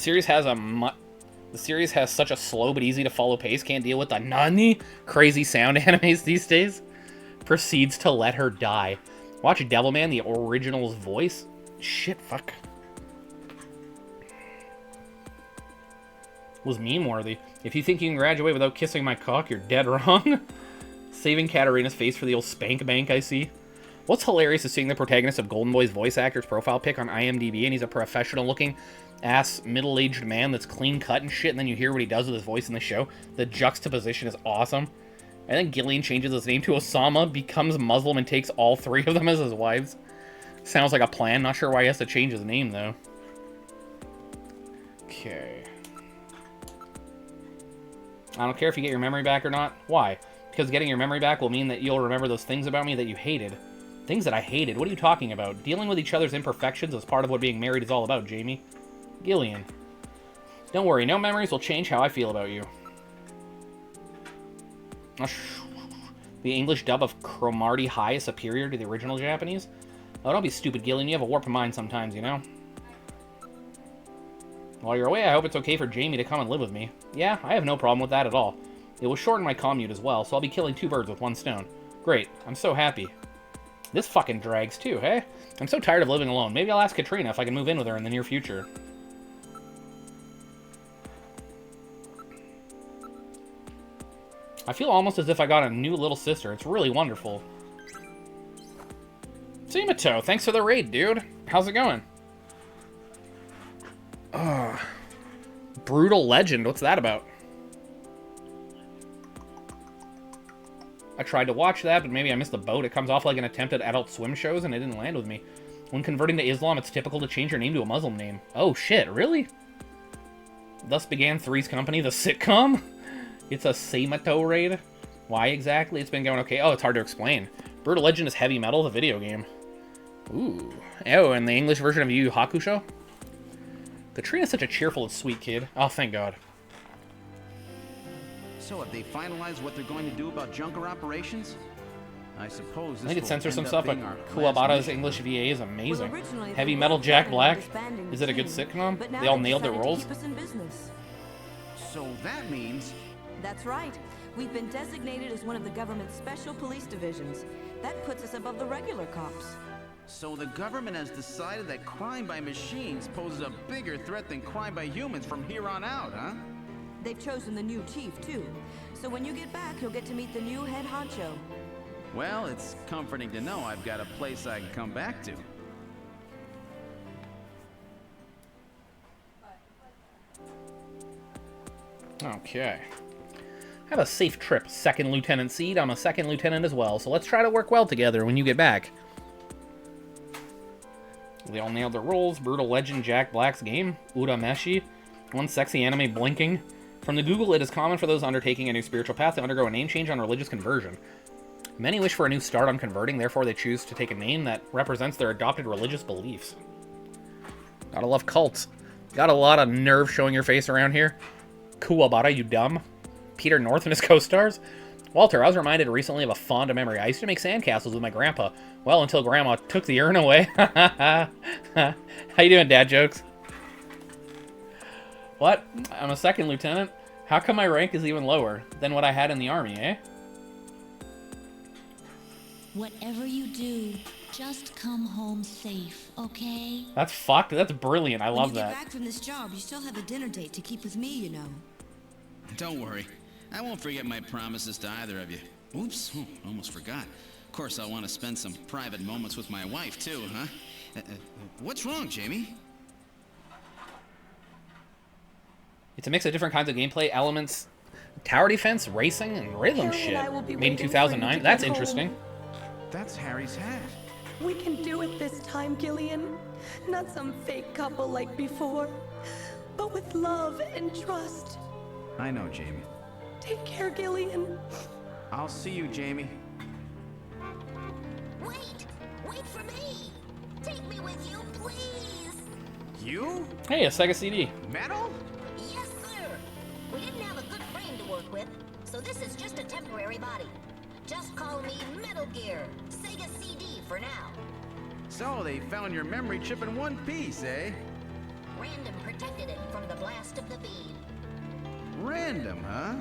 series has such a slow but easy to follow pace. Can't deal with the nani crazy sound animes these days. Proceeds to let her die. Watch Devilman, the original's voice. Shit, fuck. Was meme-worthy. If you think you can graduate without kissing my cock, you're dead wrong. Saving Katarina's face for the old spank bank, I see. What's hilarious is seeing the protagonist of Golden Boy's voice actor's profile pic on IMDb, and he's a professional-looking ass middle-aged man that's clean-cut and shit, and then you hear what he does with his voice in the show. The juxtaposition is awesome. And then Gillian changes his name to Osama, becomes Muslim, and takes all 3 of them as his wives. Sounds like a plan. Not sure why he has to change his name, though. Okay. I don't care if you get your memory back or not. Why? Because getting your memory back will mean that you'll remember those things about me that you hated. Things that I hated? What are you talking about? Dealing with each other's imperfections is part of what being married is all about, Jamie. Gillian. Don't worry, no memories will change how I feel about you. The English dub of Cromartie High is superior to the original Japanese? Oh, don't be stupid, Gillian. You have a warped mind sometimes, you know? While you're away, I hope it's okay for Jamie to come and live with me. Yeah, I have no problem with that at all. It will shorten my commute as well, so I'll be killing 2 birds with 1 stone. Great. I'm so happy. This fucking drags too, hey? I'm so tired of living alone. Maybe I'll ask Katrina if I can move in with her in the near future. I feel almost as if I got a new little sister. It's really wonderful. Simato, thanks for the raid, dude. How's it going? Brutal Legend, what's that about? I tried to watch that, but maybe I missed the boat. It comes off like an attempt at Adult Swim shows, and it didn't land with me. When converting to Islam, it's typical to change your name to a Muslim name. Oh shit, really? Thus began Three's Company, the sitcom? It's a Simato raid? Why exactly? It's been going okay. Oh, it's hard to explain. Brutal Legend is heavy metal, the video game. Ooh. Oh, and the English version of Yu Yu Hakusho? Katrina's such a cheerful and sweet kid. Oh, thank God. So have they finalized what they're going to do about junker operations? I suppose this I think it will censors some end stuff, up but being our Kuwabata's last English VA is amazing. Well, originally Heavy they Metal were Jack planning on Black? disbanding Is it a good the team, sitcom? but now They all they've nailed their decided to roles? keep us in business. So that means... That's right. We've been designated as one of the government's special police divisions. That puts us above the regular cops. So the government has decided that crime by machines poses a bigger threat than crime by humans from here on out, huh? They've chosen the new chief, too. So when you get back, you'll get to meet the new head honcho. Well, it's comforting to know I've got a place I can come back to. Okay. Have a safe trip, Second Lieutenant Seed. I'm a Second Lieutenant as well, so let's try to work well together when you get back. They all nailed their roles. Brutal Legend, Jack Black's game. Urameshi. One sexy anime blinking. From the Google, it is common for those undertaking a new spiritual path to undergo a name change on religious conversion. Many wish for a new start on converting, therefore they choose to take a name that represents their adopted religious beliefs. Gotta love cults. Got a lot of nerve showing your face around here. Kuwabara, you dumb. Peter North and his co-stars. Walter, I was reminded recently of a fond memory. I used to make sandcastles with my grandpa. Well, until Grandma took the urn away. How you doing, dad jokes? What? I'm a second lieutenant? How come my rank is even lower than what I had in the army, eh? Whatever you do, just come home safe, okay? That's fucked. That's brilliant. I love that. When you get back from this job, you still have a dinner date to keep with me, you know. Don't worry. I won't forget my promises to either of you. Oops, almost forgot. Of course, I'll want to spend some private moments with my wife, too, huh? What's wrong, Jamie? It's a mix of different kinds of gameplay elements. Tower defense, racing, and rhythm shit. Made in 2009. That's interesting. That's Harry's hat. We can do it this time, Gillian. Not some fake couple like before, but with love and trust. I know, Jamie. Take care, Gillian. I'll see you, Jamie. Wait for me. Take me with you, please. You? Hey, a Sega CD. Metal? Yes, sir. We didn't have a good frame to work with, so this is just a temporary body. Just call me Metal Gear, Sega CD for now. So they found your memory chip in one piece, eh? Random protected it from the blast of the bead. Random, huh?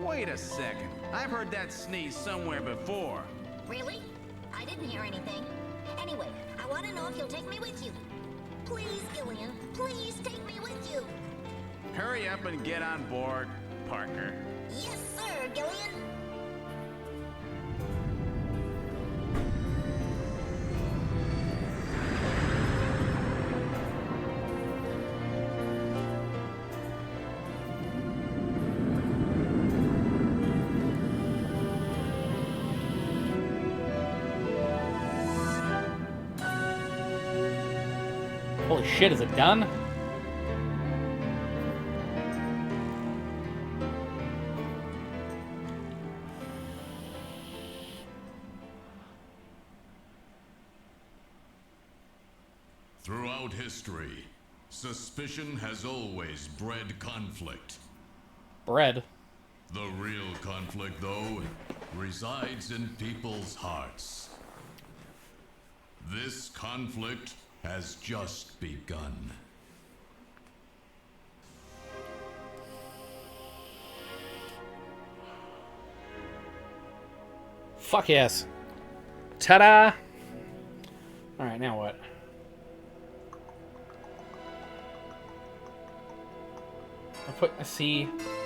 Wait a second. I've heard that sneeze somewhere before. Really? I didn't hear anything. Anyway, I want to know if you'll take me with you. Please, Gillian, please take me with you. Hurry up and get on board, partner. Yes, sir, Gillian. Holy shit, is it done? Throughout history, suspicion has always bred conflict. Bread. The real conflict, though, resides in people's hearts. This conflict has just begun. Fuck yes. Ta-da! Alright, now what?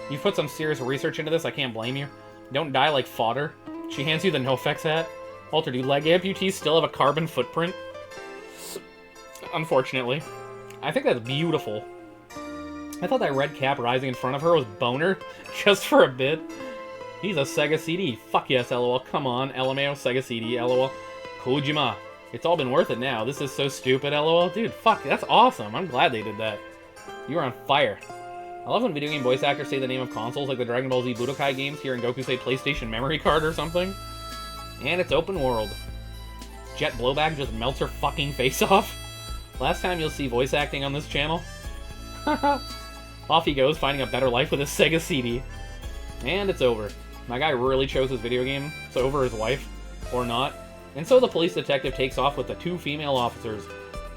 You've put some serious research into this, I can't blame you. Don't die like fodder. She hands you the no-effects hat. Walter, do leg amputees still have a carbon footprint? Unfortunately. I think that's beautiful. I thought that red cap rising in front of her was boner, just for a bit. He's a Sega CD. Fuck yes, LOL. Come on, LMAO, Sega CD, LOL. Kojima. It's all been worth it now. This is so stupid, LOL. Dude, fuck, that's awesome. I'm glad they did that. You are on fire. I love when video game voice actors say the name of consoles, like the Dragon Ball Z Budokai games, hearing Goku say PlayStation memory card or something. And it's open world. Jet Blowback just melts her fucking face off. Last time you'll see voice acting on this channel. Off he goes, finding a better life with his Sega CD. And it's over. My guy really chose his video game, so over his wife. Or not. And so the police detective takes off with the 2 female officers,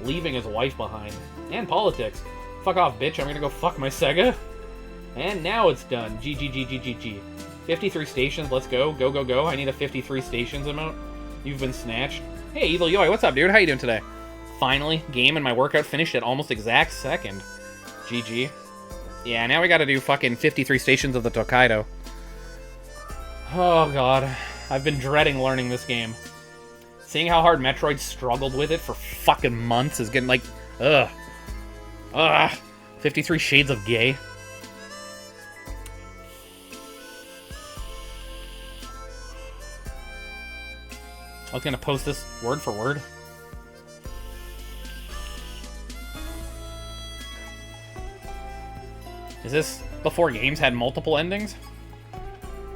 leaving his wife behind. And politics. Fuck off, bitch, I'm gonna go fuck my Sega. And now it's done. GG. 53 stations, let's go. Go, go, go. I need a 53 stations emote. You've been snatched. Hey, Evil Yoi, what's up, dude? How you doing today? Finally, game and my workout finished at almost exact second. GG. Yeah, now we gotta do fucking 53 stations of the Tokaido. Oh god. I've been dreading learning this game. Seeing how hard Metroid struggled with it for fucking months is getting like... Ugh. Ugh. 53 Shades of Gay. I was gonna post this word for word. Is this before games had multiple endings?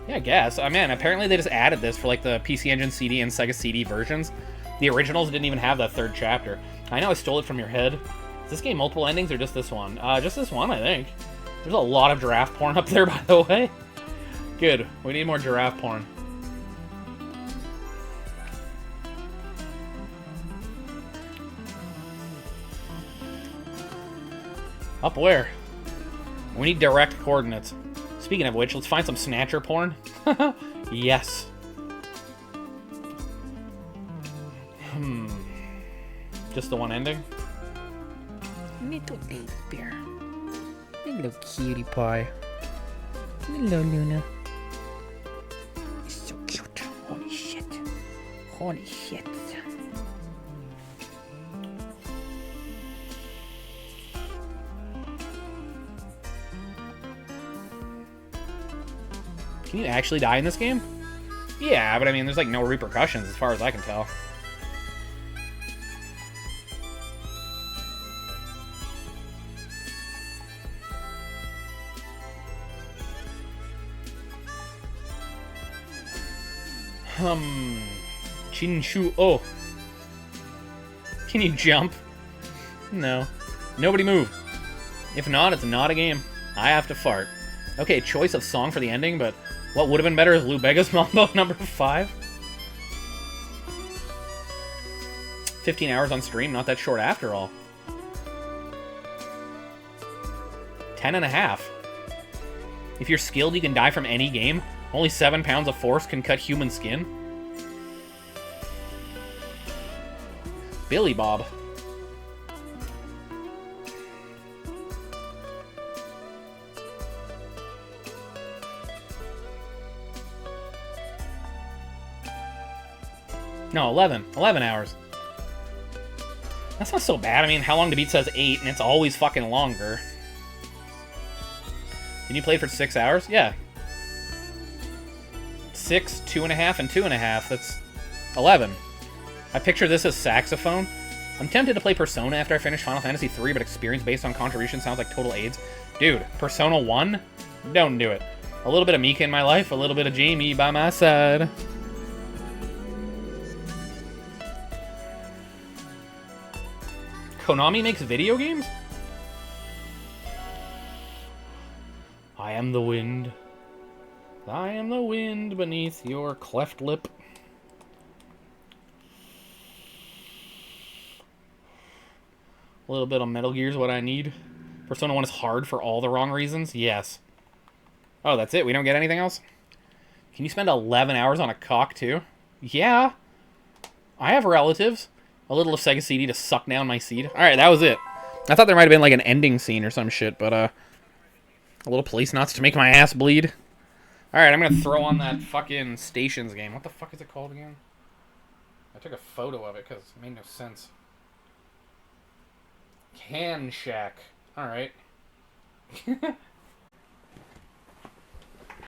Yeah, I guess. Oh, man, apparently they just added this for like the PC Engine CD and Sega CD versions. The originals didn't even have that third chapter. I know I stole it from your head. Is this game multiple endings or just this one? Just this one, I think. There's a lot of giraffe porn up there, by the way. Good. We need more giraffe porn. Up where? We need direct coordinates. Speaking of which, let's find some Snatcher porn. Yes. Just the one ending? Little baby bear. Little cutie pie. Hello, Luna. It's so cute. Holy shit. Holy shit. Can you actually die in this game? Yeah, but I mean, there's like no repercussions as far as I can tell. Chinshu. Oh. Can you jump? No. Nobody move. If not, it's not a game. I have to fart. Okay, choice of song for the ending, but what would have been better is Lou Bega's Mambo number 5. 15 hours on stream, not that short after all. 10.5. If you're skilled, you can die from any game. Only 7 pounds of force can cut human skin. Billy Bob. No, 11. 11 hours. That's not so bad. I mean, How Long to Beat says 8, and it's always fucking longer. Did you play for 6 hours? Yeah. 6, 2.5, and 2.5. That's 11. I picture this as saxophone. I'm tempted to play Persona after I finish Final Fantasy 3, but experience based on contribution sounds like total AIDS. Dude, Persona 1? Don't do it. A little bit of Mika in my life, a little bit of Jamie by my side. Konami makes video games? I am the wind. I am the wind beneath your cleft lip. A little bit of Metal Gear is what I need. Persona 1 is hard for all the wrong reasons? Yes. Oh, that's it? We don't get anything else? Can you spend 11 hours on a cock, too? Yeah. I have relatives. A little of Sega CD to suck down my seed. Alright, that was it. I thought there might have been like an ending scene or some shit, but a little police knots to make my ass bleed. Alright, I'm gonna throw on that fucking Stations game. What the fuck is it called again? I took a photo of it because it made no sense. Can Shack. Alright.